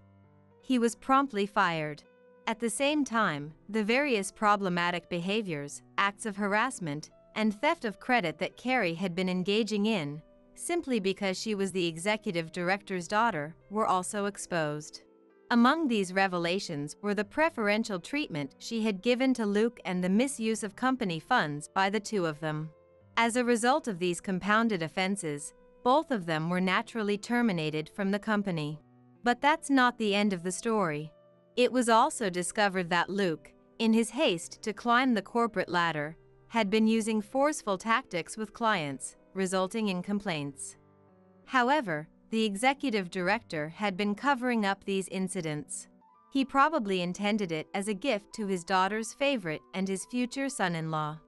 Speaker 2: He was promptly fired. At the same time, the various problematic behaviors, acts of harassment, and theft of credit that Carrie had been engaging in, simply because she was the executive director's daughter, were also exposed. Among these revelations were the preferential treatment she had given to Luke and the misuse of company funds by the two of them. As a result of these compounded offenses, both of them were naturally terminated from the company. But that's not the end of the story. It was also discovered that Luke, in his haste to climb the corporate ladder, had been using forceful tactics with clients, resulting in complaints. However, the executive director had been covering up these incidents. He probably intended it as a gift to his daughter's favorite and his future son-in-law.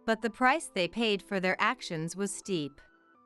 Speaker 2: But the price they paid for their actions was steep.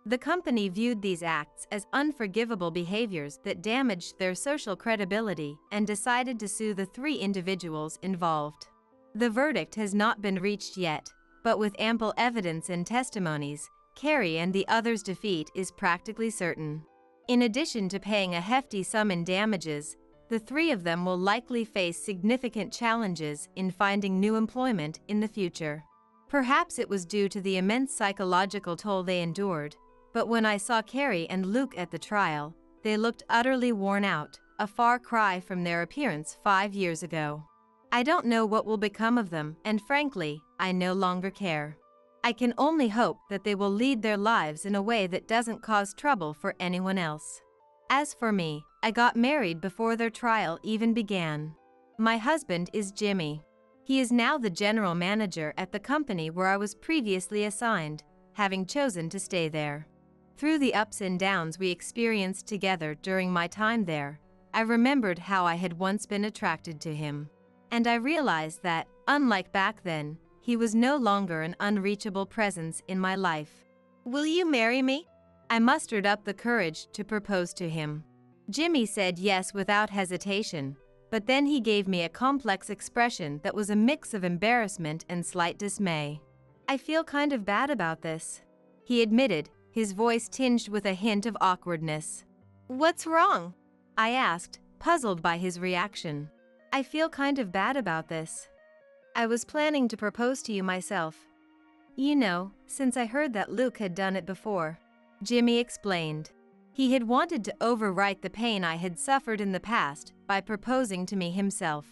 Speaker 2: The company viewed these acts as unforgivable behaviors that damaged their social credibility and decided to sue the three individuals involved. The verdict has not been reached yet, but with ample evidence and testimonies, Carrie and the others' defeat is practically certain. In addition to paying a hefty sum in damages, the three of them will likely face significant challenges in finding new employment in the future. Perhaps it was due to the immense psychological toll they endured, but when I saw Carrie and Luke at the trial, they looked utterly worn out, a far cry from their appearance 5 years ago. I don't know what will become of them, and frankly, I no longer care. I can only hope that they will lead their lives in a way that doesn't cause trouble for anyone else. As for me, I got married before their trial even began. My husband is Jimmy. He is now the general manager at the company where I was previously assigned, having chosen to stay there. Through the ups and downs we experienced together during my time there, I remembered how I had once been attracted to him. And I realized that, unlike back then, he was no longer an unreachable presence in my life.
Speaker 3: Will you marry me?
Speaker 2: I mustered up the courage to propose to him. Jimmy said yes without hesitation, but then he gave me a complex expression that was a mix of embarrassment and slight dismay. I feel kind of bad about this, he admitted, his voice tinged with a hint of awkwardness.
Speaker 3: What's wrong?
Speaker 2: I asked, puzzled by his reaction. I feel kind of bad about this.
Speaker 3: I was planning to propose to you myself.
Speaker 2: You know, since I heard that Luke had done it before, Jimmy explained. He had wanted to overwrite the pain I had suffered in the past by proposing to me himself.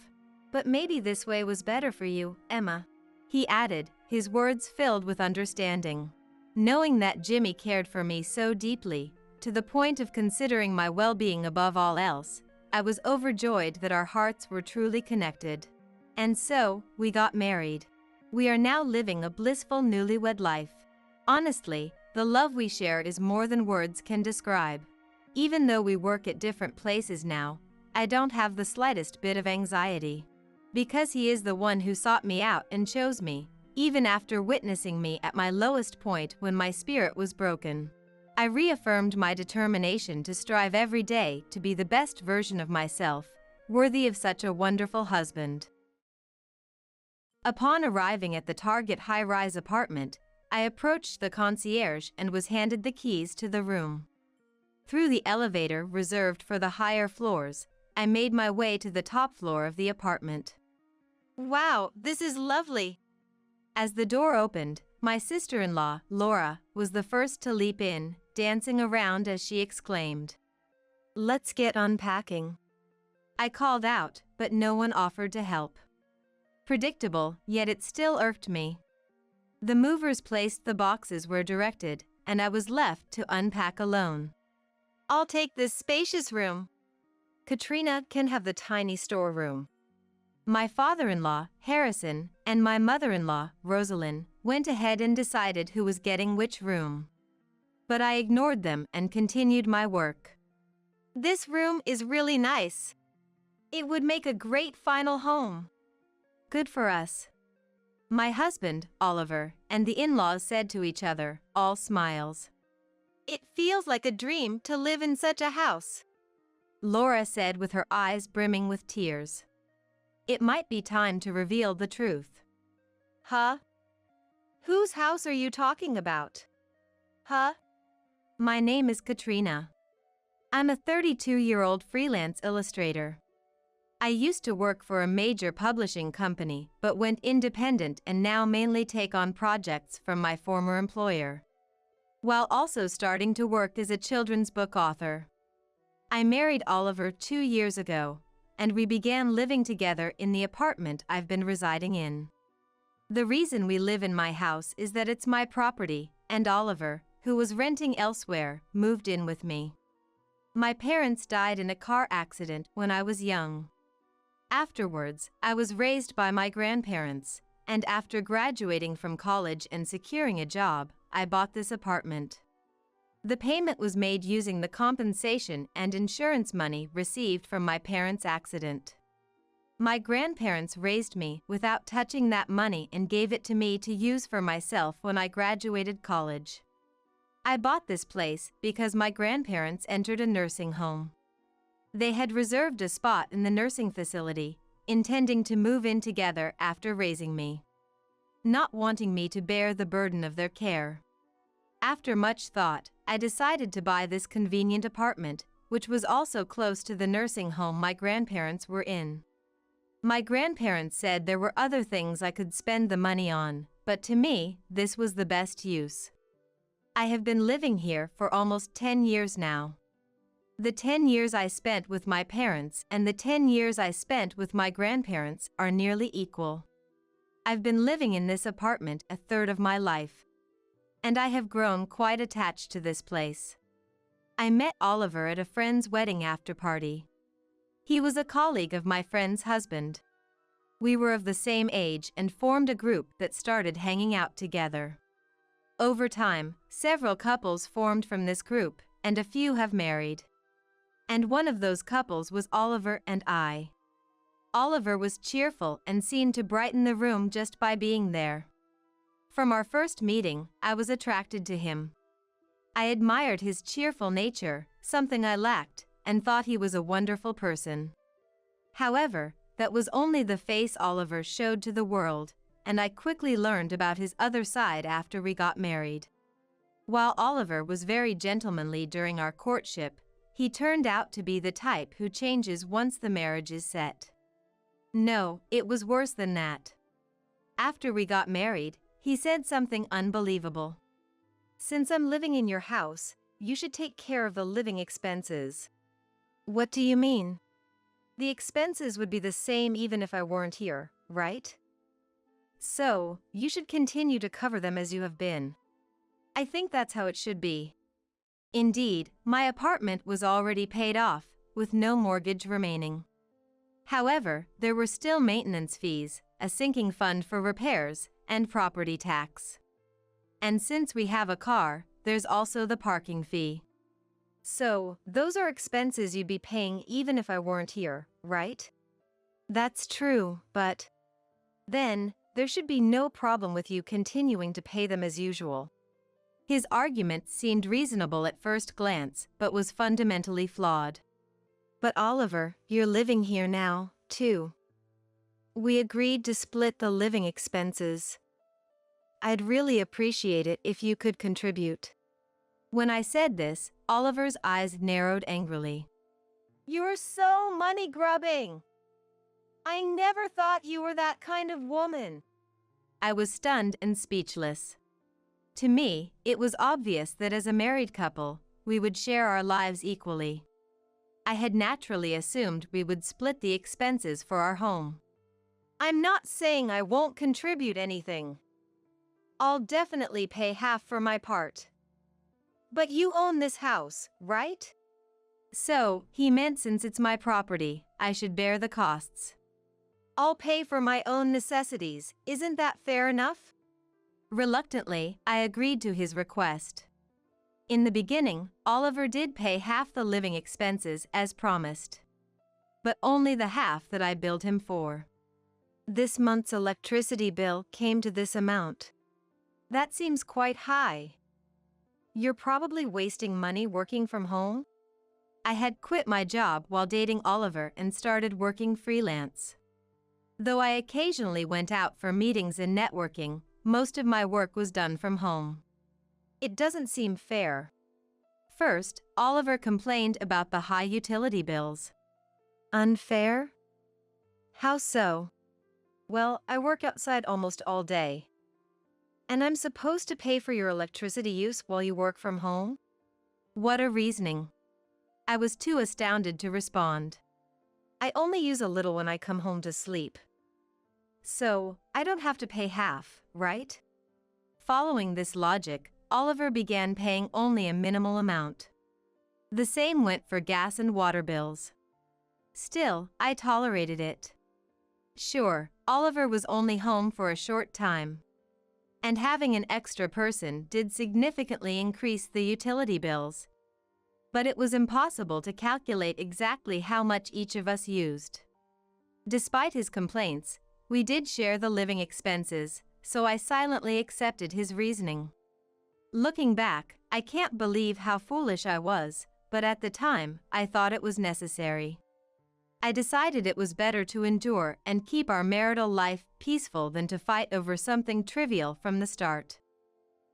Speaker 2: But maybe this way was better for you, Emma, he added, his words filled with understanding. Knowing that Jimmy cared for me so deeply, to the point of considering my well-being above all else, I was overjoyed that our hearts were truly connected. And so, we got married. We are now living a blissful newlywed life. Honestly, the love we shared is more than words can describe. Even though we work at different places now, I don't have the slightest bit of anxiety. Because he is the one who sought me out and chose me, even after witnessing me at my lowest point when my spirit was broken. I reaffirmed my determination to strive every day to be the best version of myself, worthy of such a wonderful husband. Upon arriving at the Target high-rise apartment, I approached the concierge and was handed the keys to the room. Through the elevator reserved for the higher floors, I made my way to the top floor of the apartment.
Speaker 3: Wow, this is lovely.
Speaker 2: As the door opened, my sister-in-law, Laura, was the first to leap in, dancing around as she exclaimed,
Speaker 3: "Let's get unpacking."
Speaker 2: I called out, but no one offered to help. Predictable, yet it still irked me. The movers placed the boxes where directed, and I was left to unpack alone.
Speaker 3: "I'll take this spacious room. Katrina can have the tiny storeroom."
Speaker 2: My father-in-law, Harrison, and my mother-in-law, Rosalind, went ahead and decided who was getting which room. But I ignored them and continued my work.
Speaker 3: "This room is really nice. It would make a great final home."
Speaker 2: Good for us. My husband, Oliver, and the in-laws said to each other, all smiles.
Speaker 3: "It feels like a dream to live in such a house,"
Speaker 2: Laura said with her eyes brimming with tears. It might be time to reveal the truth.
Speaker 3: "Huh? Whose house are you talking about? Huh?"
Speaker 2: My name is Katrina. I'm a 32-year-old freelance illustrator. I used to work for a major publishing company, but went independent and now mainly take on projects from my former employer, while also starting to work as a children's book author. I married Oliver 2 years ago, and we began living together in the apartment I've been residing in. The reason we live in my house is that it's my property, and Oliver, who was renting elsewhere, moved in with me. My parents died in a car accident when I was young. Afterwards, I was raised by my grandparents, and after graduating from college and securing a job, I bought this apartment. The payment was made using the compensation and insurance money received from my parents' accident. My grandparents raised me without touching that money and gave it to me to use for myself when I graduated college. I bought this place because my grandparents entered a nursing home. They had reserved a spot in the nursing facility, intending to move in together after raising me, not wanting me to bear the burden of their care. After much thought, I decided to buy this convenient apartment, which was also close to the nursing home my grandparents were in. My grandparents said there were other things I could spend the money on, but to me, this was the best use. I have been living here for almost 10 years now. The 10 years I spent with my parents and the 10 years I spent with my grandparents are nearly equal. I've been living in this apartment a third of my life, and I have grown quite attached to this place. I met Oliver at a friend's wedding after party. He was a colleague of my friend's husband. We were of the same age and formed a group that started hanging out together. Over time, several couples formed from this group, and a few have married. And one of those couples was Oliver and I. Oliver was cheerful and seemed to brighten the room just by being there. From our first meeting, I was attracted to him. I admired his cheerful nature, something I lacked, and thought he was a wonderful person. However, that was only the face Oliver showed to the world, and I quickly learned about his other side after we got married. While Oliver was very gentlemanly during our courtship, he turned out to be the type who changes once the marriage is set. No, it was worse than that. After we got married, he said something unbelievable.
Speaker 3: "Since I'm living in your house, you should take care of the living expenses." "What do you mean?" "The expenses would be the same even if I weren't here, right? So, you should continue to cover them as you have been."
Speaker 2: I think that's how it should be. Indeed, my apartment was already paid off, with no mortgage remaining. However, there were still maintenance fees, a sinking fund for repairs, and property tax. And since we have a car, there's also the parking fee.
Speaker 3: So, those are expenses you'd be paying even if I weren't here, right? That's true, but then there should be no problem with you continuing to pay them as usual.
Speaker 2: His argument seemed reasonable at first glance, but was fundamentally flawed.
Speaker 3: But Oliver, you're living here now, too. We agreed to split the living expenses. I'd really appreciate it if you could contribute.
Speaker 2: When I said this, Oliver's eyes narrowed angrily.
Speaker 3: You're so money-grubbing! I never thought you were that kind of woman.
Speaker 2: I was stunned and speechless. To me, it was obvious that as a married couple, we would share our lives equally. I had naturally assumed we would split the expenses for our home.
Speaker 3: I'm not saying I won't contribute anything. I'll definitely pay half for my part. But you own this house, right?
Speaker 2: So, he meant since it's my property, I should bear the costs.
Speaker 3: I'll pay for my own necessities, isn't that fair enough?
Speaker 2: Reluctantly, I agreed to his request. In the beginning, Oliver did pay half the living expenses as promised. But only the half that I billed him for.
Speaker 3: This month's electricity bill came to this amount. That seems quite high. You're probably wasting money working from home?
Speaker 2: I had quit my job while dating Oliver and started working freelance. Though I occasionally went out for meetings and networking, most of my work was done from home.
Speaker 3: It doesn't seem fair.
Speaker 2: First, Oliver complained about the high utility bills.
Speaker 3: Unfair? How so? Well, I work outside almost all day. And I'm supposed to pay for your electricity use while you work from home?
Speaker 2: What a reasoning. I was too astounded to respond.
Speaker 3: I only use a little when I come home to sleep. So, I don't have to pay half, right?
Speaker 2: Following this logic, Oliver began paying only a minimal amount. The same went for gas and water bills. Still, I tolerated it. Sure, Oliver was only home for a short time. And having an extra person did significantly increase the utility bills. But it was impossible to calculate exactly how much each of us used. Despite his complaints, we did share the living expenses, so I silently accepted his reasoning. Looking back, I can't believe how foolish I was, but at the time, I thought it was necessary. I decided it was better to endure and keep our marital life peaceful than to fight over something trivial from the start.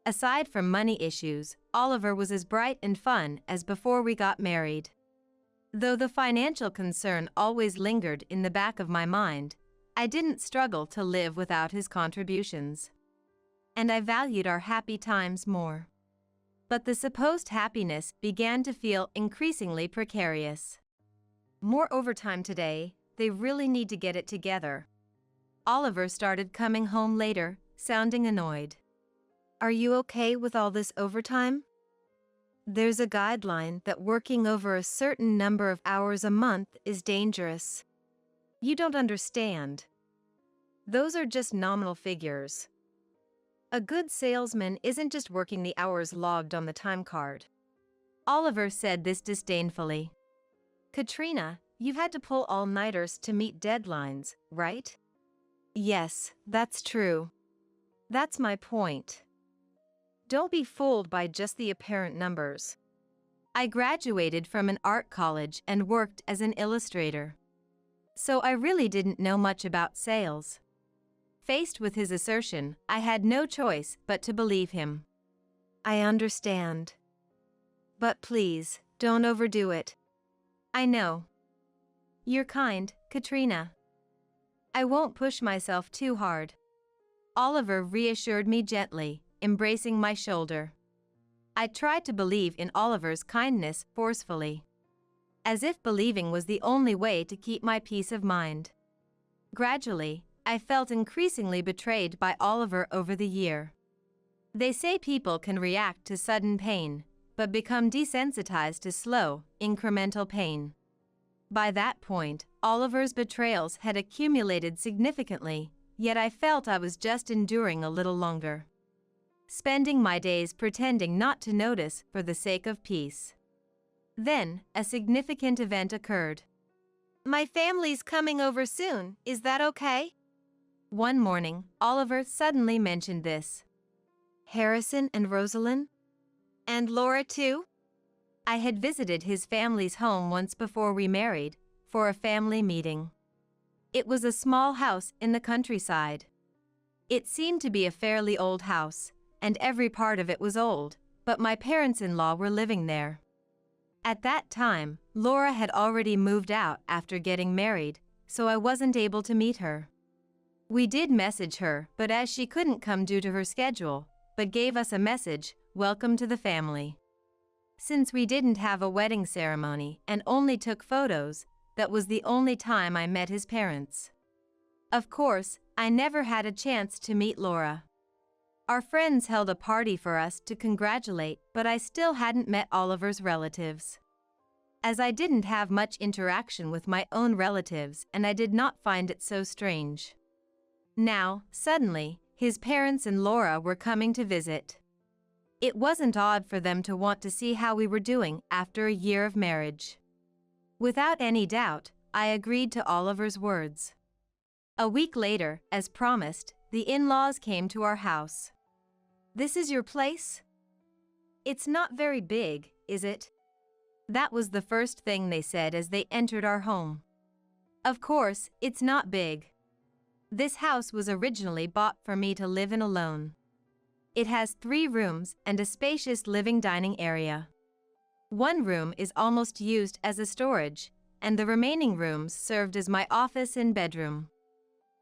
Speaker 2: Aside from money issues, Oliver was as bright and fun as before we got married. Though the financial concern always lingered in the back of my mind, I didn't struggle to live without his contributions. And I valued our happy times more. But the supposed happiness began to feel increasingly precarious.
Speaker 3: More overtime today, they really need to get it together.
Speaker 2: Oliver started coming home later, sounding annoyed.
Speaker 3: Are you okay with all this overtime? There's a guideline that working over a certain number of hours a month is dangerous. You don't understand. Those are just nominal figures. A good salesman isn't just working the hours logged on the time card.
Speaker 2: Oliver said this disdainfully.
Speaker 3: Katrina, you've had to pull all-nighters to meet deadlines, right?
Speaker 2: Yes, that's true.
Speaker 3: That's my point. Don't be fooled by just the apparent numbers.
Speaker 2: I graduated from an art college and worked as an illustrator. So I really didn't know much about sales. Faced with his assertion, I had no choice but to believe him.
Speaker 3: I understand. But please, don't overdo it.
Speaker 2: I know. You're kind, Katrina. I won't push myself too hard. Oliver reassured me gently, embracing my shoulder. I tried to believe in Oliver's kindness forcefully, as if believing was the only way to keep my peace of mind. Gradually, I felt increasingly betrayed by Oliver over the year. They say people can react to sudden pain, but become desensitized to slow, incremental pain. By that point, Oliver's betrayals had accumulated significantly, yet I felt I was just enduring a little longer. Spending my days pretending not to notice for the sake of peace. Then, a significant event occurred.
Speaker 3: My family's coming over soon, is that okay?
Speaker 2: One morning, Oliver suddenly mentioned this.
Speaker 3: Harrison and Rosalind? And Laura too?
Speaker 2: I had visited his family's home once before we married, for a family meeting. It was a small house in the countryside. It seemed to be a fairly old house, and every part of it was old, but my parents-in-law were living there. At that time, Laura had already moved out after getting married, so I wasn't able to meet her. We did message her, but as she couldn't come due to her schedule, but gave us a message, "Welcome to the family." Since we didn't have a wedding ceremony and only took photos, that was the only time I met his parents. Of course, I never had a chance to meet Laura. Our friends held a party for us to congratulate, but I still hadn't met Oliver's relatives. As I didn't have much interaction with my own relatives, and I did not find it so strange. Now, suddenly, his parents and Laura were coming to visit. It wasn't odd for them to want to see how we were doing after a year of marriage. Without any doubt, I agreed to Oliver's words. A week later, as promised, the in-laws came to our house. "This is your place?" "It's not very big, is it?" That was the first thing they said as they entered our home. Of course, it's not big. This house was originally bought for me to live in alone. It has 3 rooms and a spacious living dining area. One room is almost used as a storage, and the remaining rooms served as my office and bedroom.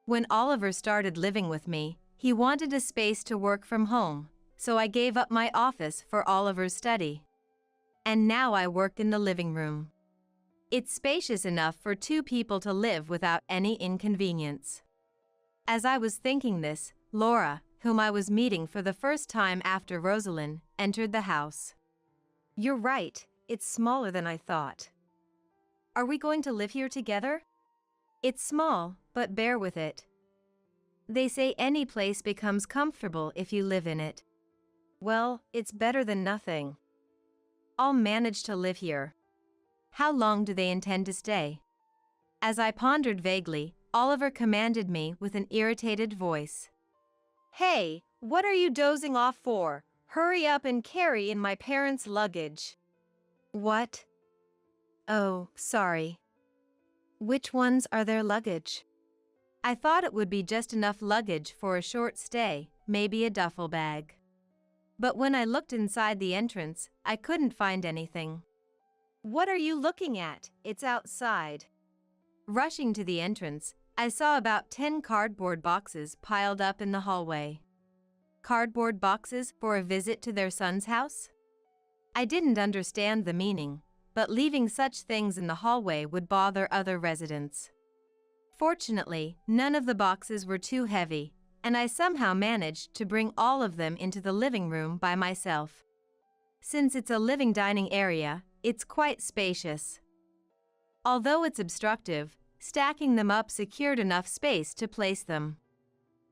Speaker 2: When Oliver started living with me, he wanted a space to work from home, so I gave up my office for Oliver's study. And now I work in the living room. It's spacious enough for 2 people to live without any inconvenience. As I was thinking this, Laura, whom I was meeting for the first time after Rosalind, entered the house.
Speaker 3: "You're right, it's smaller than I thought."
Speaker 2: "Are we going to live here together?" "It's small, but bear with it. They say any place becomes comfortable if you live in it."
Speaker 3: "Well, it's better than nothing."
Speaker 2: "I'll manage to live here." "How long do they intend to stay?" As I pondered vaguely, Oliver commanded me with an irritated voice.
Speaker 3: "Hey, what are you dozing off for? Hurry up and carry in my parents' luggage."
Speaker 2: "What?"
Speaker 3: "Oh, sorry."
Speaker 2: "Which ones are their luggage?" I thought it would be just enough luggage for a short stay, maybe a duffel bag. But when I looked inside the entrance, I couldn't find anything.
Speaker 3: "What are you looking at? It's outside."
Speaker 2: Rushing to the entrance, I saw about 10 cardboard boxes piled up in the hallway. Cardboard boxes for a visit to their son's house? I didn't understand the meaning, but leaving such things in the hallway would bother other residents. Fortunately, none of the boxes were too heavy, and I somehow managed to bring all of them into the living room by myself. Since it's a living dining area, it's quite spacious. Although it's obstructive, stacking them up secured enough space to place them.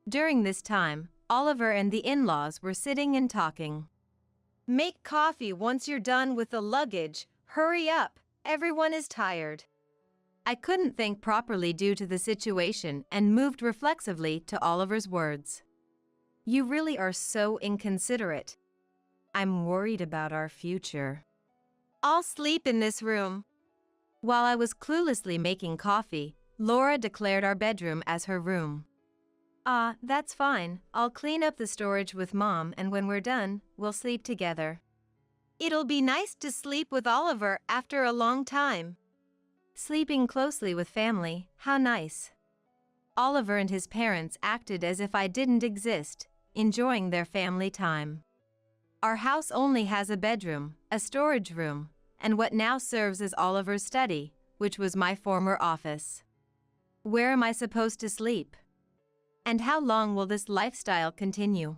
Speaker 2: During this time, Oliver and the in-laws were sitting and talking.
Speaker 3: "Make coffee once you're done with the luggage. Hurry up, everyone is tired."
Speaker 2: I couldn't think properly due to the situation and moved reflexively to Oliver's words. "You really are so inconsiderate. I'm worried about our future."
Speaker 3: "I'll sleep in this room."
Speaker 2: While I was cluelessly making coffee, Laura declared our bedroom as her room. "Ah, that's fine. I'll clean up the storage with Mom, and when we're done, we'll sleep together."
Speaker 3: "It'll be nice to sleep with Oliver after a long time."
Speaker 2: Sleeping closely with family, how nice. Oliver and his parents acted as if I didn't exist, enjoying their family time. Our house only has a bedroom, a storage room, and what now serves as Oliver's study, which was my former office. Where am I supposed to sleep? And how long will this lifestyle continue?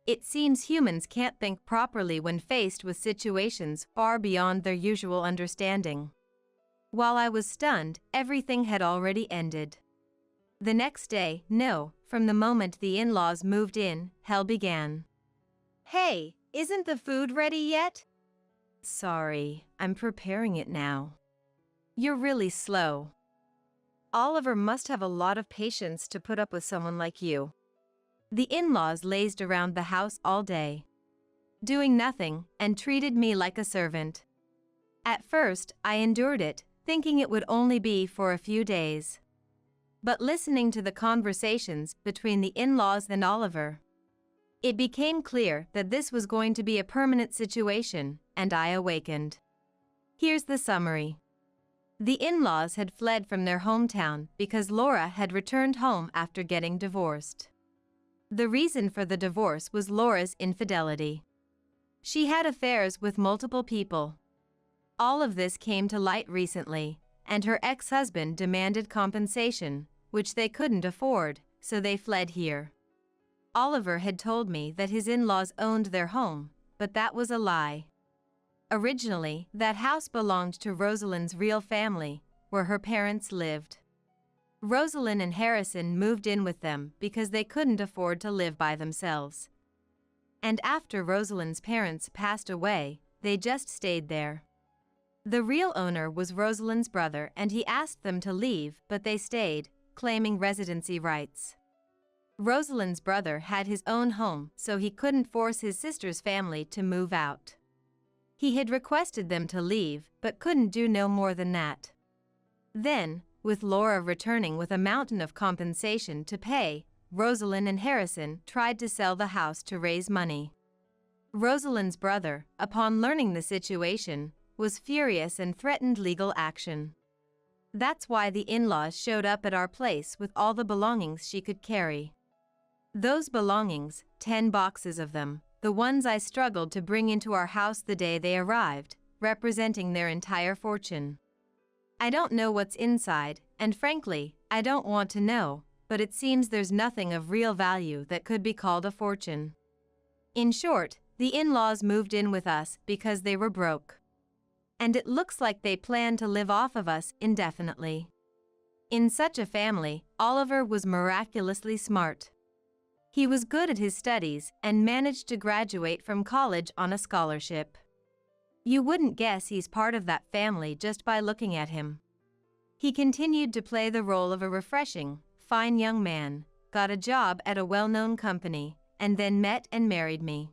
Speaker 2: It seems humans can't think properly when faced with situations far beyond their usual understanding. While I was stunned, everything had already ended. The next day, no, from the moment the in-laws moved in, hell began.
Speaker 3: Hey, isn't the food ready yet?
Speaker 2: Sorry, I'm preparing it now. You're really slow.
Speaker 3: Oliver must have a lot of patience to put up with someone like you.
Speaker 2: The in-laws lazed around the house all day, doing nothing, and treated me like a servant. At first, I endured it, thinking it would only be for a few days. But listening to the conversations between the in-laws and Oliver, it became clear that this was going to be a permanent situation, and I awakened. Here's the summary. The in-laws had fled from their hometown because Laura had returned home after getting divorced. The reason for the divorce was Laura's infidelity. She had affairs with multiple people. All of this came to light recently, and her ex-husband demanded compensation, which they couldn't afford, so they fled here. Oliver had told me that his in-laws owned their home, but that was a lie. Originally, that house belonged to Rosalind's real family, where her parents lived. Rosalind and Harrison moved in with them because they couldn't afford to live by themselves. And after Rosalind's parents passed away, they just stayed there. The real owner was Rosalind's brother, and he asked them to leave, but they stayed, claiming residency rights. Rosalind's brother had his own home, so he couldn't force his sister's family to move out. He had requested them to leave, but couldn't do no more than that. Then, with Laura returning with a mountain of compensation to pay, Rosalind and Harrison tried to sell the house to raise money. Rosalind's brother, upon learning the situation, was furious and threatened legal action. That's why the in-laws showed up at our place with all the belongings she could carry. Those belongings, 10 boxes of them, the ones I struggled to bring into our house the day they arrived, representing their entire fortune. I don't know what's inside, and frankly, I don't want to know, but it seems there's nothing of real value that could be called a fortune. In short, the in-laws moved in with us because they were broke. And it looks like they plan to live off of us indefinitely. In such a family, Oliver was miraculously smart. He was good at his studies and managed to graduate from college on a scholarship. You wouldn't guess he's part of that family just by looking at him. He continued to play the role of a refreshing, fine young man, got a job at a well-known company, and then met and married me.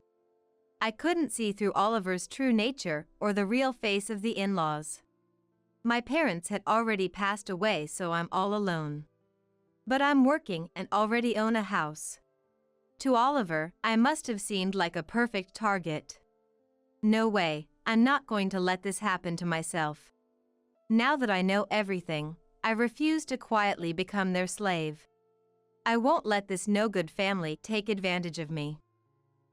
Speaker 2: I couldn't see through Oliver's true nature or the real face of the in-laws. My parents had already passed away, so I'm all alone. But I'm working and already own a house. To Oliver, I must have seemed like a perfect target. No way, I'm not going to let this happen to myself. Now that I know everything, I refuse to quietly become their slave. I won't let this no-good family take advantage of me.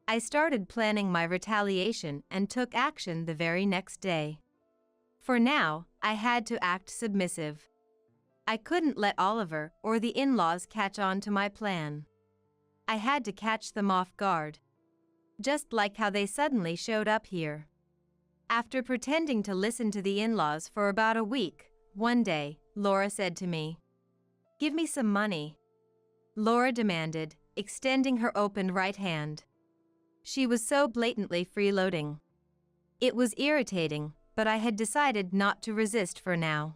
Speaker 2: I started planning my retaliation and took action the very next day. For now, I had to act submissive. I couldn't let Oliver or the in-laws catch on to my plan. I had to catch them off guard. Just like how they suddenly showed up here. After pretending to listen to the in-laws for about a week, one day, Laura said to me, "Give me some money." Laura demanded, extending her open right hand. She was so blatantly freeloading. It was irritating, but I had decided not to resist for now.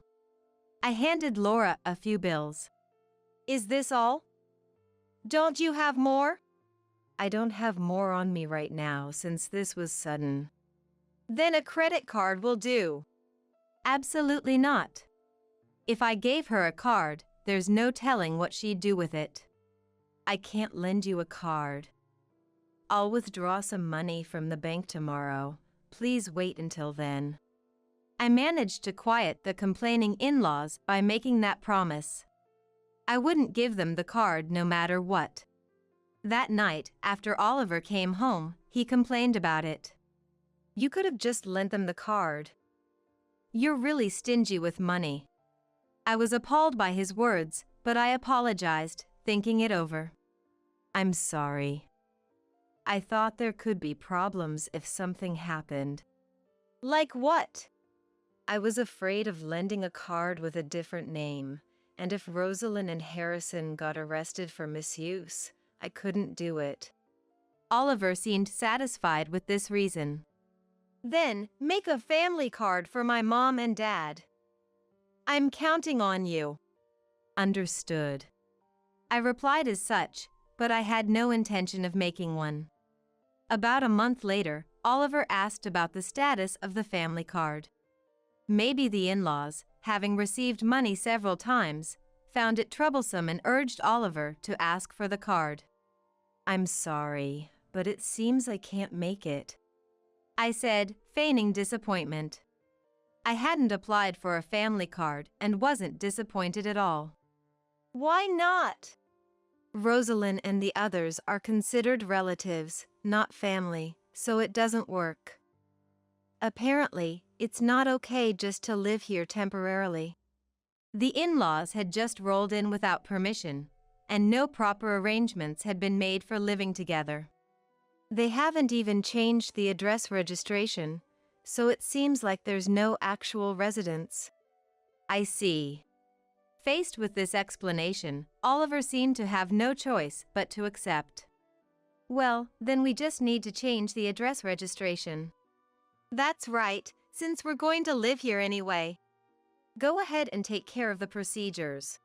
Speaker 2: I handed Laura a few bills.
Speaker 3: Is this all? Don't you have more?
Speaker 2: I don't have more on me right now since this was sudden.
Speaker 3: Then a credit card will do.
Speaker 2: Absolutely not. If I gave her a card, there's no telling what she'd do with it. I can't lend you a card. I'll withdraw some money from the bank tomorrow. Please wait until then. I managed to quiet the complaining in-laws by making that promise. I wouldn't give them the card no matter what. That night, after Oliver came home, he complained about it.
Speaker 3: You could have just lent them the card.
Speaker 2: You're really stingy with money. I was appalled by his words, but I apologized, thinking it over. I'm sorry. I thought there could be problems if something happened.
Speaker 3: Like what?
Speaker 2: I was afraid of lending a card with a different name, and if Rosalind and Harrison got arrested for misuse, I couldn't do it. Oliver seemed satisfied with this reason.
Speaker 3: Then, make a family card for my mom and dad. I'm counting on you.
Speaker 2: Understood. I replied as such, but I had no intention of making one. About a month later, Oliver asked about the status of the family card. Maybe the in-laws, having received money several times, found it troublesome and urged Oliver to ask for the card. I'm sorry, but it seems I can't make it, I said, feigning disappointment. I hadn't applied for a family card and wasn't disappointed at all.
Speaker 3: Why not?
Speaker 2: Rosalind and the others are considered relatives, not family, so it doesn't work. Apparently, it's not okay just to live here temporarily. The in-laws had just rolled in without permission, and no proper arrangements had been made for living together. They haven't even changed the address registration, so it seems like there's no actual residence. I see. Faced with this explanation, Oliver seemed to have no choice but to accept. Well, then we just need to change the address registration.
Speaker 3: That's right, since we're going to live here anyway.
Speaker 2: Go ahead and take care of the procedures.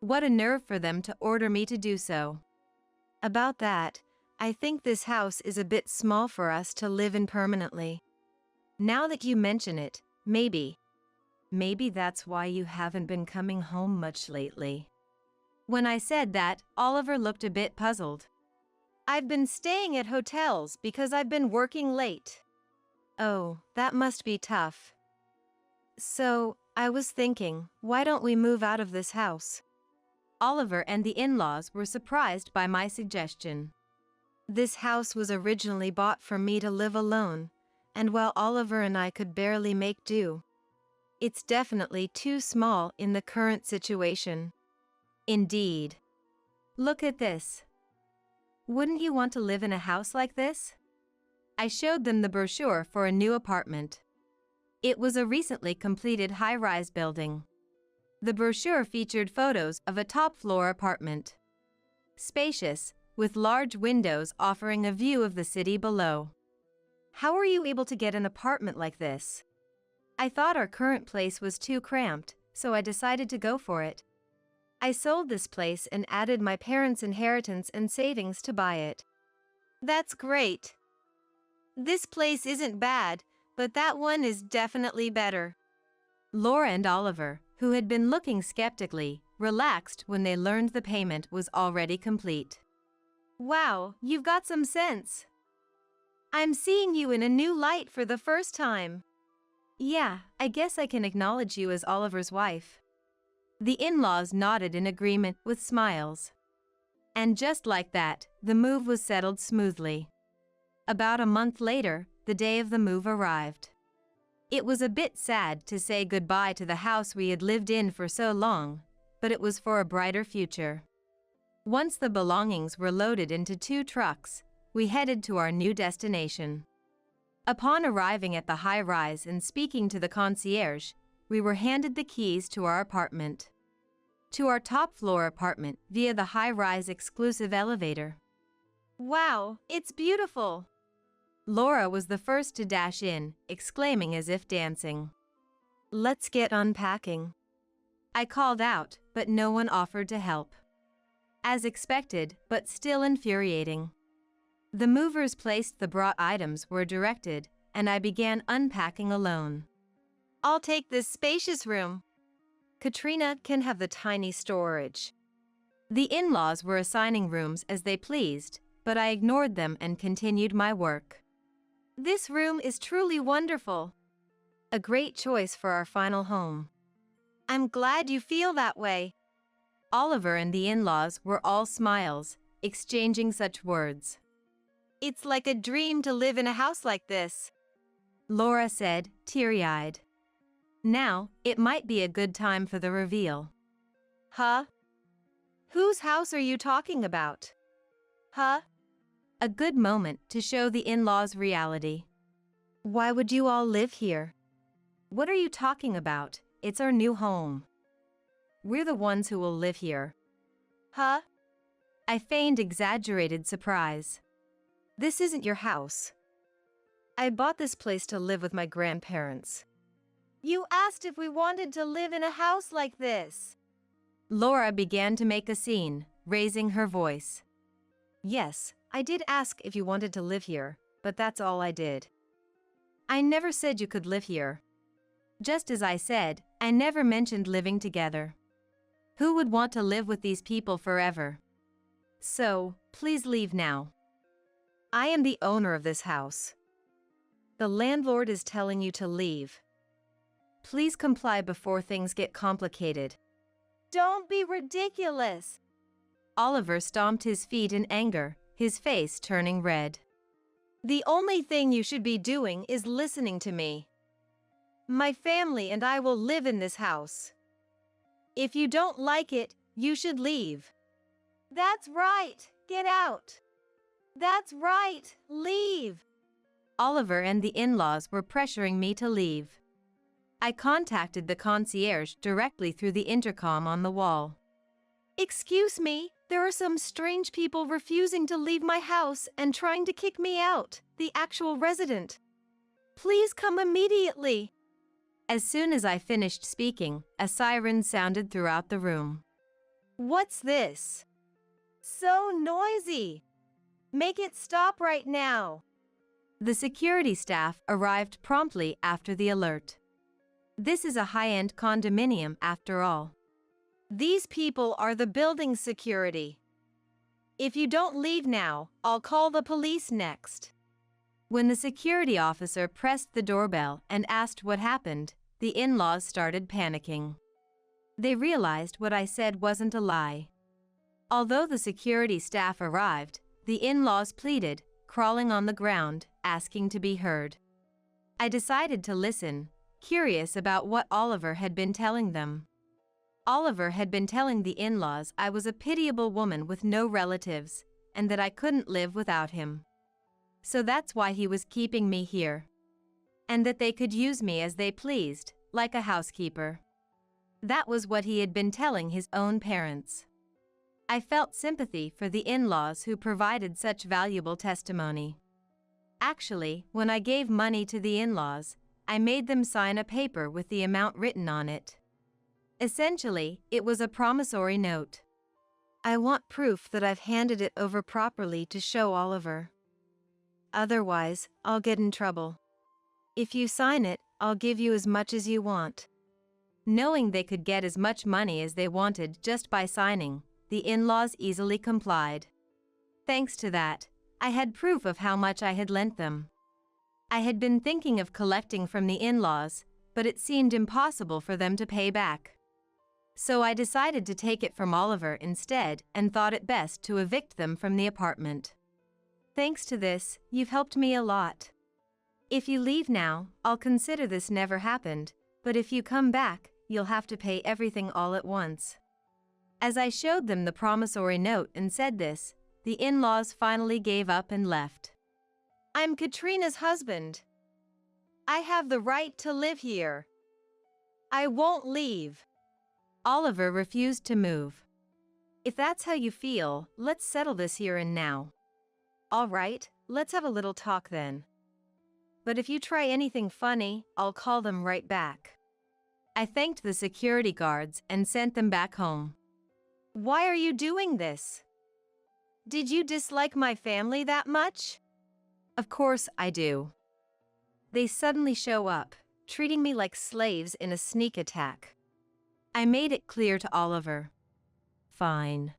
Speaker 2: What a nerve for them to order me to do so. About that, I think this house is a bit small for us to live in permanently. Now that you mention it, maybe that's why you haven't been coming home much lately. When I said that, Oliver looked a bit puzzled.
Speaker 3: I've been staying at hotels because I've been working late.
Speaker 2: Oh, that must be tough. So, I was thinking, why don't we move out of this house? Oliver and the in-laws were surprised by my suggestion. This house was originally bought for me to live alone, and while Oliver and I could barely make do, it's definitely too small in the current situation. Indeed. Look at this. Wouldn't you want to live in a house like this? I showed them the brochure for a new apartment. It was a recently completed high-rise building. The brochure featured photos of a top-floor apartment. Spacious, with large windows offering a view of the city below. How were you able to get an apartment like this? I thought our current place was too cramped, so I decided to go for it. I sold this place and added my parents' inheritance and savings to buy it.
Speaker 3: That's great. This place isn't bad, but that one is definitely better.
Speaker 2: Laura and Oliver, who had been looking skeptically, relaxed when they learned the payment was already complete.
Speaker 3: Wow, you've got some sense. I'm seeing you in a new light for the first time.
Speaker 2: Yeah, I guess I can acknowledge you as Oliver's wife. The in-laws nodded in agreement with smiles. And just like that, the move was settled smoothly. About a month later, the day of the move arrived. It was a bit sad to say goodbye to the house we had lived in for so long, but it was for a brighter future. Once the belongings were loaded into 2 trucks, we headed to our new destination. Upon arriving at the high-rise and speaking to the concierge, we were handed the keys to our apartment. To our top-floor apartment via the high-rise exclusive elevator.
Speaker 3: Wow, it's beautiful.
Speaker 2: Laura was the first to dash in, exclaiming as if dancing. Let's get unpacking. I called out, but no one offered to help. As expected, but still infuriating. The movers placed the brought items were directed, and I began unpacking alone.
Speaker 3: I'll take this spacious room.
Speaker 2: Katrina can have the tiny storage. The in-laws were assigning rooms as they pleased, but I ignored them and continued my work.
Speaker 3: This room is truly wonderful.
Speaker 2: A great choice for our final home.
Speaker 3: I'm glad you feel that way.
Speaker 2: Oliver and the in-laws were all smiles, exchanging such words.
Speaker 3: It's like a dream to live in a house like this,
Speaker 2: Laura said, teary-eyed. Now, it might be a good time for the reveal.
Speaker 3: Huh? Whose house are you talking about? Huh?
Speaker 2: A good moment to show the in-laws reality.
Speaker 3: Why would you all live here?
Speaker 2: What are you talking about? It's our new home. We're the ones who will live here.
Speaker 3: Huh?
Speaker 2: I feigned exaggerated surprise.
Speaker 3: This isn't your house. I bought this place to live with my grandparents. You asked if we wanted to live in a house like this.
Speaker 2: Laura began to make a scene, raising her voice.
Speaker 3: Yes, I did ask if you wanted to live here, but that's all I did.
Speaker 2: I never said you could live here. Just as I said, I never mentioned living together. Who would want to live with these people forever? So, please leave now.
Speaker 3: I am the owner of this house. The landlord is telling you to leave. Please comply before things get complicated. Don't be ridiculous.
Speaker 2: Oliver stomped his feet in anger, his face turning red.
Speaker 3: The only thing you should be doing is listening to me. My family and I will live in this house. If you don't like it, you should leave. That's right, get out. That's right, leave.
Speaker 2: Oliver and the in-laws were pressuring me to leave. I contacted the concierge directly through the intercom on the wall.
Speaker 3: Excuse me, there are some strange people refusing to leave my house and trying to kick me out, the actual resident. Please come immediately.
Speaker 2: As soon as I finished speaking, a siren sounded throughout the room.
Speaker 3: What's this? So noisy. Make it stop right now.
Speaker 2: The security staff arrived promptly after the alert. This is a high-end condominium after all.
Speaker 3: These people are the building security. If you don't leave now, I'll call the police next.
Speaker 2: When the security officer pressed the doorbell and asked what happened, the in-laws started panicking. They realized what I said wasn't a lie. Although the security staff arrived, the in-laws pleaded, crawling on the ground, asking to be heard. I decided to listen, curious about what Oliver had been telling them. Oliver had been telling the in-laws I was a pitiable woman with no relatives, and that I couldn't live without him. So that's why he was keeping me here. And that they could use me as they pleased, like a housekeeper. That was what he had been telling his own parents. I felt sympathy for the in-laws who provided such valuable testimony. Actually, when I gave money to the in-laws, I made them sign a paper with the amount written on it. Essentially, it was a promissory note.
Speaker 3: I want proof that I've handed it over properly to show Oliver. Otherwise, I'll get in trouble. If you sign it, I'll give you as much as you want.
Speaker 2: Knowing they could get as much money as they wanted just by signing, the in-laws easily complied. Thanks to that, I had proof of how much I had lent them. I had been thinking of collecting from the in-laws, but it seemed impossible for them to pay back. So I decided to take it from Oliver instead and thought it best to evict them from the apartment. Thanks to this, you've helped me a lot. If you leave now, I'll consider this never happened, but if you come back, you'll have to pay everything all at once. As I showed them the promissory note and said this, the in-laws finally gave up and left.
Speaker 3: I'm Katrina's husband. I have the right to live here. I won't leave.
Speaker 2: Oliver refused to move. If that's how you feel, let's settle this here and now.
Speaker 3: All right, let's have a little talk then. But if you try anything funny, I'll call them right back.
Speaker 2: I thanked the security guards and sent them back home.
Speaker 3: Why are you doing this? Did you dislike my family that much?
Speaker 2: Of course I do. They suddenly show up, treating me like slaves in a sneak attack. I made it clear to Oliver. Fine.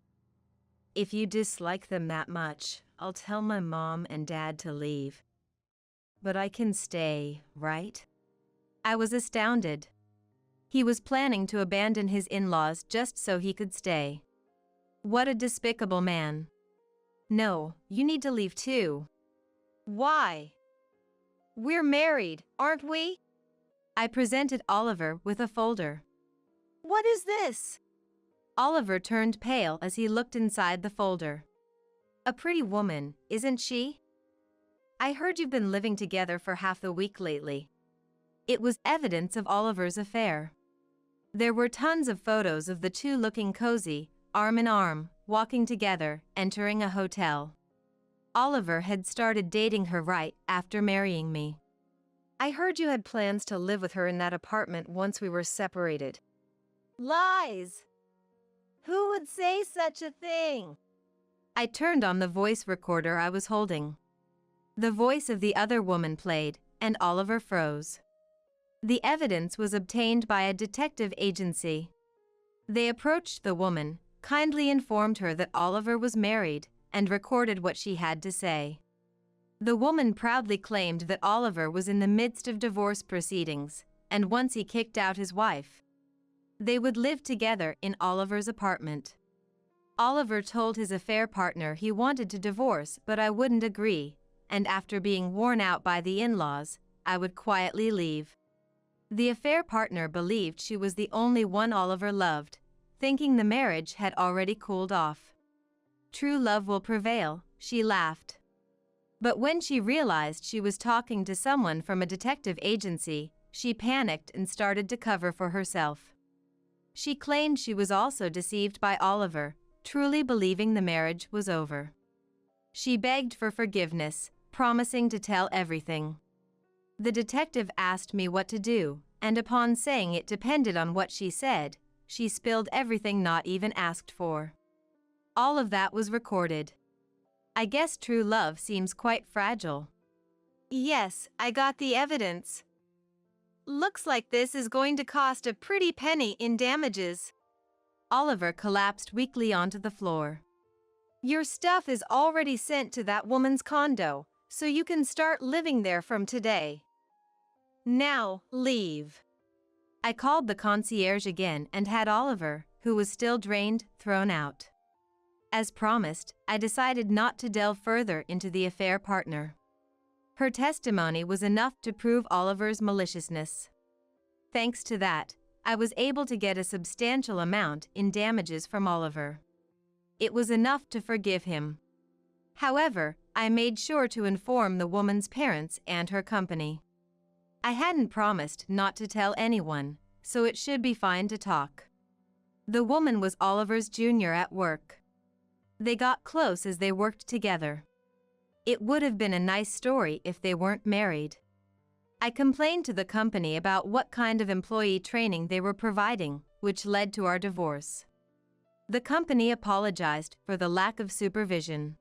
Speaker 2: If you dislike them that much, I'll tell my mom and dad to leave. But I can stay, right? I was astounded. He was planning to abandon his in-laws just so he could stay. What a despicable man. No, you need to leave too.
Speaker 3: Why? We're married, aren't we?
Speaker 2: I presented Oliver with a folder.
Speaker 3: What is this?
Speaker 2: Oliver turned pale as he looked inside the folder. A pretty woman, isn't she? I heard you've been living together for half the week lately. It was evidence of Oliver's affair. There were tons of photos of the two looking cozy, arm in arm, walking together, entering a hotel. Oliver had started dating her right after marrying me.
Speaker 3: I heard you had plans to live with her in that apartment once we were separated. Lies! Who would say such a thing?
Speaker 2: I turned on the voice recorder I was holding. The voice of the other woman played, and Oliver froze. The evidence was obtained by a detective agency. They approached the woman, kindly informed her that Oliver was married, and recorded what she had to say. The woman proudly claimed that Oliver was in the midst of divorce proceedings, and once he kicked out his wife, they would live together in Oliver's apartment. Oliver told his affair partner he wanted to divorce, but I wouldn't agree, and after being worn out by the in-laws, I would quietly leave. The affair partner believed she was the only one Oliver loved, thinking the marriage had already cooled off. True love will prevail, she laughed. But when she realized she was talking to someone from a detective agency, she panicked and started to cover for herself. She claimed she was also deceived by Oliver, truly believing the marriage was over. She begged for forgiveness, promising to tell everything. The detective asked me what to do, and upon saying it depended on what she said, she spilled everything not even asked for. All of that was recorded. I guess true love seems quite fragile.
Speaker 3: Yes, I got the evidence. Looks like this is going to cost a pretty penny in damages.
Speaker 2: Oliver collapsed weakly onto the floor.
Speaker 3: Your stuff is already sent to that woman's condo, so you can start living there from today. Now, leave.
Speaker 2: I called the concierge again and had Oliver, who was still drained, thrown out. As promised, I decided not to delve further into the affair partner. Her testimony was enough to prove Oliver's maliciousness. Thanks to that, I was able to get a substantial amount in damages from Oliver. It was enough to forgive him. However, I made sure to inform the woman's parents and her company. I hadn't promised not to tell anyone, so it should be fine to talk. The woman was Oliver's junior at work. They got close as they worked together. It would have been a nice story if they weren't married. I complained to the company about what kind of employee training they were providing, which led to our divorce. The company apologized for the lack of supervision.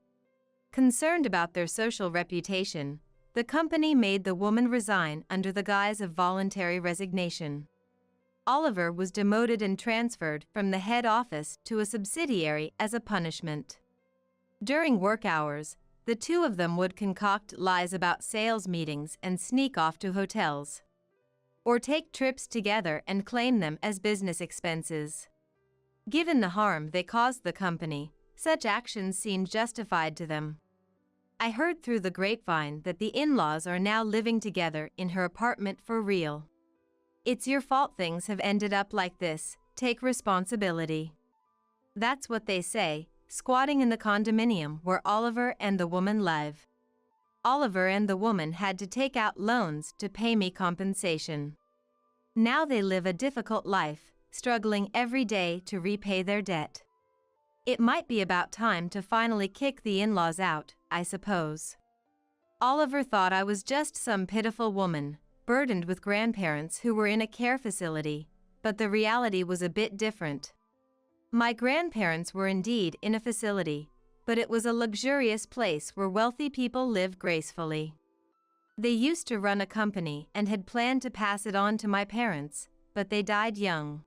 Speaker 2: Concerned about their social reputation, the company made the woman resign under the guise of voluntary resignation. Oliver was demoted and transferred from the head office to a subsidiary as a punishment. During work hours, the two of them would concoct lies about sales meetings and sneak off to hotels, or take trips together and claim them as business expenses. Given the harm they caused the company, such actions seemed justified to them. I heard through the grapevine that the in-laws are now living together in her apartment for real. It's your fault things have ended up like this, take responsibility. That's what they say, squatting in the condominium where Oliver and the woman live. Oliver and the woman had to take out loans to pay me compensation. Now they live a difficult life, struggling every day to repay their debt. It might be about time to finally kick the in-laws out, I suppose. Oliver thought I was just some pitiful woman, burdened with grandparents who were in a care facility, but the reality was a bit different. My grandparents were indeed in a facility, but it was a luxurious place where wealthy people live gracefully. They used to run a company and had planned to pass it on to my parents, but they died young.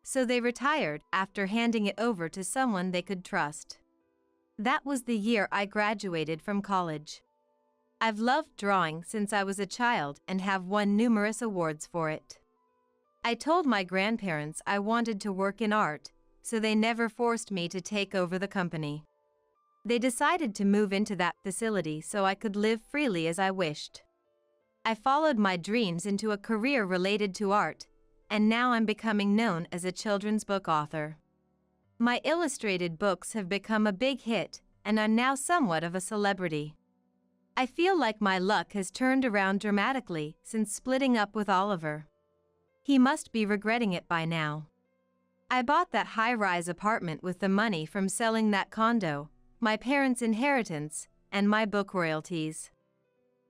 Speaker 2: So they retired after handing it over to someone they could trust. That was the year I graduated from college. I've loved drawing since I was a child and have won numerous awards for it. I told my grandparents I wanted to work in art, so they never forced me to take over the company. They decided to move into that facility so I could live freely as I wished. I followed my dreams into a career related to art, and now I'm becoming known as a children's book author. My illustrated books have become a big hit, and I'm now somewhat of a celebrity. I feel like my luck has turned around dramatically since splitting up with Oliver. He must be regretting it by now. I bought that high-rise apartment with the money from selling that condo, my parents' inheritance, and my book royalties.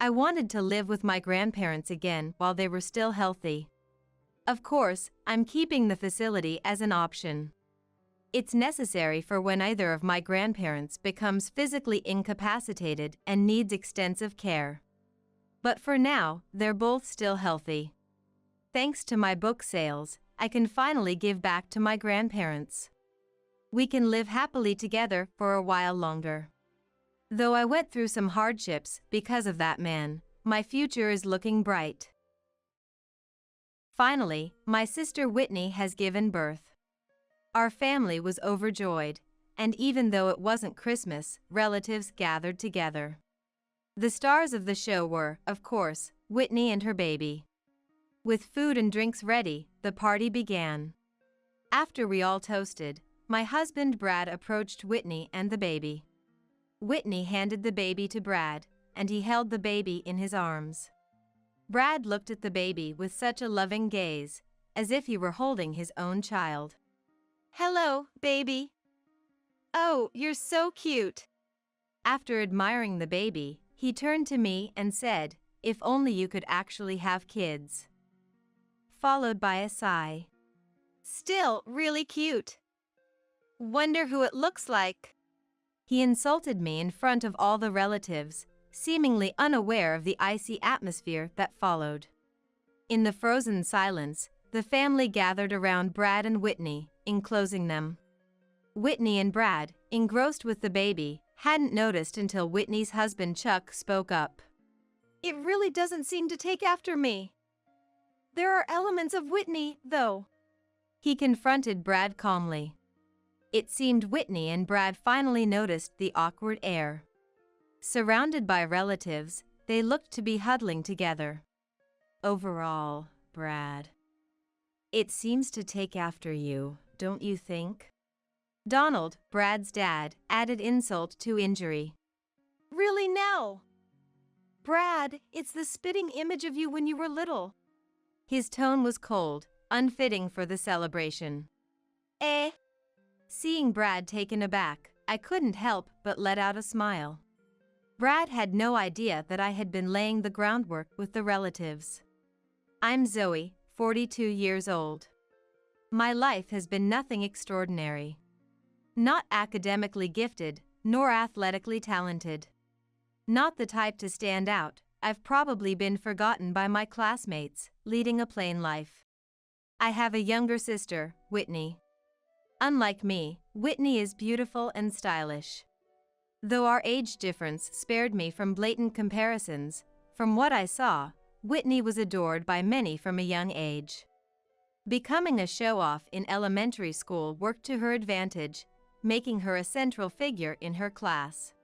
Speaker 2: I wanted to live with my grandparents again while they were still healthy. Of course, I'm keeping the facility as an option. It's necessary for when either of my grandparents becomes physically incapacitated and needs extensive care. But for now, they're both still healthy. Thanks to my book sales, I can finally give back to my grandparents. We can live happily together for a while longer. Though I went through some hardships because of that man, my future is looking bright. Finally, my sister Whitney has given birth. Our family was overjoyed, and even though it wasn't Christmas, relatives gathered together. The stars of the show were, of course, Whitney and her baby. With food and drinks ready, the party began. After we all toasted, my husband Brad approached Whitney and the baby. Whitney handed the baby to Brad, and he held the baby in his arms. Brad looked at the baby with such a loving gaze, as if he were holding his own child.
Speaker 3: Hello, baby. Oh, you're so cute.
Speaker 2: After admiring the baby, he turned to me and said, "If only you could actually have kids." Followed by a sigh.
Speaker 3: Still really cute. Wonder who it looks like.
Speaker 2: He insulted me in front of all the relatives, seemingly unaware of the icy atmosphere that followed. In the frozen silence, the family gathered around Brad and Whitney, enclosing them. Whitney and Brad, engrossed with the baby, hadn't noticed until Whitney's husband Chuck spoke up.
Speaker 3: It really doesn't seem to take after me. There are elements of Whitney, though.
Speaker 2: He confronted Brad calmly. It seemed Whitney and Brad finally noticed the awkward air. Surrounded by relatives, they looked to be huddling together. Overall, Brad. It seems to take after you, don't you think? Donald, Brad's dad, added insult to injury.
Speaker 3: Really now? Brad, it's the spitting image of you when you were little.
Speaker 2: His tone was cold, unfitting for the celebration.
Speaker 3: Eh?
Speaker 2: Seeing Brad taken aback, I couldn't help but let out a smile. Brad had no idea that I had been laying the groundwork with the relatives. I'm Zoe, 42 years old. My life has been nothing extraordinary. Not academically gifted, nor athletically talented. Not the type to stand out, I've probably been forgotten by my classmates, leading a plain life. I have a younger sister, Whitney. Unlike me, Whitney is beautiful and stylish. Though our age difference spared me from blatant comparisons, from what I saw, Whitney was adored by many from a young age. Becoming a show-off in elementary school worked to her advantage, making her a central figure in her class.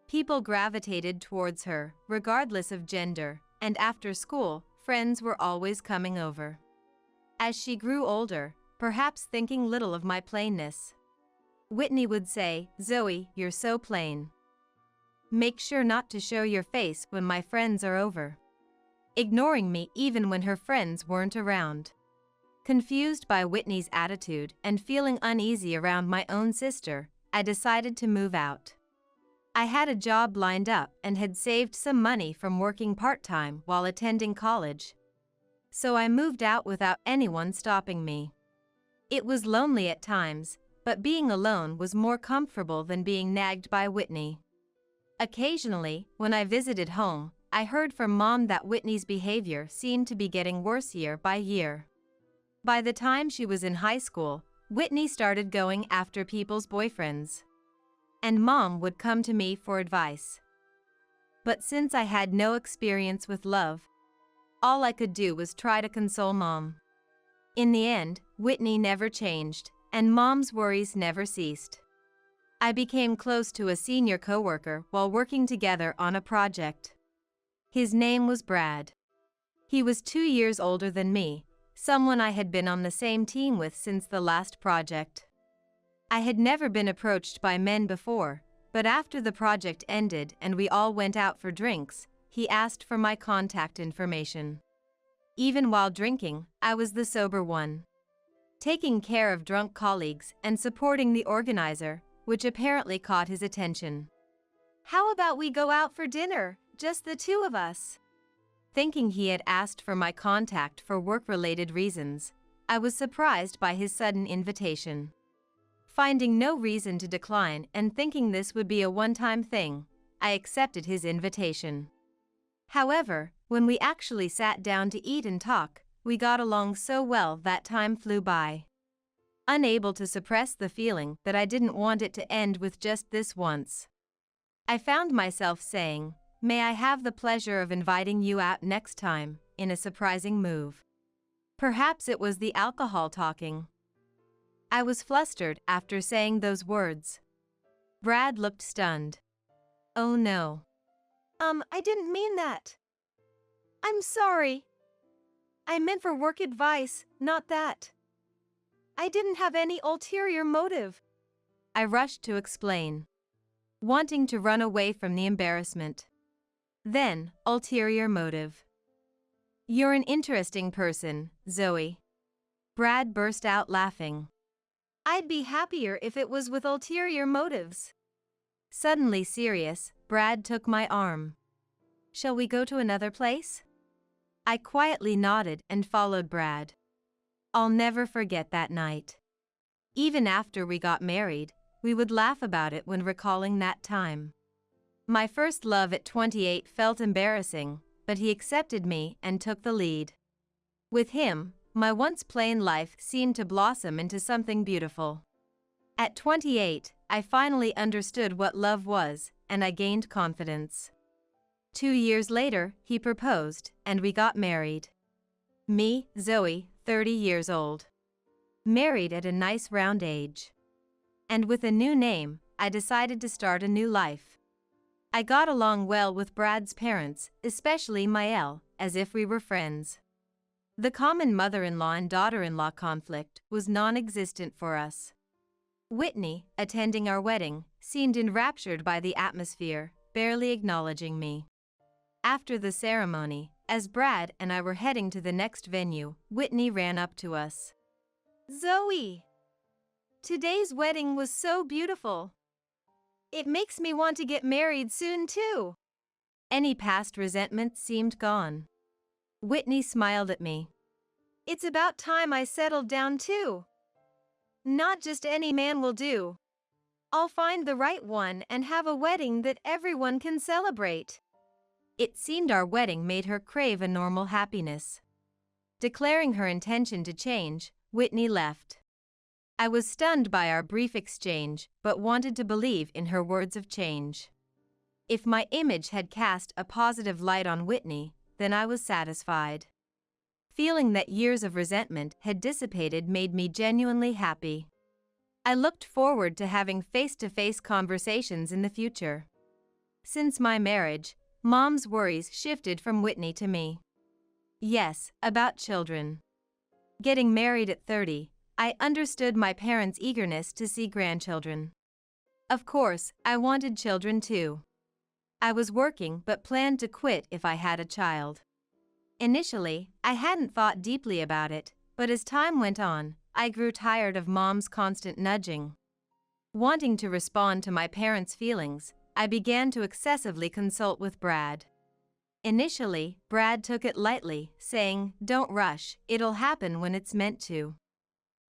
Speaker 2: People gravitated towards her, regardless of gender, and after school, friends were always coming over. As she grew older, perhaps thinking little of my plainness, Whitney would say, "Zoe, you're so plain. Make sure not to show your face when my friends are over." Ignoring me even when her friends weren't around. Confused by Whitney's attitude and feeling uneasy around my own sister, I decided to move out. I had a job lined up and had saved some money from working part-time while attending college. So I moved out without anyone stopping me. It was lonely at times, but being alone was more comfortable than being nagged by Whitney. Occasionally, when I visited home, I heard from Mom that Whitney's behavior seemed to be getting worse year by year. By the time she was in high school, Whitney started going after people's boyfriends. And Mom would come to me for advice. But since I had no experience with love, all I could do was try to console Mom. In the end, Whitney never changed, and Mom's worries never ceased. I became close to a senior coworker while working together on a project. His name was Brad. He was 2 years older than me, someone I had been on the same team with since the last project. I had never been approached by men before, But after the project ended and we all went out for drinks, he asked for my contact information. Even while drinking, I was the sober one, taking care of drunk colleagues and supporting the organizer, which apparently caught his attention.
Speaker 3: How about we go out for dinner, just the two of us?
Speaker 2: Thinking he had asked for my contact for work-related reasons, I was surprised by his sudden invitation. Finding no reason to decline and thinking this would be a one-time thing, I accepted his invitation. However, when we actually sat down to eat and talk, we got along so well that time flew by. Unable to suppress the feeling that I didn't want it to end with just this once, I found myself saying, "May I have the pleasure of inviting you out next time," in a surprising move. Perhaps it was the alcohol talking. I was flustered after saying those words. Brad looked stunned. "Oh no."
Speaker 3: I didn't mean that. I'm sorry. I meant for work advice, not that. I didn't have any ulterior motive."
Speaker 2: I rushed to explain, wanting to run away from the embarrassment. Then, ulterior motive. "You're an interesting person, Zoe." Brad burst out laughing.
Speaker 3: I'd be happier if it was with ulterior motives.
Speaker 2: Suddenly serious, Brad took my arm. "Shall we go to another place?" I quietly nodded and followed Brad. I'll never forget that night. Even after we got married, we would laugh about it when recalling that time. My first love at 28 felt embarrassing, but he accepted me and took the lead. With him, my once plain life seemed to blossom into something beautiful. At 28, I finally understood what love was, and I gained confidence. 2 years later, he proposed, and we got married. Me, Zoe, 30 years old. Married at a nice round age. And with a new name, I decided to start a new life. I got along well with Brad's parents, especially Mael, as if we were friends. The common mother-in-law and daughter-in-law conflict was non-existent for us. Whitney, attending our wedding, seemed enraptured by the atmosphere, barely acknowledging me. After the ceremony, as Brad and I were heading to the next venue, Whitney ran up to us.
Speaker 3: "Zoe, today's wedding was so beautiful. It makes me want to get married soon too."
Speaker 2: Any past resentment seemed gone. Whitney smiled at me.
Speaker 3: "It's about time I settled down too. Not just any man will do. I'll find the right one and have a wedding that everyone can celebrate."
Speaker 2: It seemed our wedding made her crave a normal happiness. Declaring her intention to change, Whitney left. I was stunned by our brief exchange, but wanted to believe in her words of change. If my image had cast a positive light on Whitney, then I was satisfied. Feeling that years of resentment had dissipated made me genuinely happy. I looked forward to having face-to-face conversations in the future. Since my marriage, Mom's worries shifted from Whitney to me. Yes, about children. Getting married at 30, I understood my parents' eagerness to see grandchildren. Of course, I wanted children too. I was working but planned to quit if I had a child. Initially, I hadn't thought deeply about it, but as time went on, I grew tired of Mom's constant nudging. Wanting to respond to my parents' feelings, I began to excessively consult with Brad. Initially, Brad took it lightly, saying, "Don't rush, it'll happen when it's meant to."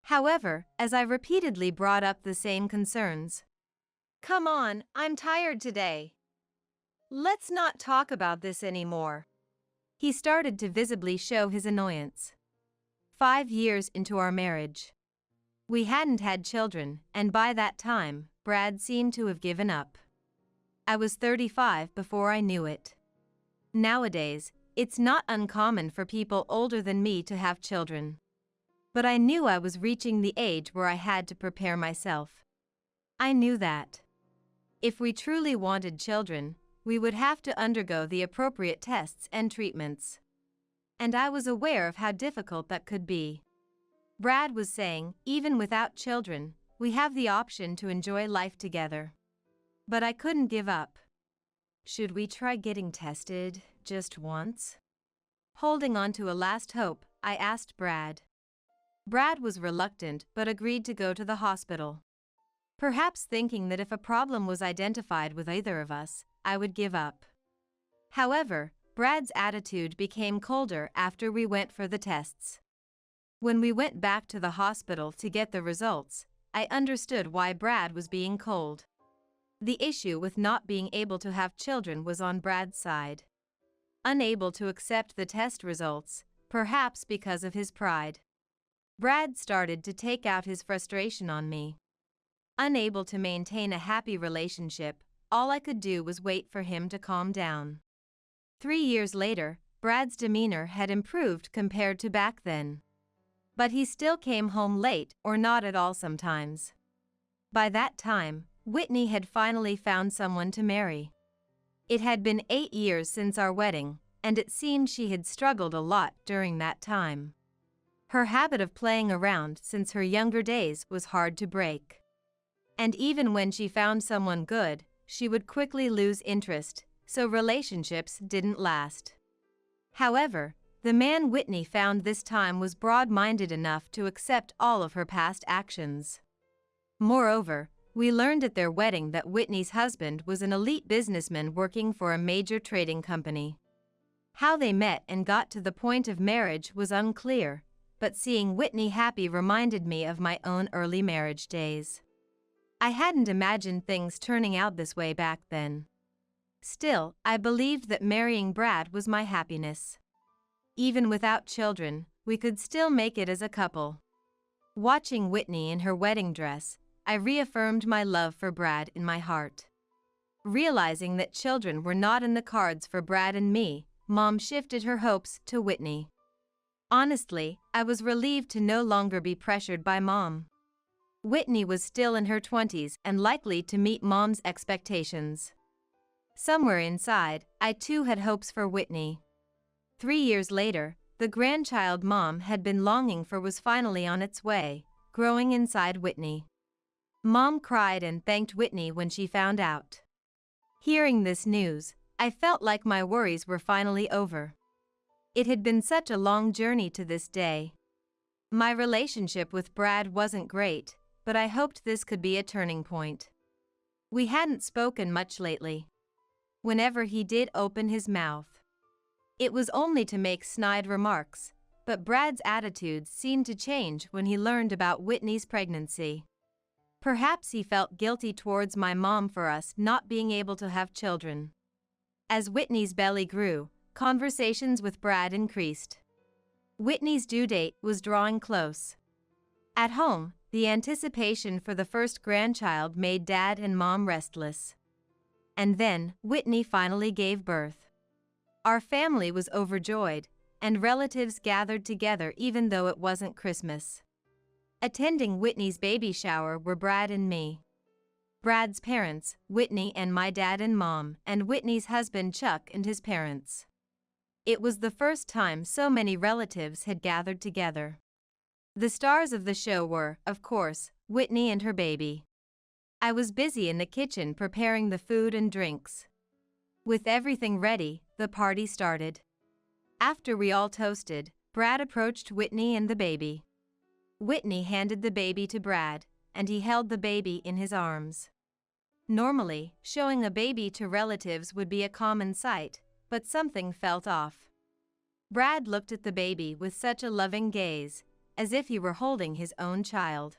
Speaker 2: However, as I repeatedly brought up the same concerns,
Speaker 3: "Come on, I'm tired today. Let's not talk about this anymore,"
Speaker 2: he started to visibly show his annoyance. 5 years into our marriage, we hadn't had children, and by that time, Brad seemed to have given up. I was 35 before I knew it. Nowadays, it's not uncommon for people older than me to have children. But I knew I was reaching the age where I had to prepare myself. I knew that if we truly wanted children, we would have to undergo the appropriate tests and treatments. And I was aware of how difficult that could be. Brad was saying, even without children, we have the option to enjoy life together. But I couldn't give up. Should we try getting tested just once? Holding on to a last hope, I asked Brad. Brad was reluctant but agreed to go to the hospital. Perhaps thinking that if a problem was identified with either of us, I would give up. However, Brad's attitude became colder after we went for the tests. When we went back to the hospital to get the results, I understood why Brad was being cold. The issue with not being able to have children was on Brad's side. Unable to accept the test results, perhaps because of his pride. Brad started to take out his frustration on me. Unable to maintain a happy relationship, all I could do was wait for him to calm down. 3 years later, Brad's demeanor had improved compared to back then. But he still came home late or not at all sometimes. By that time, Whitney had finally found someone to marry. It had been 8 years since our wedding, and it seemed she had struggled a lot during that time. Her habit of playing around since her younger days was hard to break. And even when she found someone good, she would quickly lose interest, so relationships didn't last. However, the man Whitney found this time was broad-minded enough to accept all of her past actions. Moreover, we learned at their wedding that Whitney's husband was an elite businessman working for a major trading company. How they met and got to the point of marriage was unclear, but seeing Whitney happy reminded me of my own early marriage days. I hadn't imagined things turning out this way back then. Still, I believed that marrying Brad was my happiness. Even without children, we could still make it as a couple. Watching Whitney in her wedding dress, I reaffirmed my love for Brad in my heart. Realizing that children were not in the cards for Brad and me, Mom shifted her hopes to Whitney. Honestly, I was relieved to no longer be pressured by Mom. Whitney was still in her 20s and likely to meet Mom's expectations. Somewhere inside, I too had hopes for Whitney. 3 years later, the grandchild Mom had been longing for was finally on its way, growing inside Whitney. Mom cried and thanked Whitney when she found out. Hearing this news, I felt like my worries were finally over. It had been such a long journey to this day. My relationship with Brad wasn't great, but I hoped this could be a turning point. We hadn't spoken much lately. Whenever he did open his mouth, it was only to make snide remarks, but Brad's attitude seemed to change when he learned about Whitney's pregnancy. Perhaps he felt guilty towards my mom for us not being able to have children. As Whitney's belly grew, conversations with Brad increased. Whitney's due date was drawing close. At home, the anticipation for the first grandchild made Dad and Mom restless. And then, Whitney finally gave birth. Our family was overjoyed, and relatives gathered together even though it wasn't Christmas. Attending Whitney's baby shower were Brad and me. Brad's parents, Whitney and my dad and mom, and Whitney's husband Chuck and his parents. It was the first time so many relatives had gathered together. The stars of the show were, of course, Whitney and her baby. I was busy in the kitchen preparing the food and drinks. With everything ready, the party started. After we all toasted, Brad approached Whitney and the baby. Whitney handed the baby to Brad, and he held the baby in his arms. Normally, showing a baby to relatives would be a common sight, but something felt off. Brad looked at the baby with such a loving gaze, as if he were holding his own child.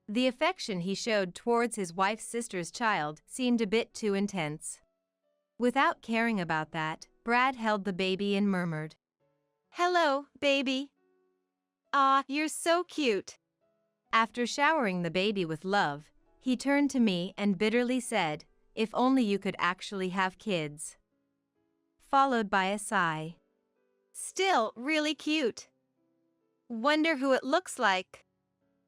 Speaker 2: The affection he showed towards his wife's sister's child seemed a bit too intense. Without caring about that, Brad held the baby and murmured,
Speaker 3: "Hello, baby. Aw, you're so cute."
Speaker 2: After showering the baby with love, he turned to me and bitterly said, "If only you could actually have kids." Followed by a sigh.
Speaker 3: "Still really cute. Wonder who it looks like."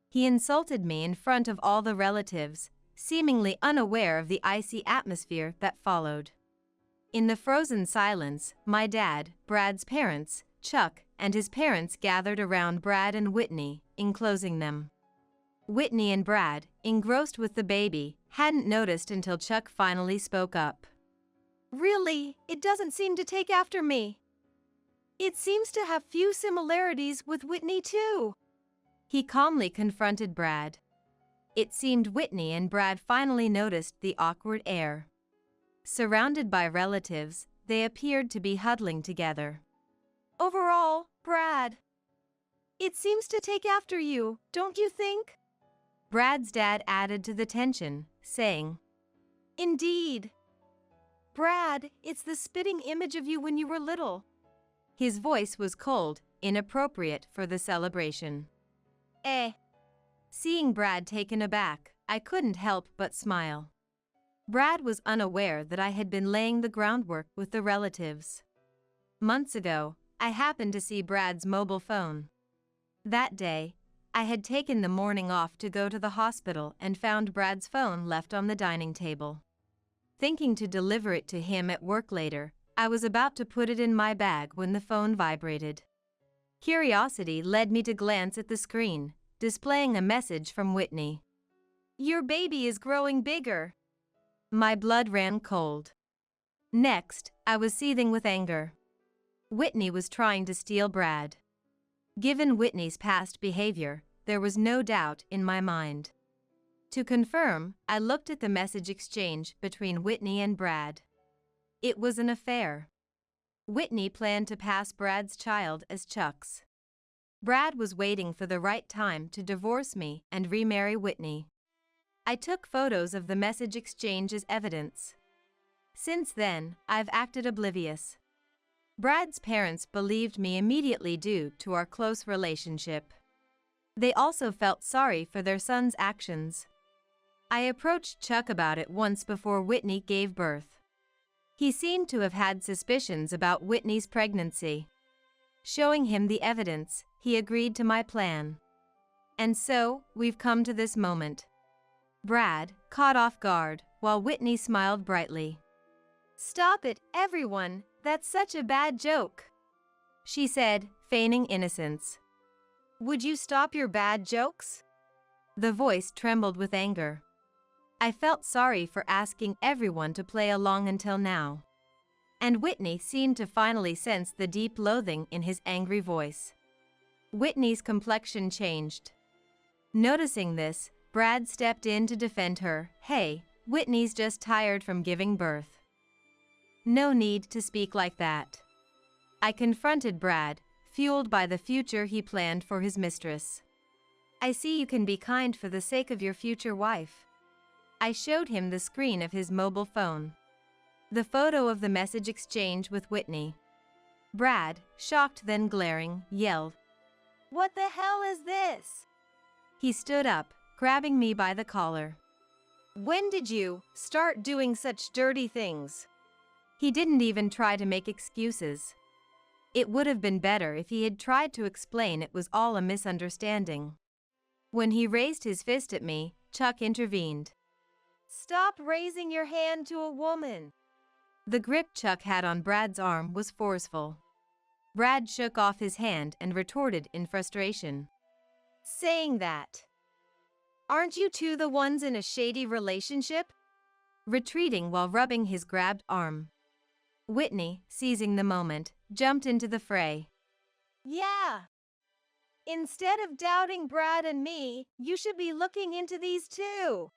Speaker 2: He insulted me in front of all the relatives, seemingly unaware of the icy atmosphere that followed. In the frozen silence, my dad, Brad's parents, Chuck, and his parents gathered around Brad and Whitney, enclosing them. Whitney and Brad, engrossed with the baby, hadn't noticed until Chuck finally spoke up.
Speaker 3: Really, it doesn't seem to take after me. It seems to have few similarities with Whitney too.
Speaker 2: He calmly confronted Brad. It seemed Whitney and Brad finally noticed the awkward air. Surrounded by relatives, they appeared to be huddling together.
Speaker 3: Overall, Brad, it seems to take after you, don't you think?
Speaker 2: Brad's dad added to the tension, saying,
Speaker 3: Indeed. Brad, it's the spitting image of you when you were little.
Speaker 2: His voice was cold, inappropriate for the celebration. Seeing Brad taken aback, I couldn't help but smile. Brad was unaware that I had been laying the groundwork with the relatives. Months ago, I happened to see Brad's mobile phone. That day, I had taken the morning off to go to the hospital and found Brad's phone left on the dining table. Thinking to deliver it to him at work later, I was about to put it in my bag when the phone vibrated. Curiosity led me to glance at the screen, displaying a message from Whitney.
Speaker 3: Your baby is growing bigger.
Speaker 2: My blood ran cold. Next, I was seething with anger. Whitney was trying to steal Brad. Given Whitney's past behavior, there was no doubt in my mind. To confirm, I looked at the message exchange between Whitney and Brad. It was an affair. Whitney planned to pass Brad's child as Chuck's. Brad was waiting for the right time to divorce me and remarry Whitney. I took photos of the message exchange as evidence. Since then, I've acted oblivious. Brad's parents believed me immediately due to our close relationship. They also felt sorry for their son's actions. I approached Chuck about it once before Whitney gave birth. He seemed to have had suspicions about Whitney's pregnancy. Showing him the evidence, he agreed to my plan. And so, we've come to this moment. Brad, caught off guard, while Whitney smiled brightly.
Speaker 3: Stop it, everyone, that's such a bad joke,
Speaker 2: she said, feigning innocence.
Speaker 3: Would you stop your bad jokes?
Speaker 2: The voice trembled with anger. I felt sorry for asking everyone to play along until now. And Whitney seemed to finally sense the deep loathing in his angry voice. Whitney's complexion changed. Noticing this, Brad stepped in to defend her. Hey, Whitney's just tired from giving birth. No need to speak like that. I confronted Brad, fueled by the future he planned for his mistress. I see you can be kind for the sake of your future wife. I showed him the screen of his mobile phone. The photo of the message exchange with Whitney. Brad, shocked then glaring, yelled,
Speaker 3: What the hell is this?
Speaker 2: He stood up, grabbing me by the collar.
Speaker 3: When did you start doing such dirty things?
Speaker 2: He didn't even try to make excuses. It would have been better if he had tried to explain it was all a misunderstanding. When he raised his fist at me, Chuck intervened.
Speaker 3: Stop raising your hand to a woman.
Speaker 2: The grip Chuck had on Brad's arm was forceful. Brad shook off his hand and retorted in frustration.
Speaker 3: Saying that. Aren't you two the ones in a shady relationship?
Speaker 2: Retreating while rubbing his grabbed arm. Whitney, seizing the moment, jumped into the fray.
Speaker 3: Yeah. Instead of doubting Brad and me, you should be looking into these too.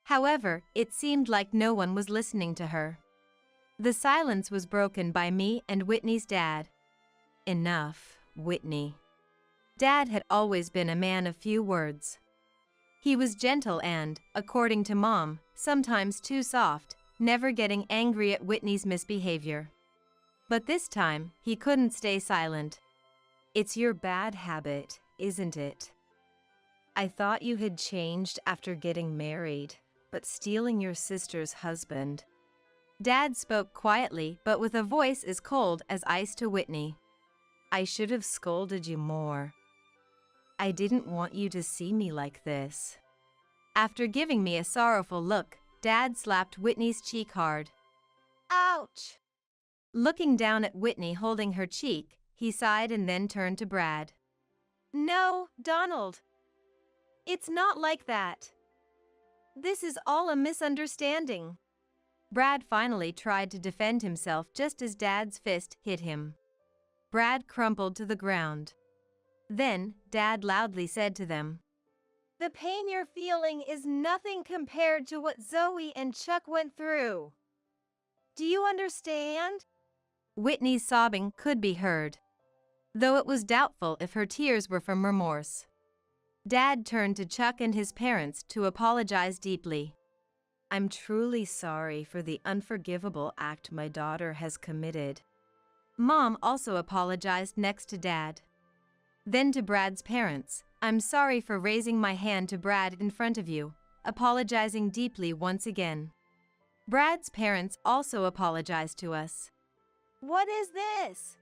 Speaker 2: However, it seemed like no one was listening to her. The silence was broken by me and Whitney's dad. Enough, Whitney. Dad had always been a man of few words. He was gentle and, according to Mom, sometimes too soft, never getting angry at Whitney's misbehavior. But this time, he couldn't stay silent. It's your bad habit, isn't it? I thought you had changed after getting married, but stealing your sister's husband. Dad spoke quietly but with a voice as cold as ice to Whitney. I should have scolded you more. I didn't want you to see me like this. After giving me a sorrowful look, Dad slapped Whitney's cheek hard.
Speaker 3: Ouch!
Speaker 2: Looking down at Whitney holding her cheek, he sighed and then turned to Brad.
Speaker 3: No, Donald. It's not like that. This is all a misunderstanding.
Speaker 2: Brad finally tried to defend himself just as Dad's fist hit him. Brad crumpled to the ground. Then, Dad loudly said to them,
Speaker 3: The pain you're feeling is nothing compared to what Zoe and Chuck went through. Do you understand?
Speaker 2: Whitney's sobbing could be heard, though it was doubtful if her tears were from remorse. Dad turned to Chuck and his parents to apologize deeply. I'm truly sorry for the unforgivable act my daughter has committed. Mom also apologized next to Dad. Then to Brad's parents, I'm sorry for raising my hand to Brad in front of you, apologizing deeply once again. Brad's parents also apologized to us.
Speaker 3: What is this?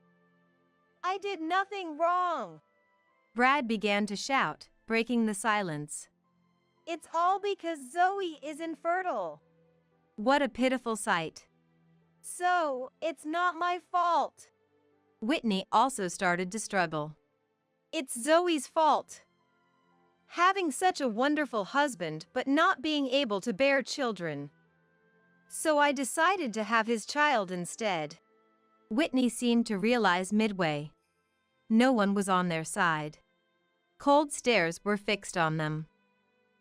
Speaker 3: I did nothing wrong.
Speaker 2: Brad began to shout, breaking the silence.
Speaker 3: It's all because Zoe is infertile.
Speaker 2: What a pitiful sight.
Speaker 3: So, it's not my fault.
Speaker 2: Whitney also started to struggle.
Speaker 3: It's Zoe's fault. Having such a wonderful husband but not being able to bear children. So I decided to have his child instead.
Speaker 2: Whitney seemed to realize midway. No one was on their side. Cold stares were fixed on them.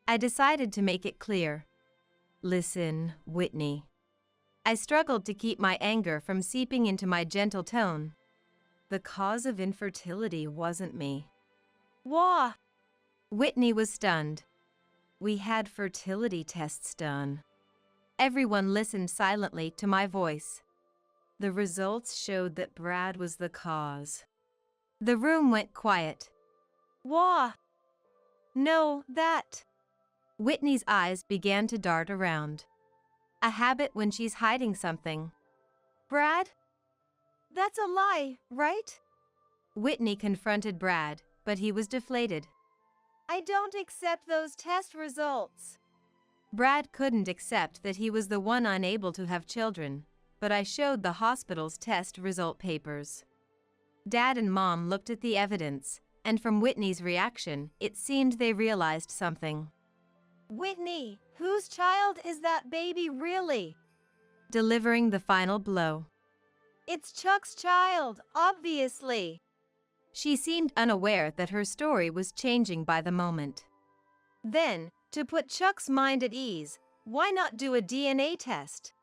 Speaker 2: I decided to make it clear. Listen, Whitney. I struggled to keep my anger from seeping into my gentle tone. The cause of infertility wasn't me.
Speaker 3: Wah!
Speaker 2: Whitney was stunned. We had fertility tests done. Everyone listened silently to my voice. The results showed that Brad was the cause. The room went quiet.
Speaker 3: Wah! No, that.
Speaker 2: Whitney's eyes began to dart around. A habit when she's hiding something.
Speaker 3: Brad? That's a lie, right?
Speaker 2: Whitney confronted Brad, but he was deflated.
Speaker 3: I don't accept those test results.
Speaker 2: Brad couldn't accept that he was the one unable to have children, but I showed the hospital's test result papers. Dad and Mom looked at the evidence, and from Whitney's reaction, it seemed they realized something.
Speaker 3: Whitney, whose child is that baby really?
Speaker 2: Delivering the final blow.
Speaker 3: It's Chuck's child, obviously.
Speaker 2: She seemed unaware that her story was changing by the moment.
Speaker 3: Then, to put Chuck's mind at ease, why not do a DNA test?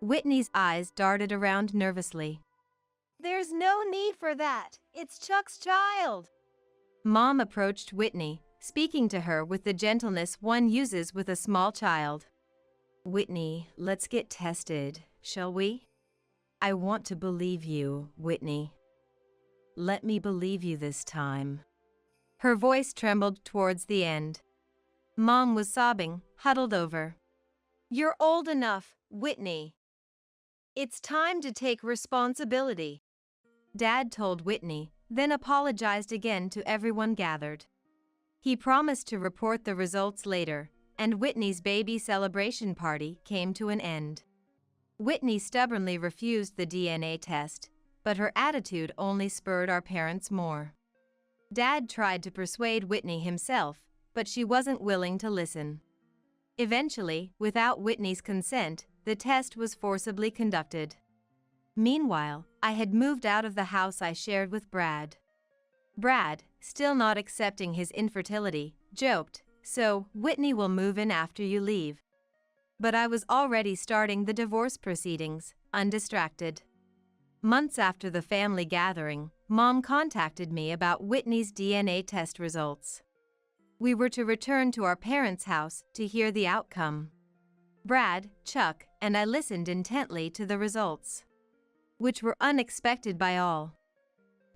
Speaker 2: Whitney's eyes darted around nervously.
Speaker 3: There's no need for that. It's Chuck's child.
Speaker 2: Mom approached Whitney, speaking to her with the gentleness one uses with a small child. Whitney, let's get tested, shall we? I want to believe you, Whitney. Let me believe you this time. Her voice trembled towards the end. Mom was sobbing, huddled over.
Speaker 3: You're old enough, Whitney. It's time to take responsibility.
Speaker 2: Dad told Whitney, then apologized again to everyone gathered. He promised to report the results later, and Whitney's baby celebration party came to an end. Whitney stubbornly refused the DNA test, but her attitude only spurred our parents more. Dad tried to persuade Whitney himself, but she wasn't willing to listen. Eventually, without Whitney's consent, the test was forcibly conducted. Meanwhile, I had moved out of the house I shared with Brad. Brad, still not accepting his infertility, joked, "So, Whitney will move in after you leave." But I was already starting the divorce proceedings, undistracted. Months after the family gathering, Mom contacted me about Whitney's DNA test results. We were to return to our parents' house to hear the outcome. Brad, Chuck, and I listened intently to the results, which were unexpected by all.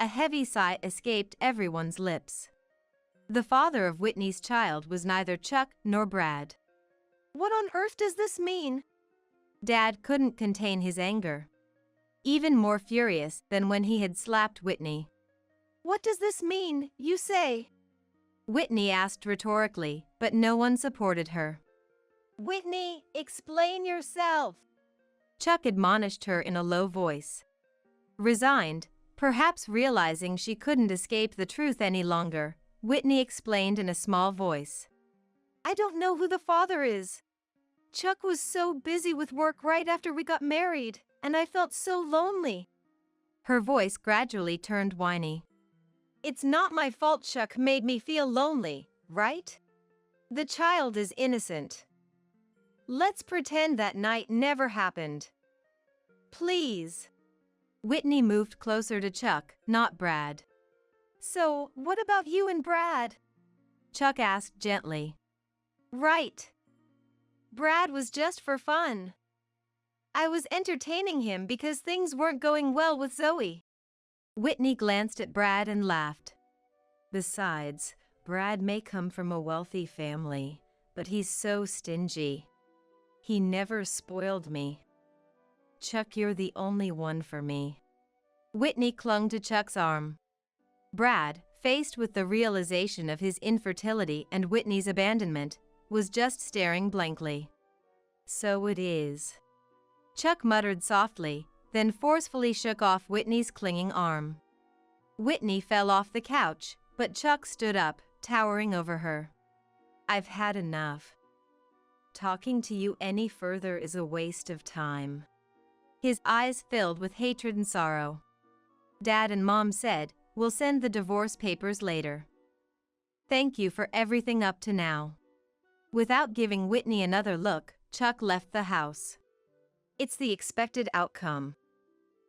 Speaker 2: A heavy sigh escaped everyone's lips. The father of Whitney's child was neither Chuck nor Brad.
Speaker 3: What on earth does this mean?
Speaker 2: Dad couldn't contain his anger. Even more furious than when he had slapped Whitney.
Speaker 3: What does this mean, you say?
Speaker 2: Whitney asked rhetorically, but no one supported her.
Speaker 3: Whitney, explain yourself.
Speaker 2: Chuck admonished her in a low voice. Resigned, perhaps realizing she couldn't escape the truth any longer, Whitney explained in a small voice.
Speaker 3: I don't know who the father is. Chuck was so busy with work right after we got married, and I felt so lonely.
Speaker 2: Her voice gradually turned whiny.
Speaker 3: It's not my fault Chuck made me feel lonely, right? The child is innocent. Let's pretend that night never happened. Please.
Speaker 2: Whitney moved closer to Chuck, not Brad.
Speaker 3: So, what about you and Brad?
Speaker 2: Chuck asked gently.
Speaker 3: Right. Brad was just for fun. I was entertaining him because things weren't going well with Zoe.
Speaker 2: Whitney glanced at Brad and laughed. Besides, Brad may come from a wealthy family, but he's so stingy. He never spoiled me. Chuck, you're the only one for me. Whitney clung to Chuck's arm. Brad, faced with the realization of his infertility and Whitney's abandonment, was just staring blankly. So it is. Chuck muttered softly, then forcefully shook off Whitney's clinging arm. Whitney fell off the couch, but Chuck stood up, towering over her. I've had enough. Talking to you any further is a waste of time. His eyes filled with hatred and sorrow. Dad and Mom said, we'll send the divorce papers later. Thank you for everything up to now. Without giving Whitney another look, Chuck left the house.
Speaker 3: It's the expected outcome,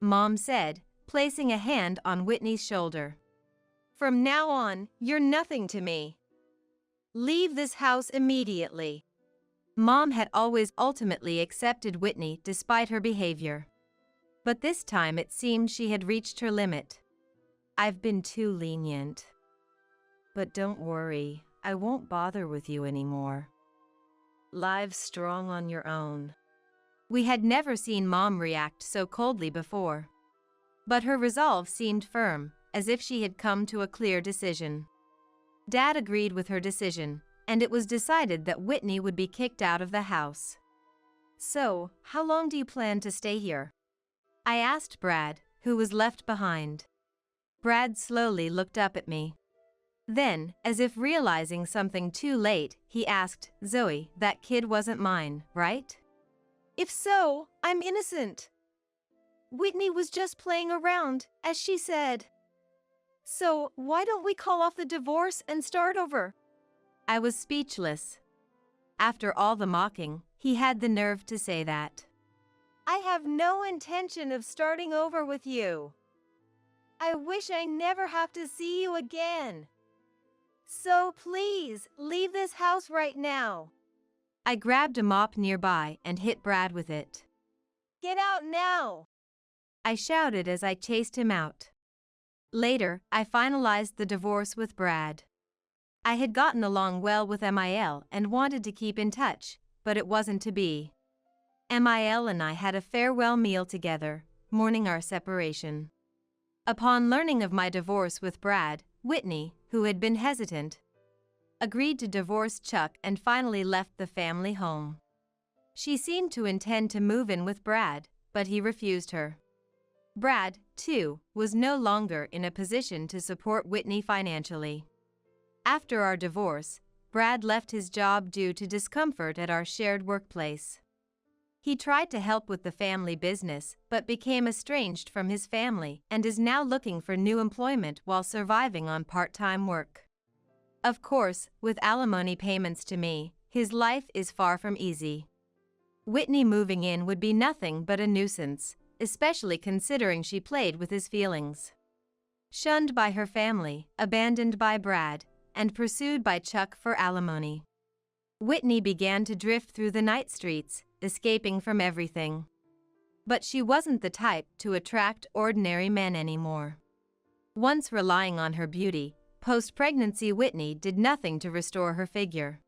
Speaker 2: Mom said, placing a hand on Whitney's shoulder.
Speaker 3: From now on, you're nothing to me. Leave this house immediately.
Speaker 2: Mom had always ultimately accepted Whitney despite her behavior. But this time it seemed she had reached her limit. I've been too lenient. But don't worry, I won't bother with you anymore. Live strong on your own. We had never seen Mom react so coldly before. But her resolve seemed firm, as if she had come to a clear decision. Dad agreed with her decision, and it was decided that Whitney would be kicked out of the house. So, how long do you plan to stay here? I asked Brad, who was left behind. Brad slowly looked up at me. Then, as if realizing something too late, he asked, Zoe, that kid wasn't mine, right?
Speaker 3: If so, I'm innocent. Whitney was just playing around, as she said. So, why don't we call off the divorce and start over?
Speaker 2: I was speechless. After all the mocking, he had the nerve to say that.
Speaker 3: I have no intention of starting over with you. I wish I never have to see you again. So please, leave this house right now.
Speaker 2: I grabbed a mop nearby and hit Brad with it.
Speaker 3: Get out now!
Speaker 2: I shouted as I chased him out. Later, I finalized the divorce with Brad. I had gotten along well with Mil and wanted to keep in touch, but it wasn't to be. Mil and I had a farewell meal together, mourning our separation. Upon learning of my divorce with Brad, Whitney, who had been hesitant, agreed to divorce Chuck and finally left the family home. She seemed to intend to move in with Brad, but he refused her. Brad, too, was no longer in a position to support Whitney financially. After our divorce, Brad left his job due to discomfort at our shared workplace. He tried to help with the family business, but became estranged from his family and is now looking for new employment while surviving on part-time work. Of course, with alimony payments to me, his life is far from easy. Whitney moving in would be nothing but a nuisance, especially considering she played with his feelings. Shunned by her family, abandoned by Brad, and pursued by Chuck for alimony. Whitney began to drift through the night streets, escaping from everything. But she wasn't the type to attract ordinary men anymore. Once relying on her beauty, post-pregnancy Whitney did nothing to restore her figure.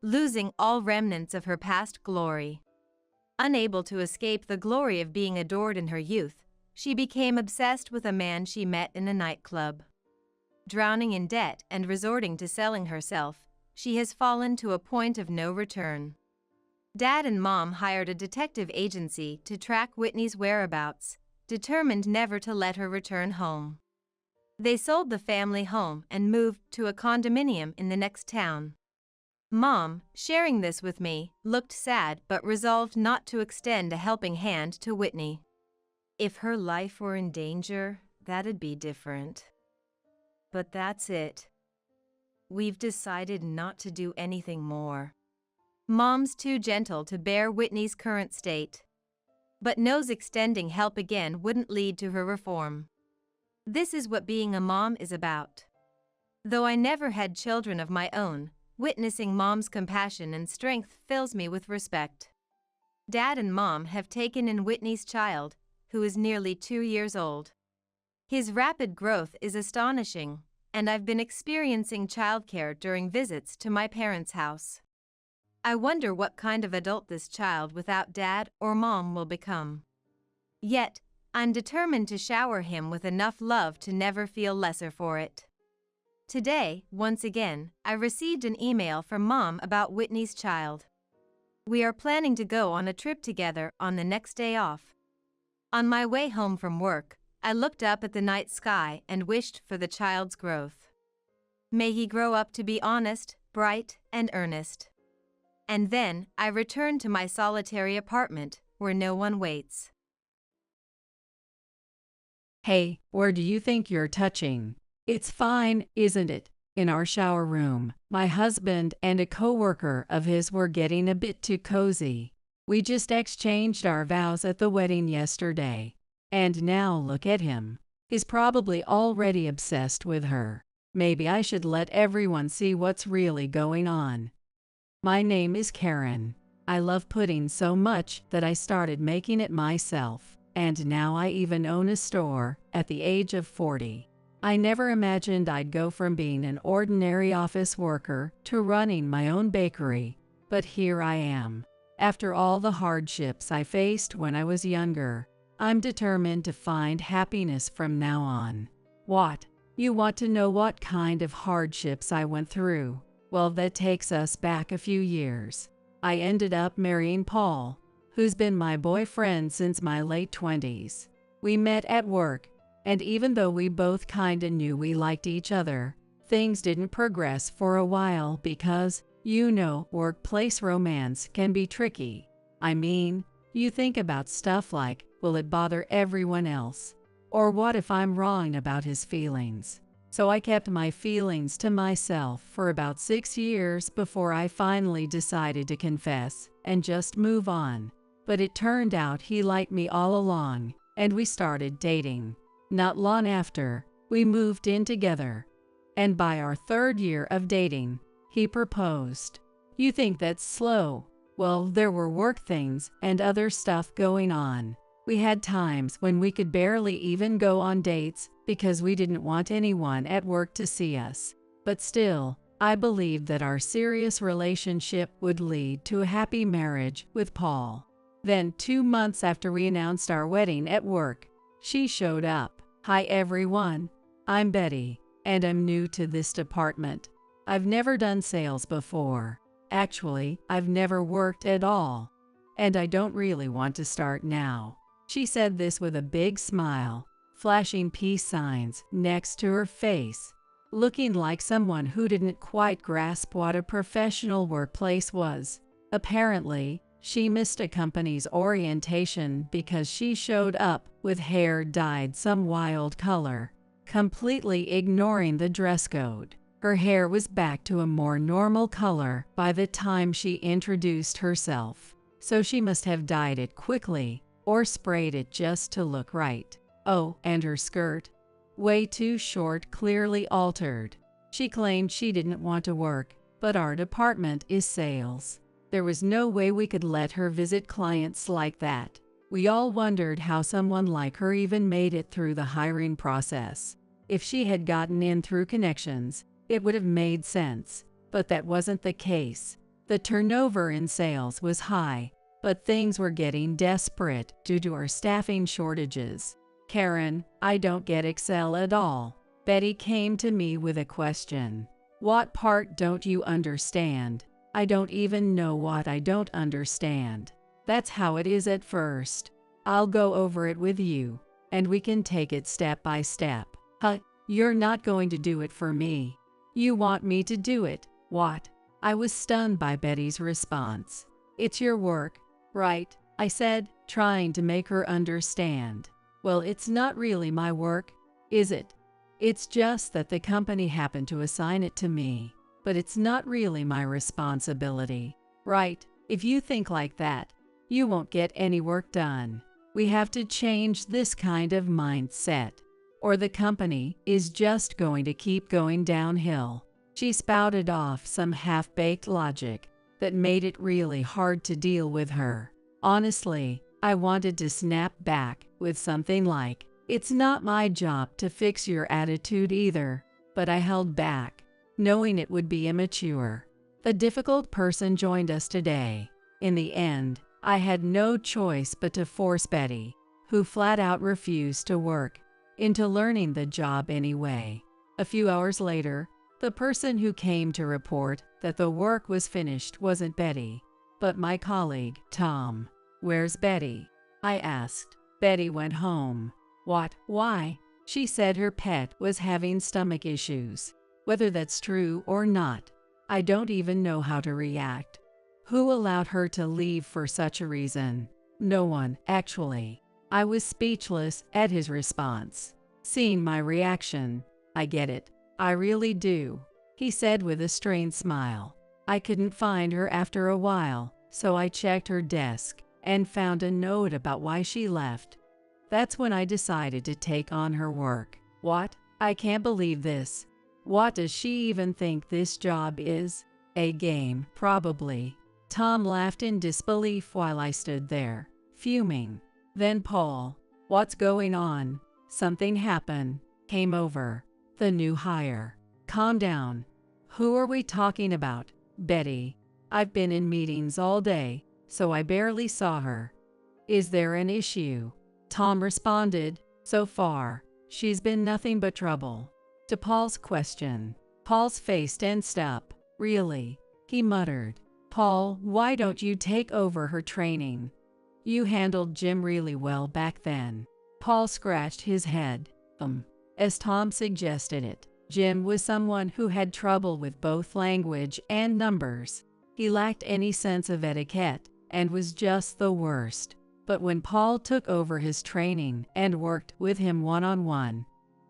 Speaker 2: Losing all remnants of her past glory. Unable to escape the glory of being adored in her youth, she became obsessed with a man she met in a nightclub. Drowning in debt and resorting to selling herself, she has fallen to a point of no return. Dad and Mom hired a detective agency to track Whitney's whereabouts, determined never to let her return home. They sold the family home and moved to a condominium in the next town. Mom, sharing this with me, looked sad but resolved not to extend a helping hand to Whitney. If her life were in danger, that'd be different. But that's it. We've decided not to do anything more. Mom's too gentle to bear Whitney's current state, but knows extending help again wouldn't lead to her reform. This is what being a mom is about. Though I never had children of my own, witnessing Mom's compassion and strength fills me with respect. Dad and Mom have taken in Whitney's child, who is nearly 2 years old. His rapid growth is astonishing, and I've been experiencing childcare during visits to my parents' house. I wonder what kind of adult this child without Dad or Mom will become. Yet, I'm determined to shower him with enough love to never feel lesser for it. Today, once again, I received an email from Mom about Whitney's child. We are planning to go on a trip together on the next day off. On my way home from work, I looked up at the night sky and wished for the child's growth. May he grow up to be honest, bright, and earnest. And then, I returned to my solitary apartment, where no one waits.
Speaker 1: Hey, where do you think you're touching? It's fine, isn't it? In our shower room, my husband and a coworker of his were getting a bit too cozy. We just exchanged our vows at the wedding yesterday. And now look at him. He's probably already obsessed with her. Maybe I should let everyone see what's really going on. My name is Karen. I love pudding so much that I started making it myself, and now I even own a store at the age of 40. I never imagined I'd go from being an ordinary office worker to running my own bakery, but here I am. After all the hardships I faced when I was younger, I'm determined to find happiness from now on. What? You want to know what kind of hardships I went through? Well, that takes us back a few years. I ended up marrying Paul, who's been my boyfriend since my late 20s. We met at work, and even though we both kinda knew we liked each other, things didn't progress for a while because, you know, workplace romance can be tricky. I mean, you think about stuff like, will it bother everyone else? Or what if I'm wrong about his feelings? So I kept my feelings to myself for about 6 years before I finally decided to confess and just move on. But it turned out he liked me all along, and we started dating. Not long after, we moved in together. And by our 3rd year of dating, he proposed. You think that's slow? Well, there were work things and other stuff going on. We had times when we could barely even go on dates because we didn't want anyone at work to see us. But still, I believed that our serious relationship would lead to a happy marriage with Paul. Then 2 months after we announced our wedding at work, she showed up. Hi everyone, I'm Betty, and I'm new to this department. I've never done sales before. Actually, I've never worked at all. And I don't really want to start now. She said this with a big smile, flashing peace signs next to her face, looking like someone who didn't quite grasp what a professional workplace was. Apparently, she missed a company's orientation because she showed up with hair dyed some wild color, completely ignoring the dress code. Her hair was back to a more normal color by the time she introduced herself, so she must have dyed it quickly or sprayed it just to look right. Oh, and her skirt? Way too short, clearly altered. She claimed she didn't want to work, but our department is sales. There was no way we could let her visit clients like that. We all wondered how someone like her even made it through the hiring process. If she had gotten in through connections, it would have made sense, but that wasn't the case. The turnover in sales was high, but things were getting desperate due to our staffing shortages. Karen, I don't get Excel at all. Betty came to me with a question. What part don't you understand? I don't even know what I don't understand. That's how it is at first. I'll go over it with you, and we can take it step by step. You're not going to do it for me. You want me to do it, what? I was stunned by Betty's response. It's your work, right? I said, trying to make her understand. Well, it's not really my work, is it? It's just that the company happened to assign it to me, but it's not really my responsibility, right? If you think like that, you won't get any work done. We have to change this kind of mindset, or the company is just going to keep going downhill. She spouted off some half-baked logic that made it really hard to deal with her. Honestly, I wanted to snap back with something like, "It's not my job to fix your attitude either," but I held back, knowing it would be immature. The difficult person joined us today. In the end, I had no choice but to force Betty, who flat out refused to work, into learning the job anyway. A few hours later, the person who came to report that the work was finished wasn't Betty, but my colleague, Tom. "Where's Betty?" I asked. "Betty went home." "What? Why?" She said her pet was having stomach issues. Whether that's true or not, I don't even know how to react. Who allowed her to leave for such a reason? No one, actually. I was speechless at his response. Seeing my reaction, "I get it. I really do," he said with a strained smile. "I couldn't find her after a while, so I checked her desk and found a note about why she left. That's when I decided to take on her work." "What? I can't believe this. What does she even think this job is? A game, probably." Tom laughed in disbelief while I stood there, fuming. Then Paul, "What's going on?" "Something happened. Came over. The new hire." "Calm down. Who are we talking about?" "Betty. I've been in meetings all day, so I barely saw her." "Is there an issue?" Tom responded, "So far, she's been nothing but trouble." To Paul's question, Paul's face tensed up. "Really?" he muttered. "Paul, why don't you take over her training? You handled Jim really well back then." Paul scratched his head. As Tom suggested it, Jim was someone who had trouble with both language and numbers. He lacked any sense of etiquette and was just the worst. But when Paul took over his training and worked with him one-on-one,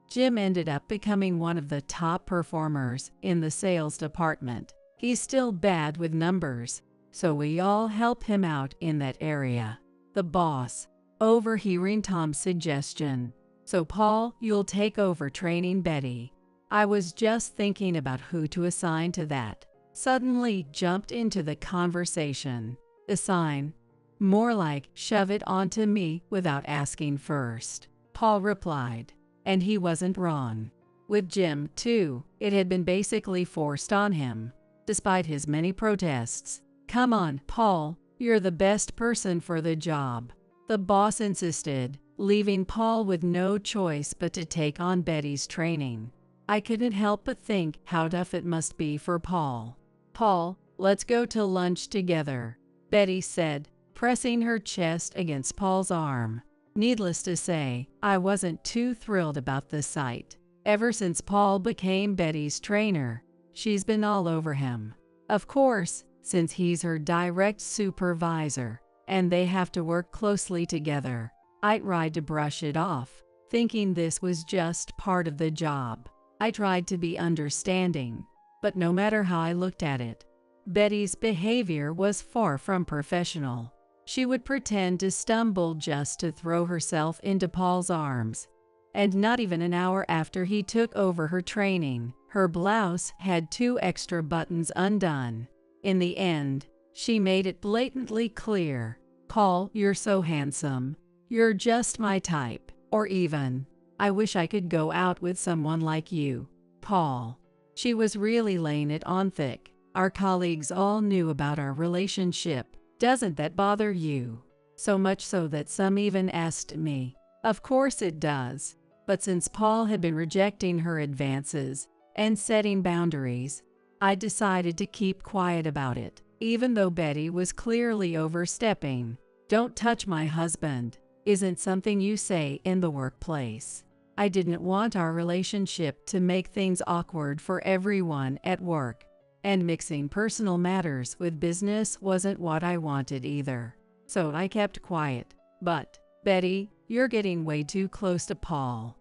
Speaker 1: Jim ended up becoming one of the top performers in the sales department. He's still bad with numbers, so we all help him out in that area. The boss, overhearing Tom's suggestion, "So Paul, you'll take over training Betty." I was just thinking about who to assign to that. Suddenly jumped into the conversation. "Assign? More like shove it onto me without asking first," Paul replied. And he wasn't wrong. With Jim, too, it had been basically forced on him, despite his many protests. "Come on, Paul, you're the best person for the job," the boss insisted, leaving Paul with no choice but to take on Betty's training. I couldn't help but think how tough it must be for Paul. "Paul, let's go to lunch together," Betty said, pressing her chest against Paul's arm. Needless to say, I wasn't too thrilled about the sight. Ever since Paul became Betty's trainer, she's been all over him. Of course, since he's her direct supervisor, and they have to work closely together, I tried to brush it off, thinking this was just part of the job. I tried to be understanding, but no matter how I looked at it, Betty's behavior was far from professional. She would pretend to stumble just to throw herself into Paul's arms. And not even an hour after he took over her training, her blouse had 2 extra buttons undone. In the end, she made it blatantly clear, "Paul, you're so handsome. You're just my type." Or even, "I wish I could go out with someone like you, Paul." She was really laying it on thick. Our colleagues all knew about our relationship. "Doesn't that bother you?" So much so that some even asked me. Of course it does. But since Paul had been rejecting her advances and setting boundaries, I decided to keep quiet about it, even though Betty was clearly overstepping. "Don't touch my husband" isn't something you say in the workplace. I didn't want our relationship to make things awkward for everyone at work, and mixing personal matters with business wasn't what I wanted either. So I kept quiet. But, Betty, you're getting way too close to Paul.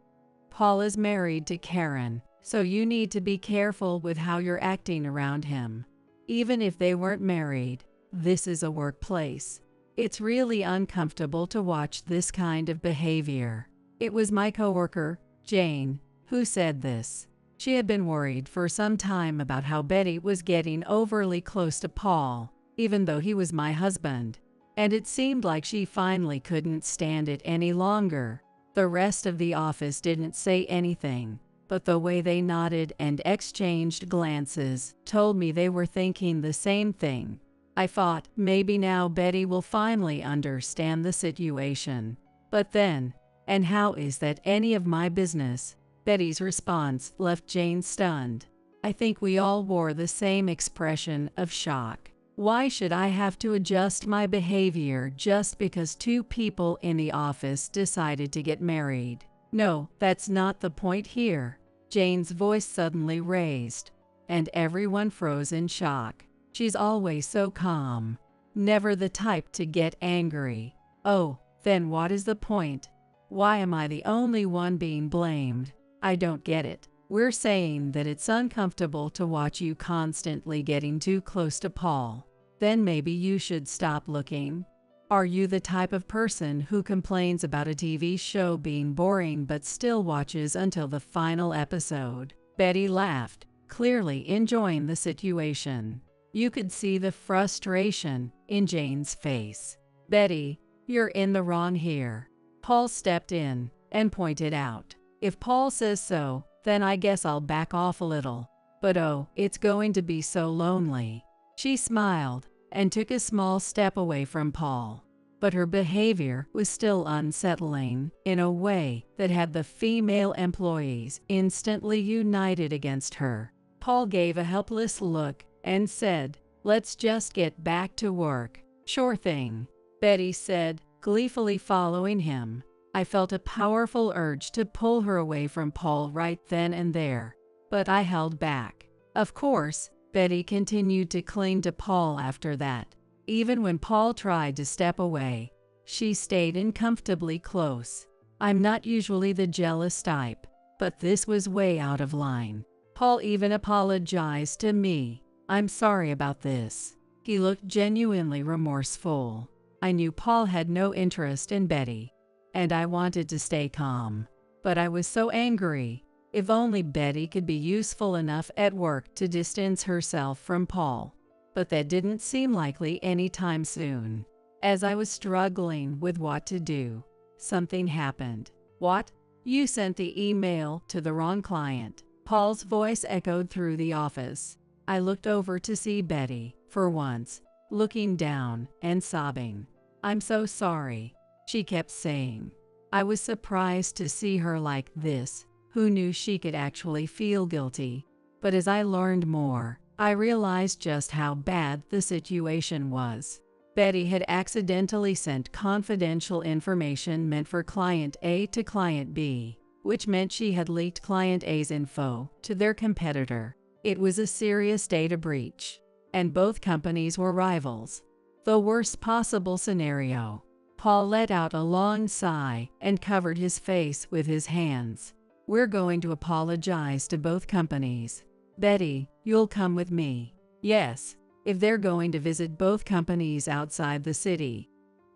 Speaker 1: Paul is married to Karen, so you need to be careful with how you're acting around him. Even if they weren't married, this is a workplace. It's really uncomfortable to watch this kind of behavior. It was my coworker, Jane, who said this. She had been worried for some time about how Betty was getting overly close to Paul, even though he was my husband. And it seemed like she finally couldn't stand it any longer. The rest of the office didn't say anything, but the way they nodded and exchanged glances told me they were thinking the same thing. I thought maybe now Betty will finally understand the situation. But then, and how is that any of my business? Betty's response left Jane stunned. I think we all wore the same expression of shock. Why should I have to adjust my behavior just because two people in the office decided to get married? No, that's not the point here. Jane's voice suddenly raised, and everyone froze in shock. She's always so calm, never the type to get angry. Oh, then what is the point? Why am I the only one being blamed? I don't get it. We're saying that it's uncomfortable to watch you constantly getting too close to Paul. Then maybe you should stop looking. Are you the type of person who complains about a TV show being boring but still watches until the final episode? Betty laughed, clearly enjoying the situation. You could see the frustration in Jane's face. Betty, you're in the wrong here. Paul stepped in and pointed out. If Paul says so, then I guess I'll back off a little. But oh, it's going to be so lonely. She smiled and took a small step away from Paul. But her behavior was still unsettling in a way that had the female employees instantly united against her. Paul gave a helpless look and said, "Let's just get back to work." "Sure thing," Betty said, gleefully following him. I felt a powerful urge to pull her away from Paul right then and there, but I held back. Of course, Betty continued to cling to Paul after that. Even when Paul tried to step away, she stayed uncomfortably close. I'm not usually the jealous type, but this was way out of line. Paul even apologized to me. "I'm sorry about this." He looked genuinely remorseful. I knew Paul had no interest in Betty, and I wanted to stay calm. But I was so angry. If only Betty could be useful enough at work to distance herself from Paul. But that didn't seem likely anytime soon. As I was struggling with what to do, something happened. "What? You sent the email to the wrong client." Paul's voice echoed through the office. I looked over to see Betty, for once, looking down and sobbing. "I'm so sorry," she kept saying. I was surprised to see her like this. Who knew she could actually feel guilty? But as I learned more, I realized just how bad the situation was. Betty had accidentally sent confidential information meant for Client A to Client B, which meant she had leaked Client A's info to their competitor. It was a serious data breach, and both companies were rivals. The worst possible scenario. Paul let out a long sigh and covered his face with his hands. "We're going to apologize to both companies. Betty, you'll come with me." "Yes, if they're going to visit both companies outside the city.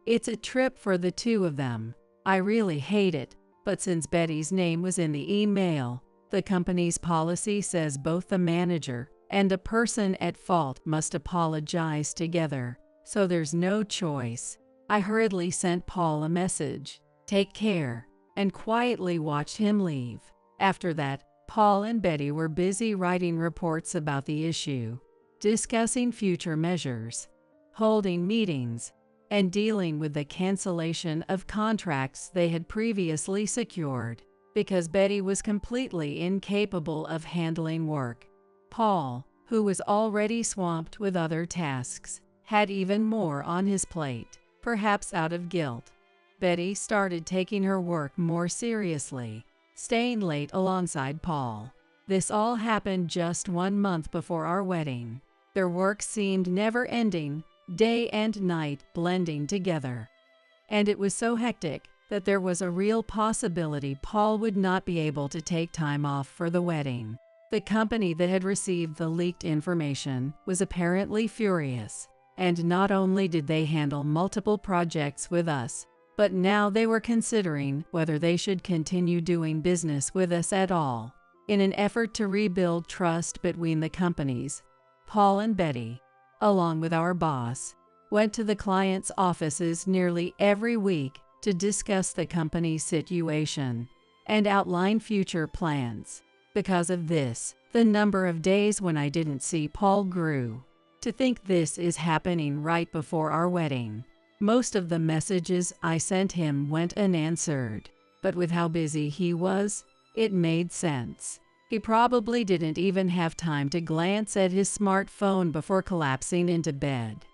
Speaker 1: It's a trip for the two of them. I really hate it, but since Betty's name was in the email, the company's policy says both the manager and the person at fault must apologize together, so there's no choice." I hurriedly sent Paul a message, "Take care," and quietly watched him leave. After that, Paul and Betty were busy writing reports about the issue, discussing future measures, holding meetings, and dealing with the cancellation of contracts they had previously secured. Because Betty was completely incapable of handling work, Paul, who was already swamped with other tasks, had even more on his plate. Perhaps out of guilt, Betty started taking her work more seriously. staying late alongside Paul. This all happened just 1 month before our wedding. Their work seemed never-ending, day and night blending together. And it was so hectic that there was a real possibility Paul would not be able to take time off for the wedding. The company that had received the leaked information was apparently furious, and not only did they handle multiple projects with us, but now they were considering whether they should continue doing business with us at all. In an effort to rebuild trust between the companies, Paul and Betty, along with our boss, went to the client's offices nearly every week to discuss the company's situation and outline future plans. Because of this, the number of days when I didn't see Paul grew. To think this is happening right before our wedding. Most of the messages I sent him went unanswered, but with how busy he was, it made sense. He probably didn't even have time to glance at his smartphone before collapsing into bed.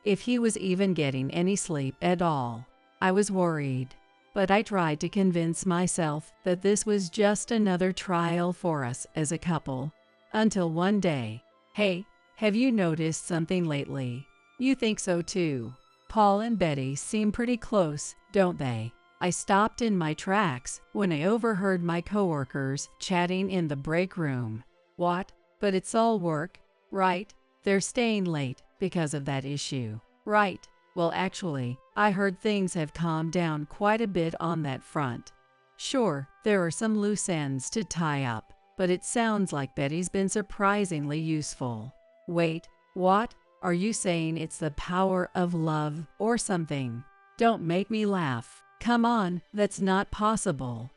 Speaker 1: If he was even getting any sleep at all. I was worried, but I tried to convince myself that this was just another trial for us as a couple. Until one day, "Hey, have you noticed something lately?" "You think so too. Paul and Betty seem pretty close, don't they?" I stopped in my tracks when I overheard my coworkers chatting in the break room. "What? But it's all work, right? They're staying late because of that issue, right?" "Well, actually, I heard things have calmed down quite a bit on that front. Sure, there are some loose ends to tie up, but it sounds like Betty's been surprisingly useful." "Wait, what? Are you saying it's the power of love or something?" "Don't make me laugh. Come on, that's not possible.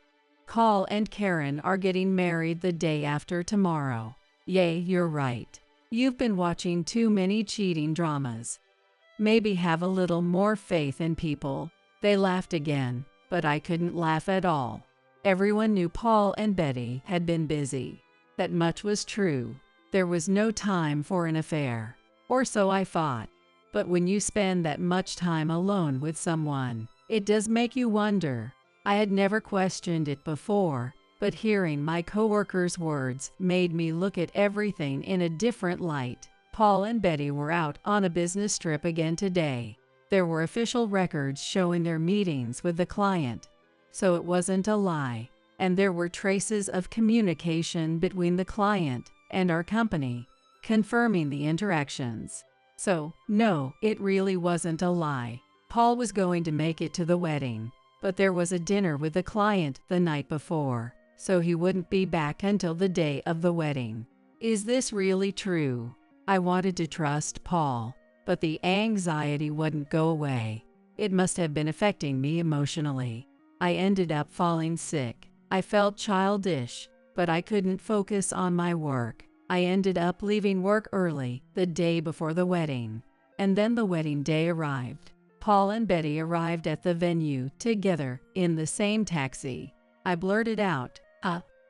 Speaker 1: Carl and Karen are getting married the day after tomorrow." "Yay, you're right. You've been watching too many cheating dramas. Maybe have a little more faith in people." They laughed again, but I couldn't laugh at all. Everyone knew Paul and Betty had been busy. That much was true. There was no time for an affair. Or so I thought. But when you spend that much time alone with someone, it does make you wonder. I had never questioned it before, but hearing my coworkers' words made me look at everything in a different light. Paul and Betty were out on a business trip again today. There were official records showing their meetings with the client, so it wasn't a lie, and there were traces of communication between the client and our company, confirming the interactions. So, no, it really wasn't a lie. Paul was going to make it to the wedding, but there was a dinner with the client the night before, so he wouldn't be back until the day of the wedding. Is this really true? I wanted to trust Paul, but the anxiety wouldn't go away. It must have been affecting me emotionally. I ended up falling sick. I felt childish, but I couldn't focus on my work. I ended up leaving work early the day before the wedding, and then the wedding day arrived. Paul and Betty arrived at the venue together in the same taxi. I blurted out,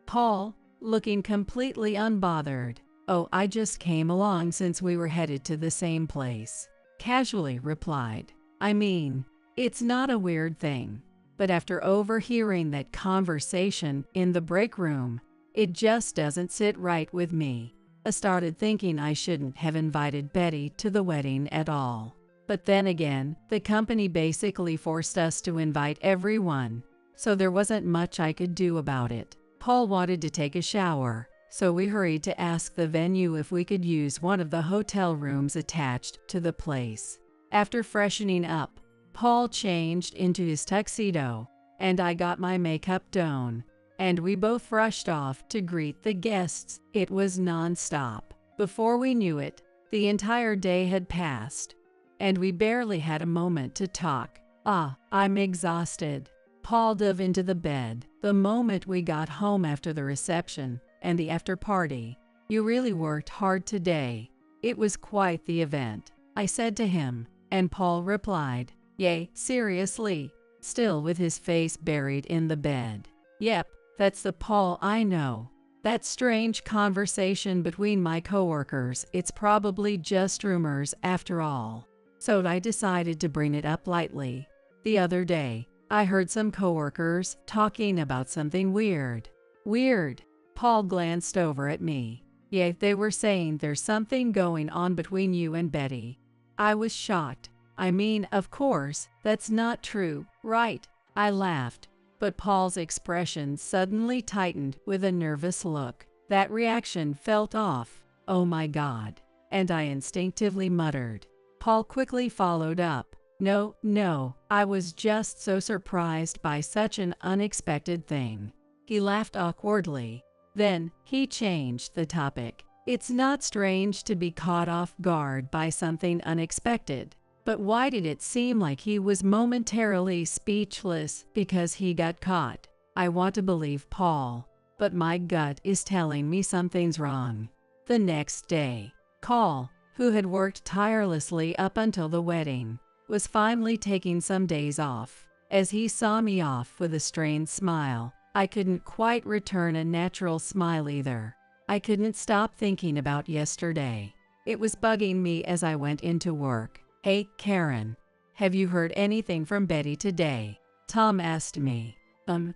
Speaker 1: Paul," looking completely unbothered. "Oh, I just came along since we were headed to the same place," casually replied. I mean, it's not a weird thing, but after overhearing that conversation in the break room, it just doesn't sit right with me. I started thinking I shouldn't have invited Betty to the wedding at all. But then again, the company basically forced us to invite everyone, so there wasn't much I could do about it. Paul wanted to take a shower, so we hurried to ask the venue if we could use one of the hotel rooms attached to the place. After freshening up, Paul changed into his tuxedo, and I got my makeup done, and we both rushed off to greet the guests. It was non-stop. Before we knew it, the entire day had passed, and we barely had a moment to talk. I'm exhausted. Paul dove into the bed the moment we got home after the reception and the after-party. "You really worked hard today. It was quite the event," I said to him, and Paul replied, "Yay, seriously," still with his face buried in the bed. Yep, that's the Paul I know. That strange conversation between my coworkers, it's probably just rumors after all. So I decided to bring it up lightly. The other day, I heard some coworkers talking about something weird. Weird? Paul glanced over at me. Yeah, they were saying there's something going on between you and Betty. I was shocked. I mean, of course, that's not true, right? I laughed, but Paul's expression suddenly tightened with a nervous look. That reaction felt off. Oh my God. And I instinctively muttered. Paul quickly followed up. No, I was just so surprised by such an unexpected thing. He laughed awkwardly. Then, he changed the topic. It's not strange to be caught off guard by something unexpected. But why did it seem like he was momentarily speechless because he got caught? I want to believe Paul, but my gut is telling me something's wrong. The next day, Paul, who had worked tirelessly up until the wedding, was finally taking some days off. As he saw me off with a strained smile, I couldn't quite return a natural smile either. I couldn't stop thinking about yesterday. It was bugging me as I went into work. Hey, Karen, have you heard anything from Betty today? Tom asked me.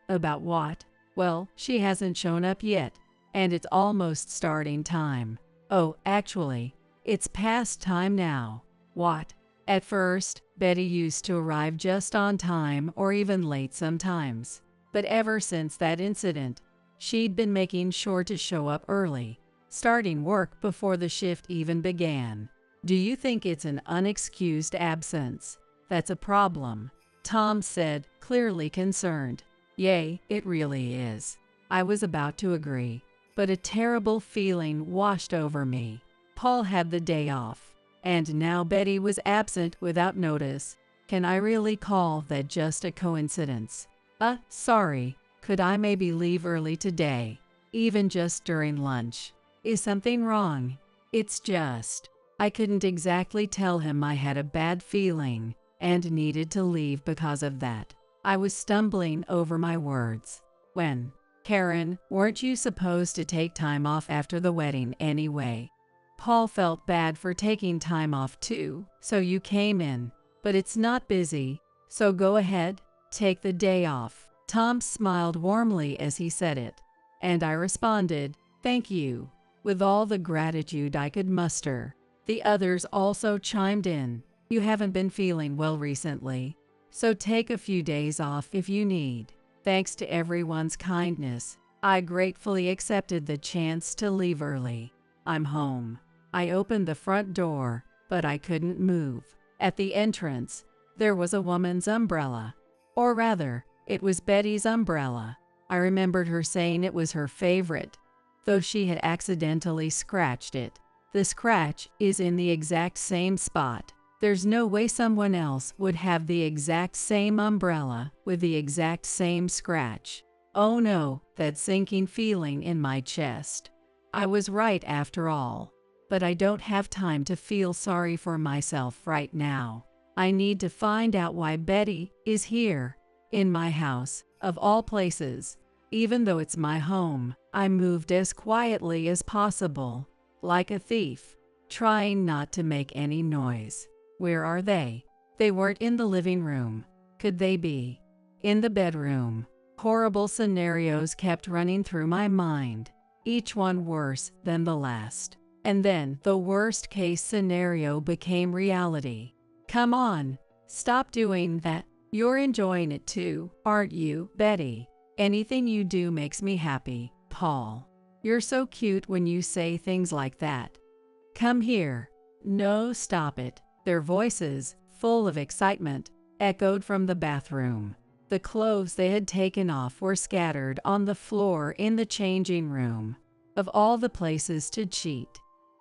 Speaker 1: About what? Well, she hasn't shown up yet, and it's almost starting time. Oh, actually, it's past time now. What? At first, Betty used to arrive just on time or even late sometimes. But ever since that incident, she'd been making sure to show up early, starting work before the shift even began. Do you think it's an unexcused absence? That's a problem, Tom said, clearly concerned. Yay, it really is. I was about to agree, but a terrible feeling washed over me. Paul had the day off, and now Betty was absent without notice. Can I really call that just a coincidence? Sorry, could I maybe leave early today, even just during lunch? Is something wrong? It's just, I couldn't exactly tell him I had a bad feeling and needed to leave because of that. I was stumbling over my words. When? Karen, weren't you supposed to take time off after the wedding anyway? Paul felt bad for taking time off too, so you came in. But it's not busy, so go ahead, take the day off. Tom smiled warmly as he said it, and I responded, thank you, with all the gratitude I could muster. The others also chimed in. You haven't been feeling well recently, so take a few days off if you need. Thanks to everyone's kindness, I gratefully accepted the chance to leave early. I'm home. I opened the front door, but I couldn't move. At the entrance, there was a woman's umbrella. Or rather, it was Betty's umbrella. I remembered her saying it was her favorite, though she had accidentally scratched it. The scratch is in the exact same spot. There's no way someone else would have the exact same umbrella with the exact same scratch. Oh no, that sinking feeling in my chest. I was right after all. But I don't have time to feel sorry for myself right now. I need to find out why Betty is here, in my house, of all places. Even though it's my home, I moved as quietly as possible, like a thief, trying not to make any noise. Where are they? They weren't in the living room. Could they be? In the bedroom. Horrible scenarios kept running through my mind, each one worse than the last. And then the worst case scenario became reality. Come on, stop doing that. You're enjoying it too, aren't you, Betty? Anything you do makes me happy, Paul. You're so cute when you say things like that. Come here. No, stop it. Their voices, full of excitement, echoed from the bathroom. The clothes they had taken off were scattered on the floor in the changing room. Of all the places to cheat,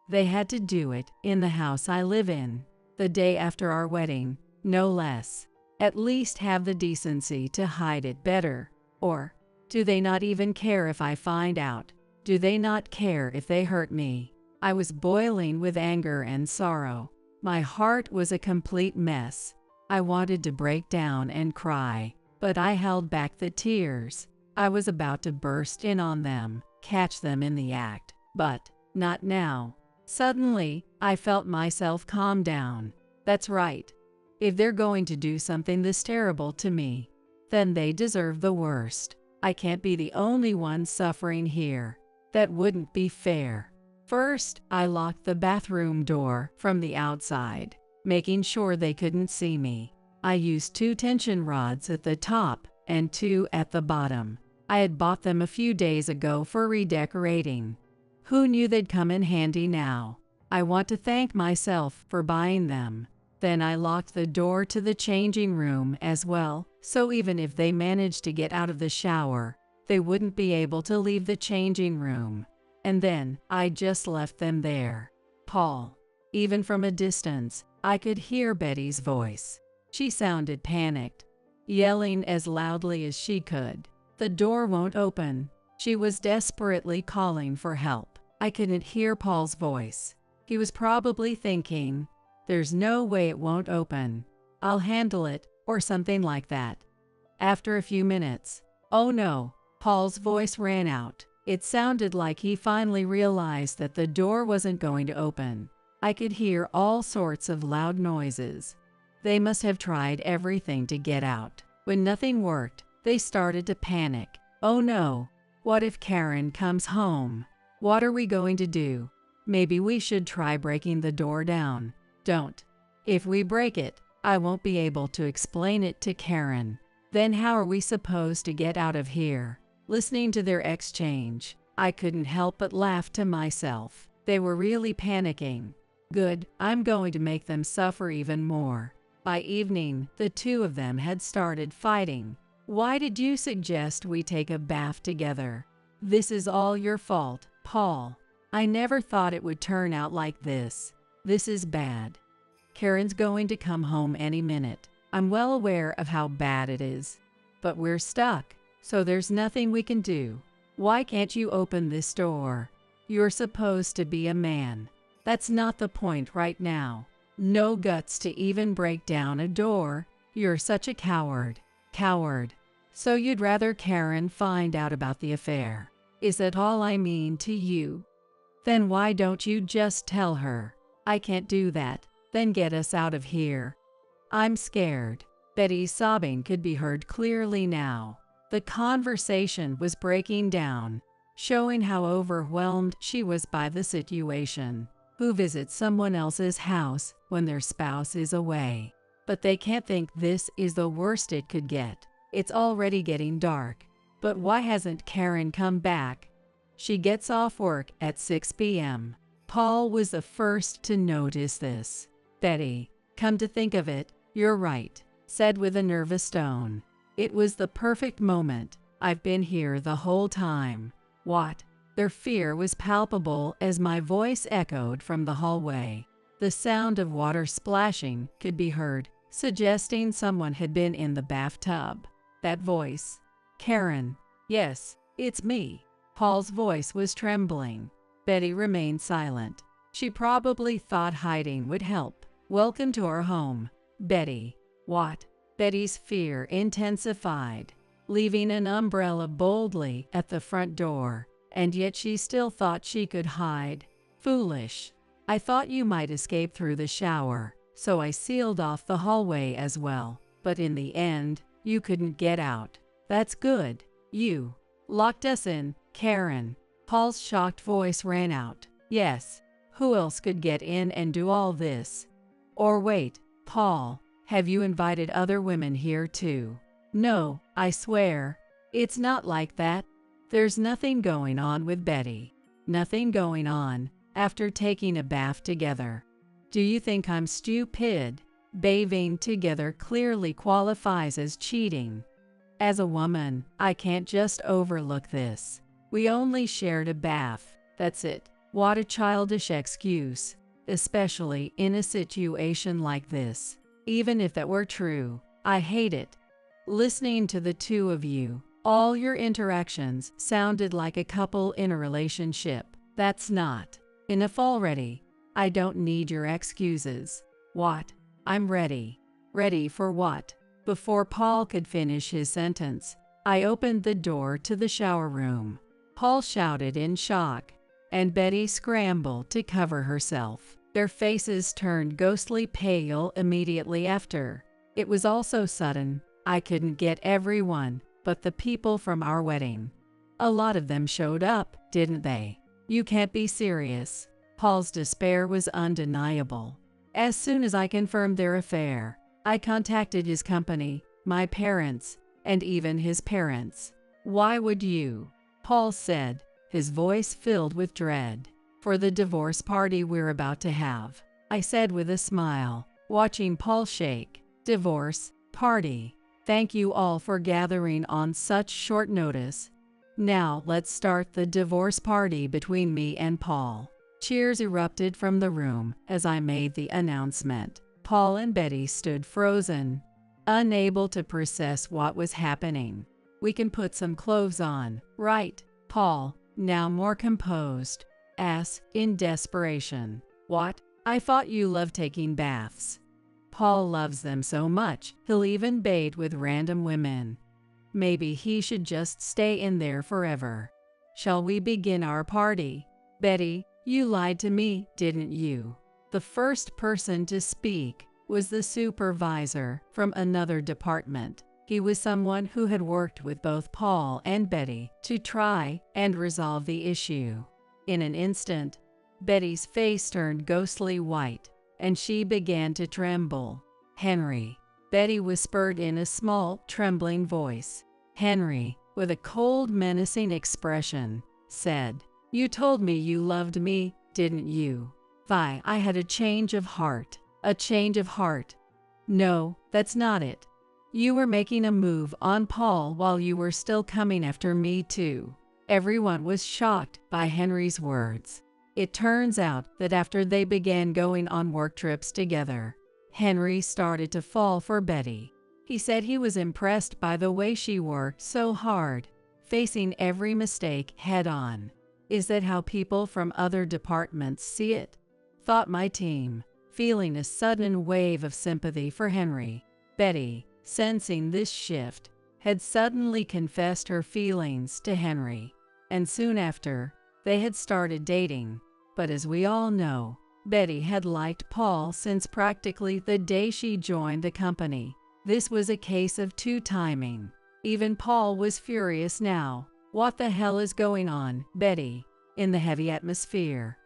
Speaker 1: they had to do it in the house I live in, the day after our wedding, no less. At least have the decency to hide it better. Or, do they not even care if I find out? Do they not care if they hurt me? I was boiling with anger and sorrow. My heart was a complete mess. I wanted to break down and cry, but I held back the tears. I was about to burst in on them, catch them in the act, but not now. Suddenly, I felt myself calm down. That's right. If they're going to do something this terrible to me, then they deserve the worst. I can't be the only one suffering here. That wouldn't be fair. First, I locked the bathroom door from the outside, making sure they couldn't see me. I used 2 tension rods at the top and 2 at the bottom. I had bought them a few days ago for redecorating. Who knew they'd come in handy now? I want to thank myself for buying them. Then I locked the door to the changing room as well, so even if they managed to get out of the shower, they wouldn't be able to leave the changing room. And then I just left them there. Paul. Even from a distance, I could hear Betty's voice. She sounded panicked, yelling as loudly as she could. The door won't open. She was desperately calling for help. I couldn't hear Paul's voice. He was probably thinking, "There's no way it won't open. I'll handle it," or something like that. After a few minutes, "Oh no," Paul's voice ran out. It sounded like he finally realized that the door wasn't going to open. I could hear all sorts of loud noises. They must have tried everything to get out. When nothing worked, they started to panic. "Oh no, what if Karen comes home? What are we going to do? Maybe we should try breaking the door down." "Don't. If we break it, I won't be able to explain it to Karen. Then how are we supposed to get out of here?" Listening to their exchange, I couldn't help but laugh to myself. They were really panicking. Good, I'm going to make them suffer even more. By evening, the 2 of them had started fighting. "Why did you suggest we take a bath together? This is all your fault, Paul. I never thought it would turn out like this. This is bad. Karen's going to come home any minute. I'm well aware of how bad it is. But we're stuck, so there's nothing we can do. Why can't you open this door? You're supposed to be a man. That's not the point right now. No guts to even break down a door. You're such a coward." "Coward. So you'd rather Karen find out about the affair? Is that all I mean to you? Then why don't you just tell her?" "I can't do that." "Then get us out of here." "I'm scared." Betty's sobbing could be heard clearly now. The conversation was breaking down, showing how overwhelmed she was by the situation. Who visits someone else's house when their spouse is away? But they can't think this is the worst it could get. It's already getting dark. But why hasn't Karen come back? She gets off work at 6 p.m. Paul was the first to notice this. "Betty, come to think of it, you're right," said with a nervous tone. "It was the perfect moment. I've been here the whole time." "What?" Their fear was palpable as my voice echoed from the hallway. The sound of water splashing could be heard, suggesting someone had been in the bathtub. That voice. "Karen." "Yes, it's me." Paul's voice was trembling. Betty remained silent. She probably thought hiding would help. "Welcome to our home, Betty." "What?" Betty's fear intensified, leaving an umbrella boldly at the front door. And yet she still thought she could hide. "Foolish. I thought you might escape through the shower, so I sealed off the hallway as well. But in the end, you couldn't get out. That's good. You locked us in, Karen." Paul's shocked voice rang out. "Yes. Who else could get in and do all this? Or wait, Paul, have you invited other women here too?" "No, I swear. It's not like that. There's nothing going on with Betty. Nothing going on after taking a bath together. Do you think I'm stupid? Bathing together clearly qualifies as cheating. As a woman, I can't just overlook this. We only shared a bath. That's it." What a childish excuse, especially in a situation like this. Even if that were true, I hate it. Listening to the 2 of you, all your interactions sounded like a couple in a relationship. That's not enough already. I don't need your excuses. "What? I'm ready." "Ready for what?" Before Paul could finish his sentence, I opened the door to the shower room. Paul shouted in shock, and Betty scrambled to cover herself. Their faces turned ghostly pale immediately after. It was all so sudden, I couldn't get everyone, but the people from our wedding. A lot of them showed up, didn't they? You can't be serious. Paul's despair was undeniable. As soon as I confirmed their affair, I contacted his company, my parents, and even his parents. Why would you? Paul said, his voice filled with dread. For the divorce party we're about to have, I said with a smile, watching Paul shake. Divorce party. Thank you all for gathering on such short notice. Now let's start the divorce party between me and Paul. Cheers erupted from the room as I made the announcement. Paul and Betty stood frozen, unable to process what was happening. We can put some clothes on, right? Paul, now more composed, asked in desperation. What? I thought you loved taking baths. Paul loves them so much, he'll even bathe with random women. Maybe he should just stay in there forever. Shall we begin our party? Betty, you lied to me, didn't you? The first person to speak was the supervisor from another department. He was someone who had worked with both Paul and Betty to try and resolve the issue. In an instant, Betty's face turned ghostly white, and she began to tremble. Henry, Betty whispered in a small, trembling voice. Henry, with a cold, menacing expression, said, You told me you loved me, didn't you? Vi, I had a change of heart. A change of heart. No, that's not it. You were making a move on Paul while you were still coming after me too. Everyone was shocked by Henry's words. It turns out that after they began going on work trips together, Henry started to fall for Betty. He said he was impressed by the way she worked so hard, facing every mistake head on. Is that how people from other departments see it? Thought my team, feeling a sudden wave of sympathy for Henry. Betty, sensing this shift, had suddenly confessed her feelings to Henry, and soon after, they had started dating. But as we all know, Betty had liked Paul since practically the day she joined the company. This was a case of two timing. Even Paul was furious now. What the hell is going on, Betty? In the heavy atmosphere.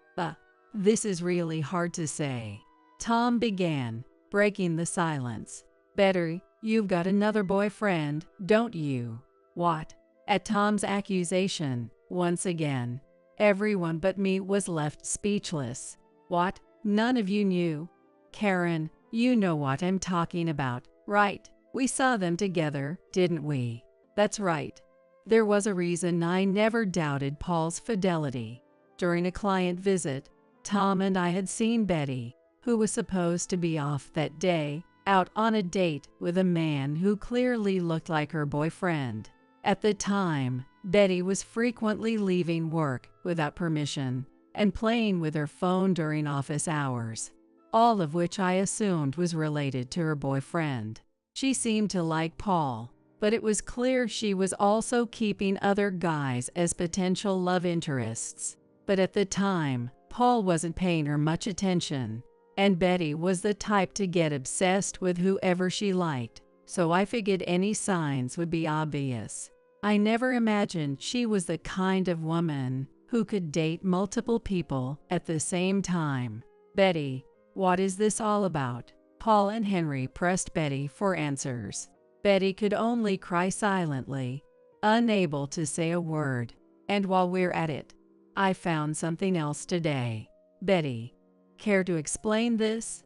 Speaker 1: This is really hard to say. Tom began, breaking the silence. Betty, you've got another boyfriend, don't you? What? At Tom's accusation, once again, everyone but me was left speechless. What? None of you knew? Karen, you know what I'm talking about, right? We saw them together, didn't we? That's right. There was a reason I never doubted Paul's fidelity. During a client visit, Tom and I had seen Betty, who was supposed to be off that day, out on a date with a man who clearly looked like her boyfriend. At the time, Betty was frequently leaving work without permission and playing with her phone during office hours, all of which I assumed was related to her boyfriend. She seemed to like Paul, but it was clear she was also keeping other guys as potential love interests. But at the time, Paul wasn't paying her much attention, and Betty was the type to get obsessed with whoever she liked, so I figured any signs would be obvious. I never imagined she was the kind of woman who could date multiple people at the same time. Betty, what is this all about? Paul and Henry pressed Betty for answers. Betty could only cry silently, unable to say a word. And while we're at it, I found something else today. Betty, care to explain this?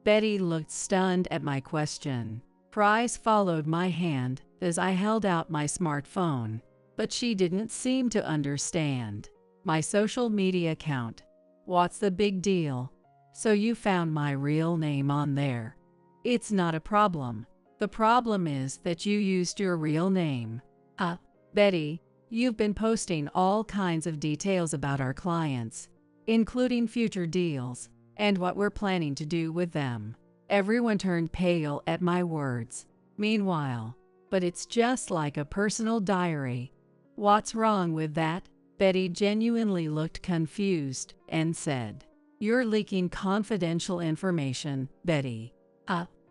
Speaker 1: Betty looked stunned at my question. Cries followed my hand as I held out my smartphone, but she didn't seem to understand. My social media account. What's the big deal? So you found my real name on there. It's not a problem. The problem is that you used your real name. Betty, you've been posting all kinds of details about our clients, including future deals, and what we're planning to do with them. Everyone turned pale at my words. Meanwhile, but it's just like a personal diary. What's wrong with that? Betty genuinely looked confused and said, You're leaking confidential information, Betty.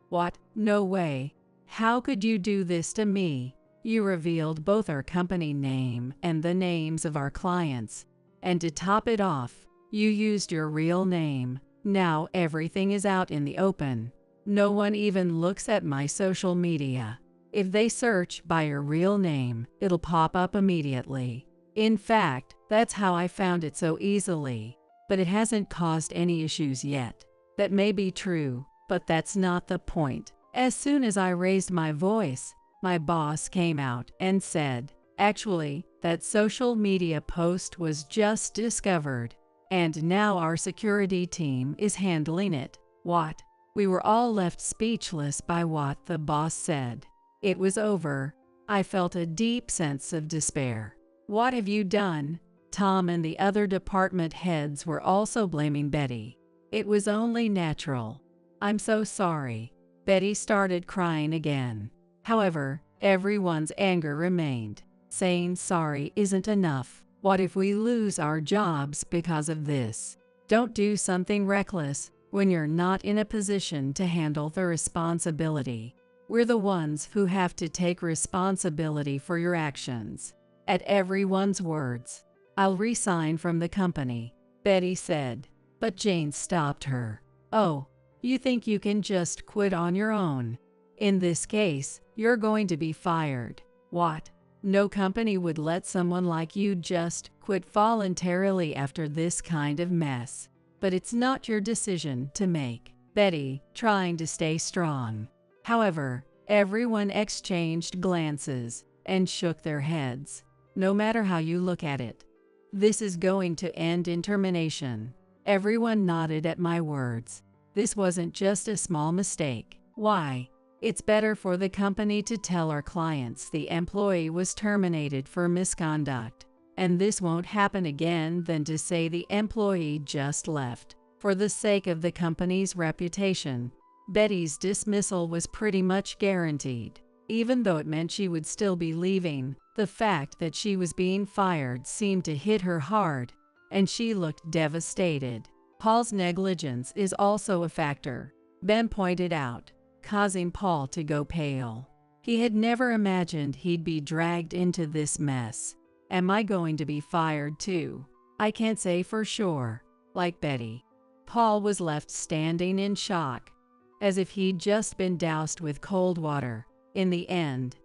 Speaker 1: What? No way. How could you do this to me? You revealed both our company name and the names of our clients. And to top it off, you used your real name. Now everything is out in the open. No one even looks at my social media. If they search by your real name, it'll pop up immediately. In fact, that's how I found it so easily. But it hasn't caused any issues yet. That may be true, but that's not the point. As soon as I raised my voice, my boss came out and said, "Actually, that social media post was just discovered, and now our security team is handling it." What? We were all left speechless by what the boss said. It was over. I felt a deep sense of despair. "What have you done?" Tom and the other department heads were also blaming Betty. It was only natural. "I'm so sorry." Betty started crying again. However, everyone's anger remained. Saying sorry isn't enough. What if we lose our jobs because of this? Don't do something reckless when you're not in a position to handle the responsibility. We're the ones who have to take responsibility for your actions. At everyone's words, "I'll resign from the company," Betty said. But Jane stopped her. "Oh, you think you can just quit on your own? In this case, you're going to be fired." "What? No company would let someone like you just quit voluntarily after this kind of mess." "But it's not your decision to make," Betty, trying to stay strong. However, everyone exchanged glances and shook their heads. "No matter how you look at it, this is going to end in termination." Everyone nodded at my words. This wasn't just a small mistake. Why? It's better for the company to tell our clients the employee was terminated for misconduct, and this won't happen again, than to say the employee just left. For the sake of the company's reputation, Betty's dismissal was pretty much guaranteed. Even though it meant she would still be leaving, the fact that she was being fired seemed to hit her hard, and she looked devastated. Paul's negligence is also a factor, Ben pointed out, causing Paul to go pale. He had never imagined he'd be dragged into this mess. "Am I going to be fired too?" "I can't say for sure." Like Betty, Paul was left standing in shock, as if he'd just been doused with cold water. In the end,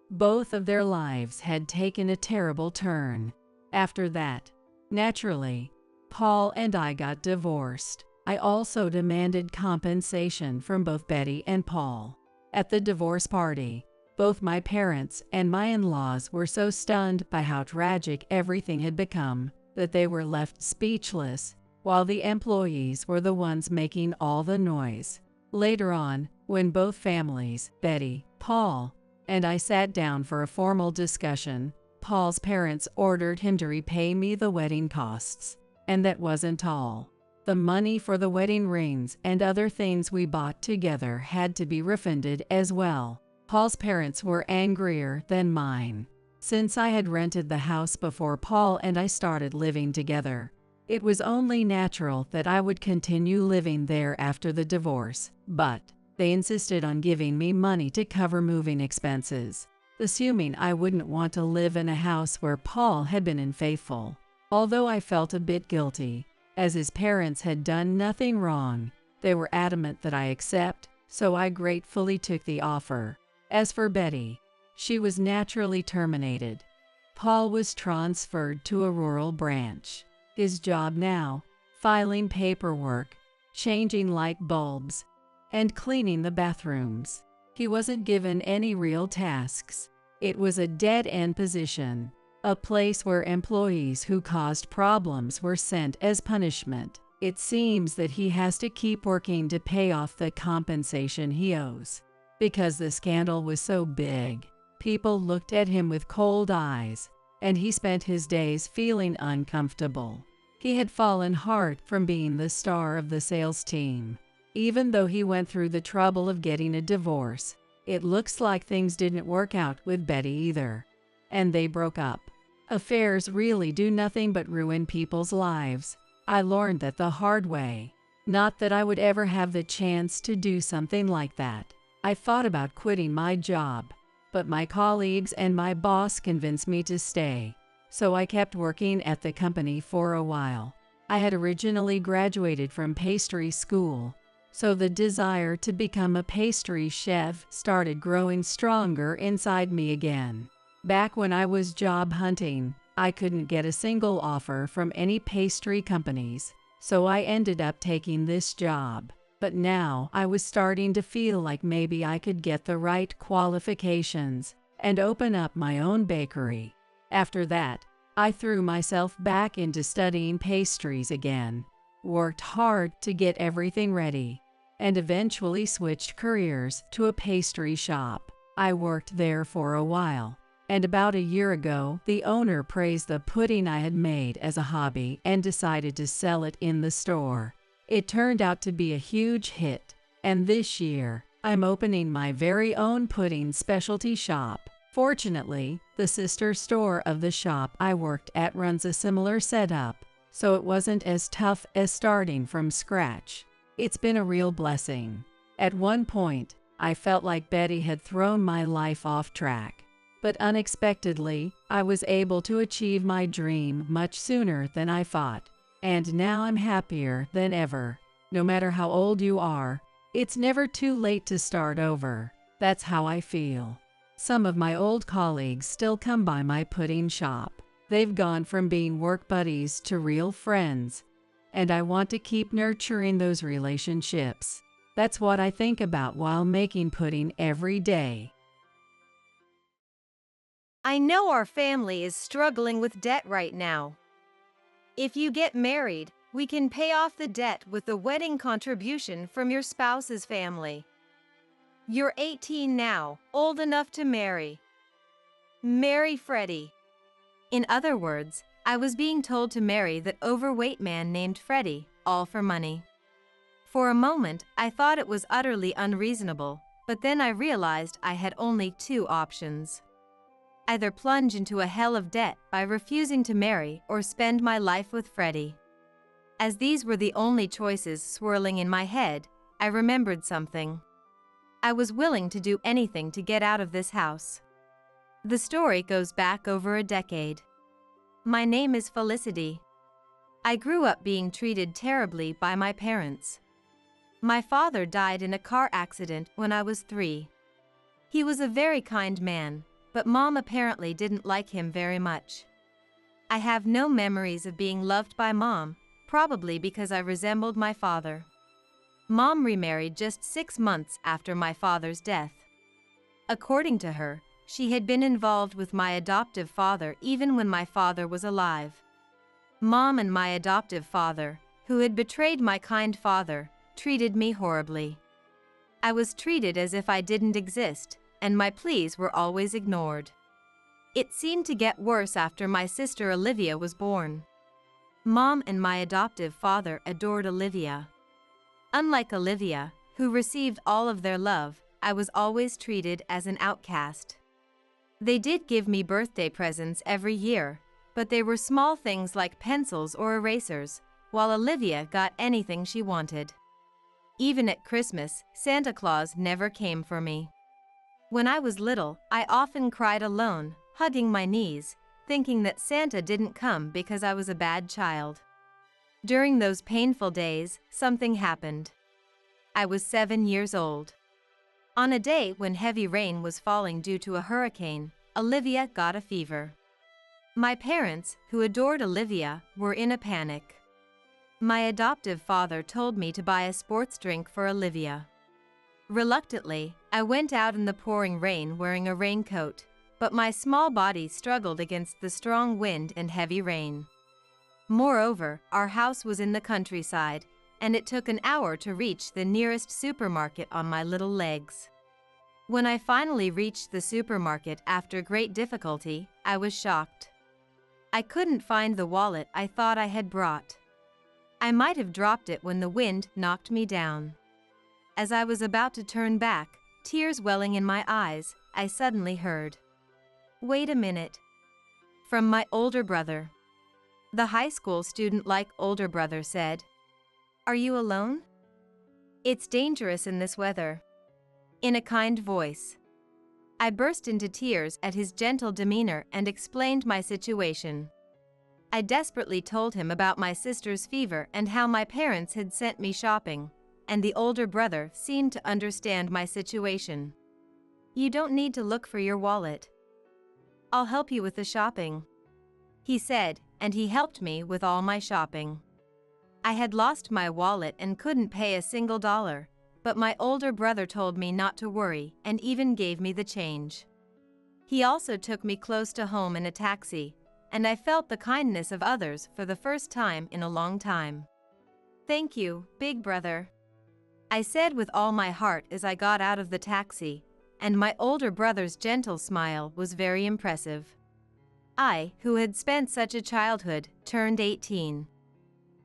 Speaker 1: both of their lives had taken a terrible turn. After that, naturally, Paul and I got divorced. I also demanded compensation from both Betty and Paul. At the divorce party, both my parents and my in-laws were so stunned by how tragic everything had become that they were left speechless, while the employees were the ones making all the noise. Later on, when both families, Betty, Paul, and I sat down for a formal discussion, Paul's parents ordered him to repay me the wedding costs. And that wasn't all. The money for the wedding rings and other things we bought together had to be refunded as well. Paul's parents were angrier than mine. Since I had rented the house before Paul and I started living together, it was only natural that I would continue living there after the divorce, but they insisted on giving me money to cover moving expenses, assuming I wouldn't want to live in a house where Paul had been unfaithful. Although I felt a bit guilty, as his parents had done nothing wrong, they were adamant that I accept, so I gratefully took the offer. As for Betty, she was naturally terminated. Paul was transferred to a rural branch. His job now, filing paperwork, changing light bulbs, and cleaning the bathrooms. He wasn't given any real tasks. It was a dead-end position. A place where employees who caused problems were sent as punishment. It seems that he has to keep working to pay off the compensation he owes. Because the scandal was so big, people looked at him with cold eyes, and he spent his days feeling uncomfortable. He had fallen hard from being the star of the sales team. Even though he went through the trouble of getting a divorce, it looks like things didn't work out with Betty either, and they broke up. Affairs really do nothing but ruin people's lives. I learned that the hard way. Not that I would ever have the chance to do something like that. I thought about quitting my job, but my colleagues and my boss convinced me to stay, so I kept working at the company for a while. I had originally graduated from pastry school, so the desire to become a pastry chef started growing stronger inside me again. Back when I was job hunting, I couldn't get a single offer from any pastry companies, so I ended up taking this job. But now I was starting to feel like maybe I could get the right qualifications and open up my own bakery. After that, I threw myself back into studying pastries again, worked hard to get everything ready, and eventually switched careers to a pastry shop. I worked there for a while, and about a year ago, the owner praised the pudding I had made as a hobby and decided to sell it in the store. It turned out to be a huge hit, and this year, I'm opening my very own pudding specialty shop. Fortunately, the sister store of the shop I worked at runs a similar setup, so it wasn't as tough as starting from scratch. It's been a real blessing. At one point, I felt like Betty had thrown my life off track, but unexpectedly, I was able to achieve my dream much sooner than I thought, and now I'm happier than ever. No matter how old you are, it's never too late to start over. That's how I feel. Some of my old colleagues still come by my pudding shop. They've gone from being work buddies to real friends, and I want to keep nurturing those relationships. That's what I think about while making pudding every day.
Speaker 3: I know our family is struggling with debt right now. If you get married, we can pay off the debt with the wedding contribution from your spouse's family. You're 18 now, old enough to marry. Marry Freddie.
Speaker 2: In other words, I was being told to marry that overweight man named Freddie, all for money. For a moment, I thought it was utterly unreasonable, but then I realized I had only two options. Either plunge into a hell of debt by refusing to marry or spend my life with Freddie. As these were the only choices swirling in my head, I remembered something. I was willing to do anything to get out of this house. The story goes back over a decade. My name is Felicity. I grew up being treated terribly by my parents. My father died in a car accident when I was 3. He was a very kind man, but Mom apparently didn't like him very much. I have no memories of being loved by Mom, probably because I resembled my father. Mom remarried just 6 months after my father's death. According to her, she had been involved with my adoptive father even when my father was alive. Mom and my adoptive father, who had betrayed my kind father, treated me horribly. I was treated as if I didn't exist, and my pleas were always ignored. It seemed to get worse after my sister Olivia was born. Mom and my adoptive father adored Olivia. Unlike Olivia, who received all of their love, I was always treated as an outcast. They did give me birthday presents every year, but they were small things like pencils or erasers, while Olivia got anything she wanted. Even at Christmas, Santa Claus never came for me. When I was little, I often cried alone, hugging my knees, thinking that Santa didn't come because I was a bad child. During those painful days, something happened. I was 7 years old. On a day when heavy rain was falling due to a hurricane, Olivia got a fever. My parents, who adored Olivia, were in a panic. My adoptive father told me to buy a sports drink for Olivia. Reluctantly, I went out in the pouring rain wearing a raincoat, but my small body struggled against the strong wind and heavy rain. Moreover, our house was in the countryside, and it took an hour to reach the nearest supermarket on my little legs. When I finally reached the supermarket after great difficulty, I was shocked. I couldn't find the wallet I thought I had brought. I might have dropped it when the wind knocked me down. As I was about to turn back, tears welling in my eyes, I suddenly heard, "Wait a minute," from my older brother. The high school student-like older brother said, "Are you alone? It's dangerous in this weather." in a kind voice. I burst into tears at his gentle demeanor and explained my situation. I desperately told him about my sister's fever and how my parents had sent me shopping, and the older brother seemed to understand my situation. "You don't need to look for your wallet. I'll help you with the shopping," he said, and he helped me with all my shopping. I had lost my wallet and couldn't pay a single dollar, but my older brother told me not to worry and even gave me the change. He also took me close to home in a taxi, and I felt the kindness of others for the first time in a long time. "Thank you, big brother," I said with all my heart as I got out of the taxi, and my older brother's gentle smile was very impressive. I, who had spent such a childhood, turned 18.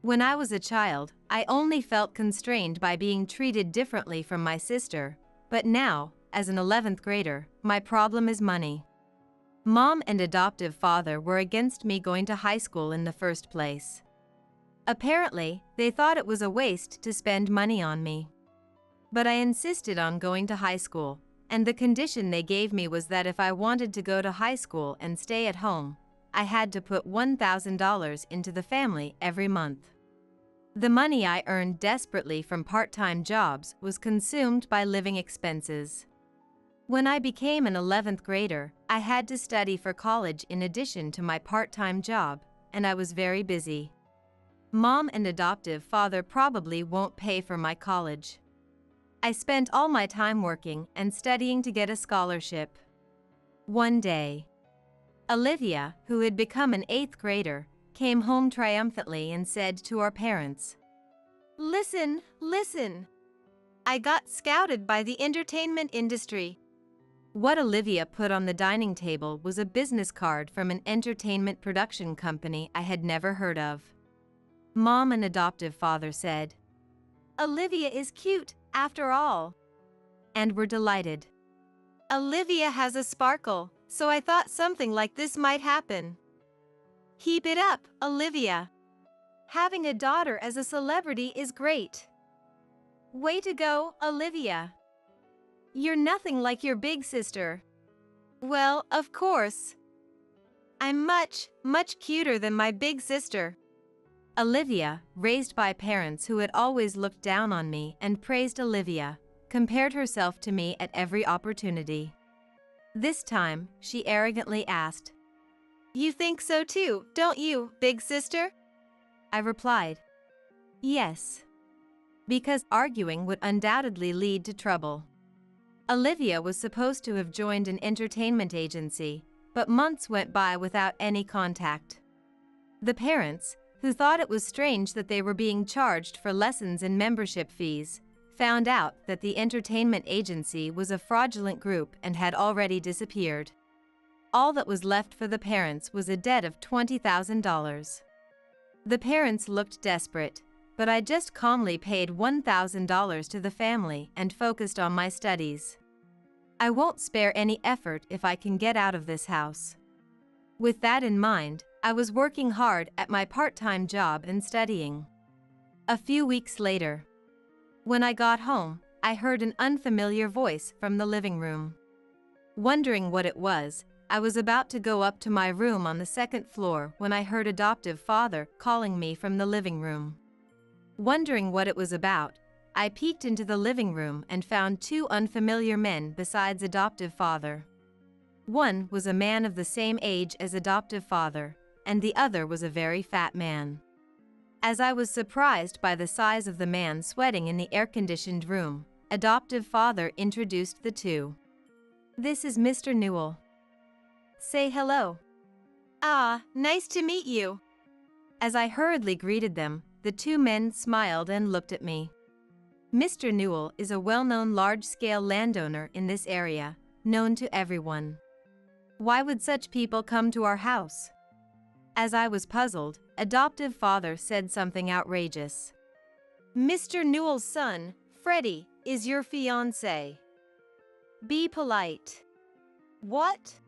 Speaker 2: When I was a child, I only felt constrained by being treated differently from my sister, but now, as an 11th grader, my problem is money. Mom and adoptive father were against me going to high school in the first place. Apparently, they thought it was a waste to spend money on me. But I insisted on going to high school, and the condition they gave me was that if I wanted to go to high school and stay at home, I had to put $1,000 into the family every month. The money I earned desperately from part-time jobs was consumed by living expenses. When I became an 11th grader, I had to study for college in addition to my part-time job, and I was very busy. Mom and adoptive father probably won't pay for my college. I spent all my time working and studying to get a scholarship. One day, Olivia, who had become an 8th grader, came home triumphantly and said to our parents,
Speaker 3: Listen, listen. I got scouted by the entertainment industry."
Speaker 2: What Olivia put on the dining table was a business card from an entertainment production company I had never heard of. Mom and adoptive father said,
Speaker 3: "Olivia is cute, after all,"
Speaker 2: and were delighted.
Speaker 3: "Olivia has a sparkle, so I thought something like this might happen. Keep it up, Olivia. Having a daughter as a celebrity is great. Way to go, Olivia. You're nothing like your big sister." "Well, of course. I'm much, much cuter than my big sister."
Speaker 2: Olivia, raised by parents who had always looked down on me and praised Olivia, compared herself to me at every opportunity. This time, she arrogantly asked,
Speaker 3: "You think so too, don't you, big sister?"
Speaker 2: I replied, "Yes." Because arguing would undoubtedly lead to trouble. Olivia was supposed to have joined an entertainment agency, but months went by without any contact. The parents, who thought it was strange that they were being charged for lessons and membership fees, found out that the entertainment agency was a fraudulent group and had already disappeared. All that was left for the parents was a debt of $20,000. The parents looked desperate, but I just calmly paid $1,000 to the family and focused on my studies. I won't spare any effort if I can get out of this house. With that in mind, I was working hard at my part-time job and studying. A few weeks later, when I got home, I heard an unfamiliar voice from the living room. Wondering what it was, I was about to go up to my room on the 2nd floor when I heard adoptive father calling me from the living room. Wondering what it was about, I peeked into the living room and found two unfamiliar men besides adoptive father. One was a man of the same age as adoptive father, and the other was a very fat man. As I was surprised by the size of the man sweating in the air-conditioned room, adoptive father introduced the two. "This is Mr. Newell. Say hello."
Speaker 3: "Ah, nice to meet you."
Speaker 2: As I hurriedly greeted them, the two men smiled and looked at me. Mr. Newell is a well-known large-scale landowner in this area, known to everyone. Why would such people come to our house? As I was puzzled, adoptive father said something outrageous.
Speaker 3: "Mr. Newell's son, Freddie, is your fiancé. Be polite." "What?"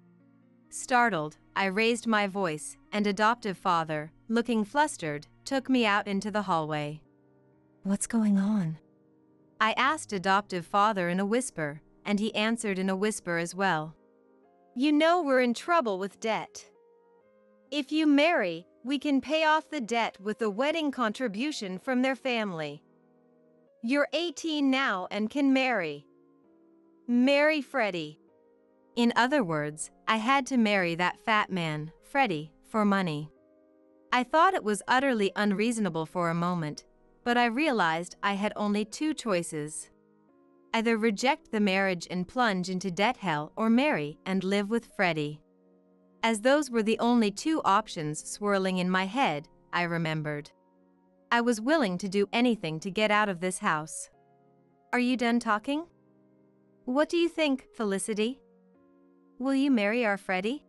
Speaker 2: Startled, I raised my voice, and adoptive father, looking flustered, took me out into the hallway. "What's going on?" I asked adoptive father in a whisper, and he answered in a whisper as well.
Speaker 3: You know we're in trouble with debt. If you marry, we can pay off the debt with a wedding contribution from their family. You're 18 now and can marry. Marry Freddie.
Speaker 2: In other words, I had to marry that fat man, Freddie, for money. I thought it was utterly unreasonable for a moment, but I realized I had only two choices. Either reject the marriage and plunge into debt hell, or marry and live with Freddie. As those were the only two options swirling in my head, I remembered. I was willing to do anything to get out of this house. Are you done talking? What do you think, Felicity? Will you marry our Freddie?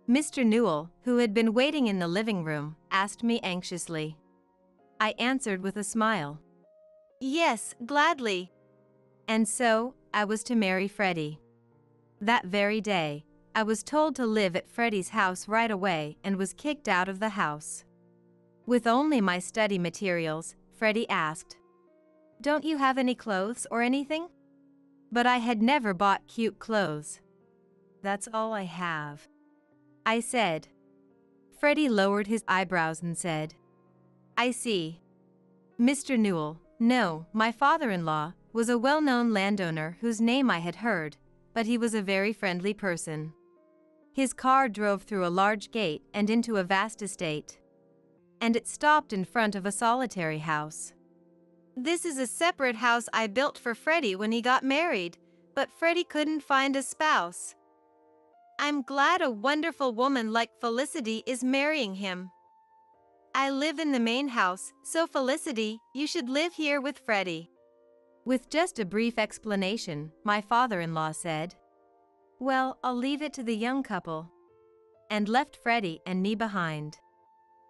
Speaker 2: Mr. Newell, who had been waiting in the living room, asked me anxiously. I answered with a smile.
Speaker 3: Yes, gladly.
Speaker 2: And so, I was to marry Freddie. That very day, I was told to live at Freddie's house right away and was kicked out of the house. With only my study materials, Freddie asked, "Don't you have any clothes or anything?" But I had never bought cute clothes. "That's all I have," I said. Freddie lowered his eyebrows and said, "I see." Mr. Newell, no, my father-in-law, was a well-known landowner whose name I had heard, but he was a very friendly person. His car drove through a large gate and into a vast estate. And it stopped in front of a solitary house.
Speaker 3: This is a separate house I built for Freddie when he got married, but Freddie couldn't find a spouse. I'm glad a wonderful woman like Felicity is marrying him. I live in the main house, so Felicity, you should live here with Freddie.
Speaker 2: With just a brief explanation, my father-in-law said, "Well, I'll leave it to the young couple," and left Freddie and me behind.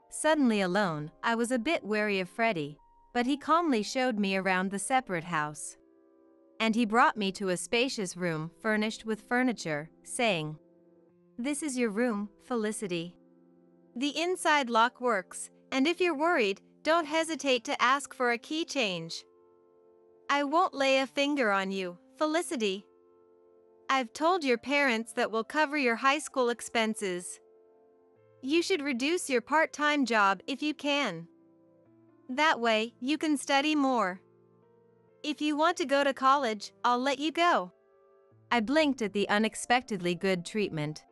Speaker 2: Suddenly alone, I was a bit wary of Freddie, but he calmly showed me around the separate house. And he brought me to a spacious room furnished with furniture, saying, "This is your room, Felicity."
Speaker 3: The inside lock works, and if you're worried, don't hesitate to ask for a key change. I won't lay a finger on you, Felicity. I've told your parents that we'll cover your high school expenses. You should reduce your part-time job if you can. That way, you can study more. If you want to go to college, I'll let you go.
Speaker 2: I blinked at the unexpectedly good treatment.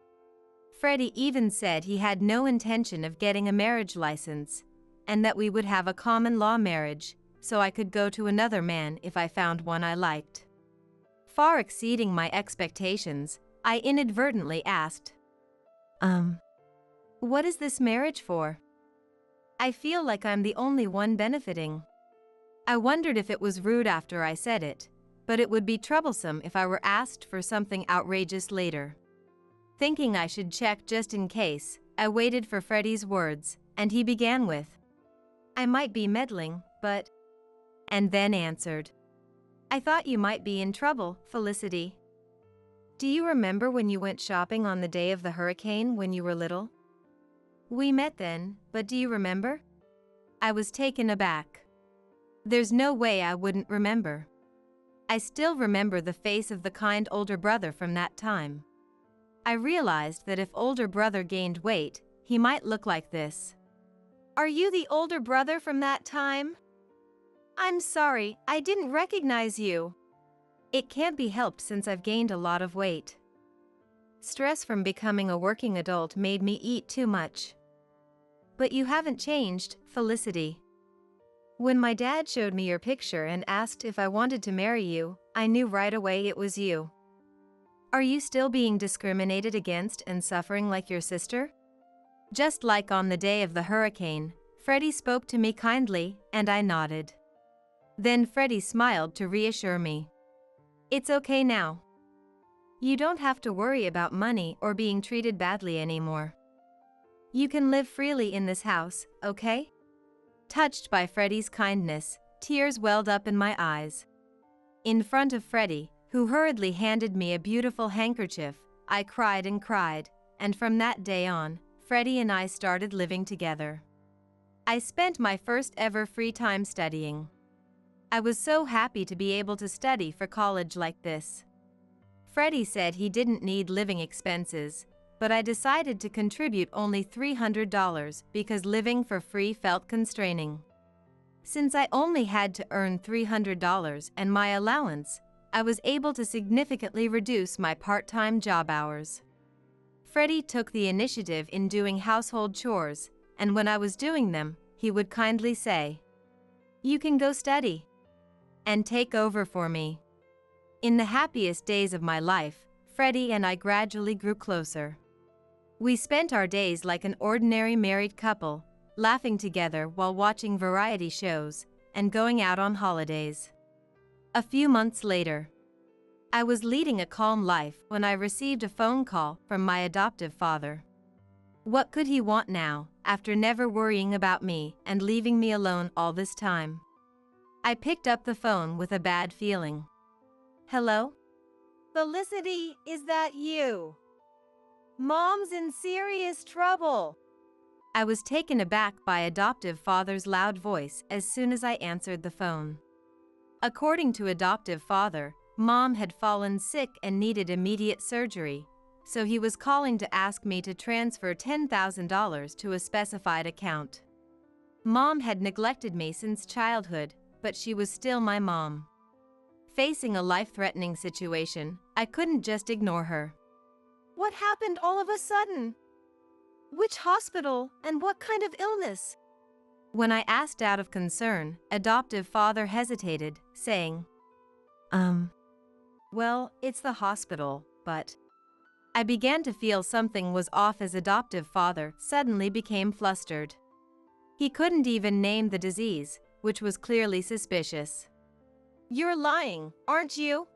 Speaker 2: Freddie even said he had no intention of getting a marriage license, and that we would have a common law marriage, so I could go to another man if I found one I liked. Far exceeding my expectations, I inadvertently asked, "What is this marriage for? I feel like I'm the only one benefiting." I wondered if it was rude after I said it, but it would be troublesome if I were asked for something outrageous later. Thinking I should check just in case, I waited for Freddie's words, and he began with, "I might be meddling, but..." and then answered, "I thought you might be in trouble, Felicity. Do you remember when you went shopping on the day of the hurricane when you were little? We met then, but do you remember?" I was taken aback. There's no way I wouldn't remember. I still remember the face of the kind older brother from that time. I realized that if older brother gained weight, he might look like this.
Speaker 3: Are you the older brother from that time? I'm sorry, I didn't recognize you.
Speaker 2: It can't be helped since I've gained a lot of weight. Stress from becoming a working adult made me eat too much. But you haven't changed, Felicity. When my dad showed me your picture and asked if I wanted to marry you, I knew right away it was you. Are you still being discriminated against and suffering like your sister? Just like on the day of the hurricane, Freddie spoke to me kindly, and I nodded. Then Freddie smiled to reassure me. It's okay now. You don't have to worry about money or being treated badly anymore. You can live freely in this house, okay? Touched by Freddie's kindness, tears welled up in my eyes. In front of Freddie, who hurriedly handed me a beautiful handkerchief, I cried, and from that day on, Freddie and I started living together. I spent my first ever free time studying. I was so happy to be able to study for college like this. Freddie said he didn't need living expenses, but I decided to contribute only $300 because living for free felt constraining. Since I only had to earn $300 and my allowance, I was able to significantly reduce my part-time job hours. Freddie took the initiative in doing household chores, and when I was doing them, he would kindly say, "You can go study," and take over for me. In the happiest days of my life, Freddie and I gradually grew closer. We spent our days like an ordinary married couple, laughing together while watching variety shows and going out on holidays. A few months later, I was leading a calm life when I received a phone call from my adoptive father. What could he want now, after never worrying about me and leaving me alone all this time? I picked up the phone with a bad feeling. "Hello?
Speaker 3: Felicity, is that you? Mom's in serious trouble."
Speaker 2: I was taken aback by adoptive father's loud voice as soon as I answered the phone. According to adoptive father, Mom had fallen sick and needed immediate surgery, so he was calling to ask me to transfer $10,000 to a specified account. Mom had neglected me since childhood, but she was still my mom. Facing a life-threatening situation, I couldn't just ignore her.
Speaker 3: "What happened all of a sudden? Which hospital and what kind of illness?"
Speaker 2: When I asked out of concern, adoptive father hesitated, saying, Well, it's the hospital, but..." I began to feel something was off as adoptive father suddenly became flustered. He couldn't even name the disease, which was clearly suspicious.
Speaker 3: "You're lying, aren't you?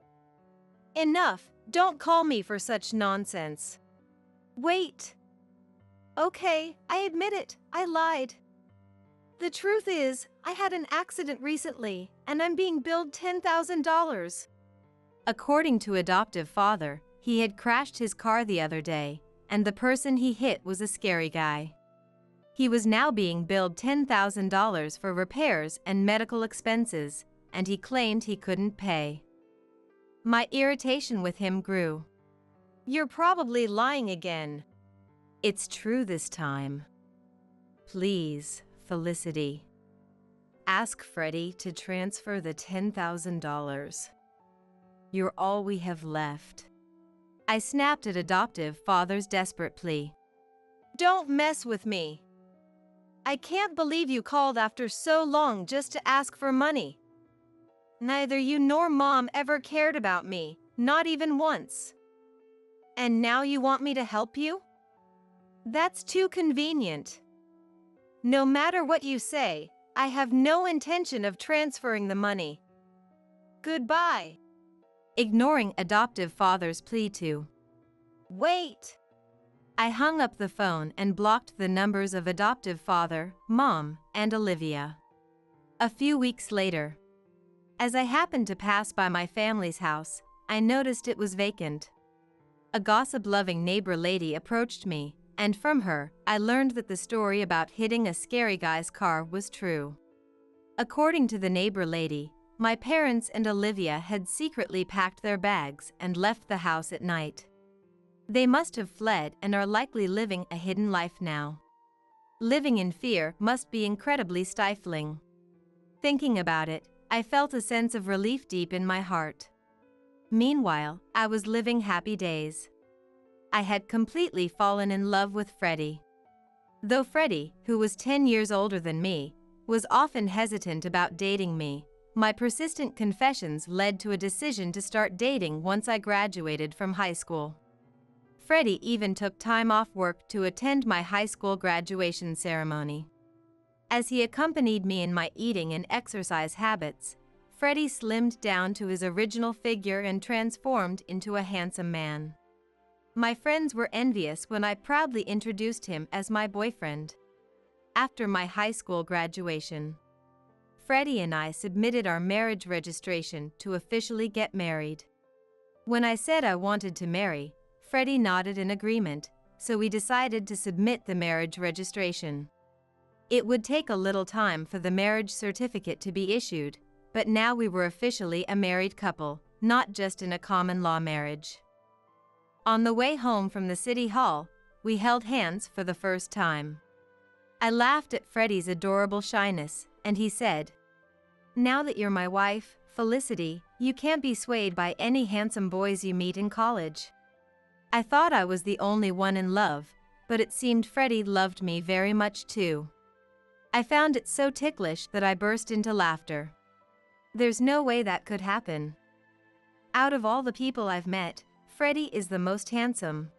Speaker 3: Enough, don't call me for such nonsense." "Wait. Okay, I admit it, I lied. The truth is, I had an accident recently, and I'm being billed $10,000.
Speaker 2: According to adoptive father, he had crashed his car the other day, and the person he hit was a scary guy. He was now being billed $10,000 for repairs and medical expenses, and he claimed he couldn't pay. My irritation with him grew.
Speaker 3: "You're probably lying again."
Speaker 2: "It's true this time. Please, Felicity, ask Freddie to transfer the $10,000. You're all we have left." I snapped at adoptive father's desperate plea.
Speaker 3: "Don't mess with me. I can't believe you called after so long just to ask for money. Neither you nor Mom ever cared about me, not even once. And now you want me to help you? That's too convenient. No matter what you say, I have no intention of transferring the money. Goodbye."
Speaker 2: Ignoring adoptive father's plea to
Speaker 3: "Wait."
Speaker 2: I hung up the phone and blocked the numbers of adoptive father, Mom, and Olivia. A few weeks later, as I happened to pass by my family's house, I noticed it was vacant. A gossip-loving neighbor lady approached me, and from her, I learned that the story about hitting a scary guy's car was true. According to the neighbor lady, my parents and Olivia had secretly packed their bags and left the house at night. They must have fled and are likely living a hidden life now. Living in fear must be incredibly stifling. Thinking about it, I felt a sense of relief deep in my heart. Meanwhile, I was living happy days. I had completely fallen in love with Freddie. Though Freddie, who was 10 years older than me, was often hesitant about dating me, my persistent confessions led to a decision to start dating once I graduated from high school. Freddie even took time off work to attend my high school graduation ceremony. As he accompanied me in my eating and exercise habits, Freddie slimmed down to his original figure and transformed into a handsome man. My friends were envious when I proudly introduced him as my boyfriend. After my high school graduation, Freddie and I submitted our marriage registration to officially get married. When I said I wanted to marry, Freddie nodded in agreement, so we decided to submit the marriage registration. It would take a little time for the marriage certificate to be issued, but now we were officially a married couple, not just in a common law marriage. On the way home from the city hall, we held hands for the first time. I laughed at Freddie's adorable shyness, and he said, "Now that you're my wife, Felicity, you can't be swayed by any handsome boys you meet in college." I thought I was the only one in love, but it seemed Freddie loved me very much too. I found it so ticklish that I burst into laughter. There's no way that could happen. Out of all the people I've met, Freddie is the most handsome.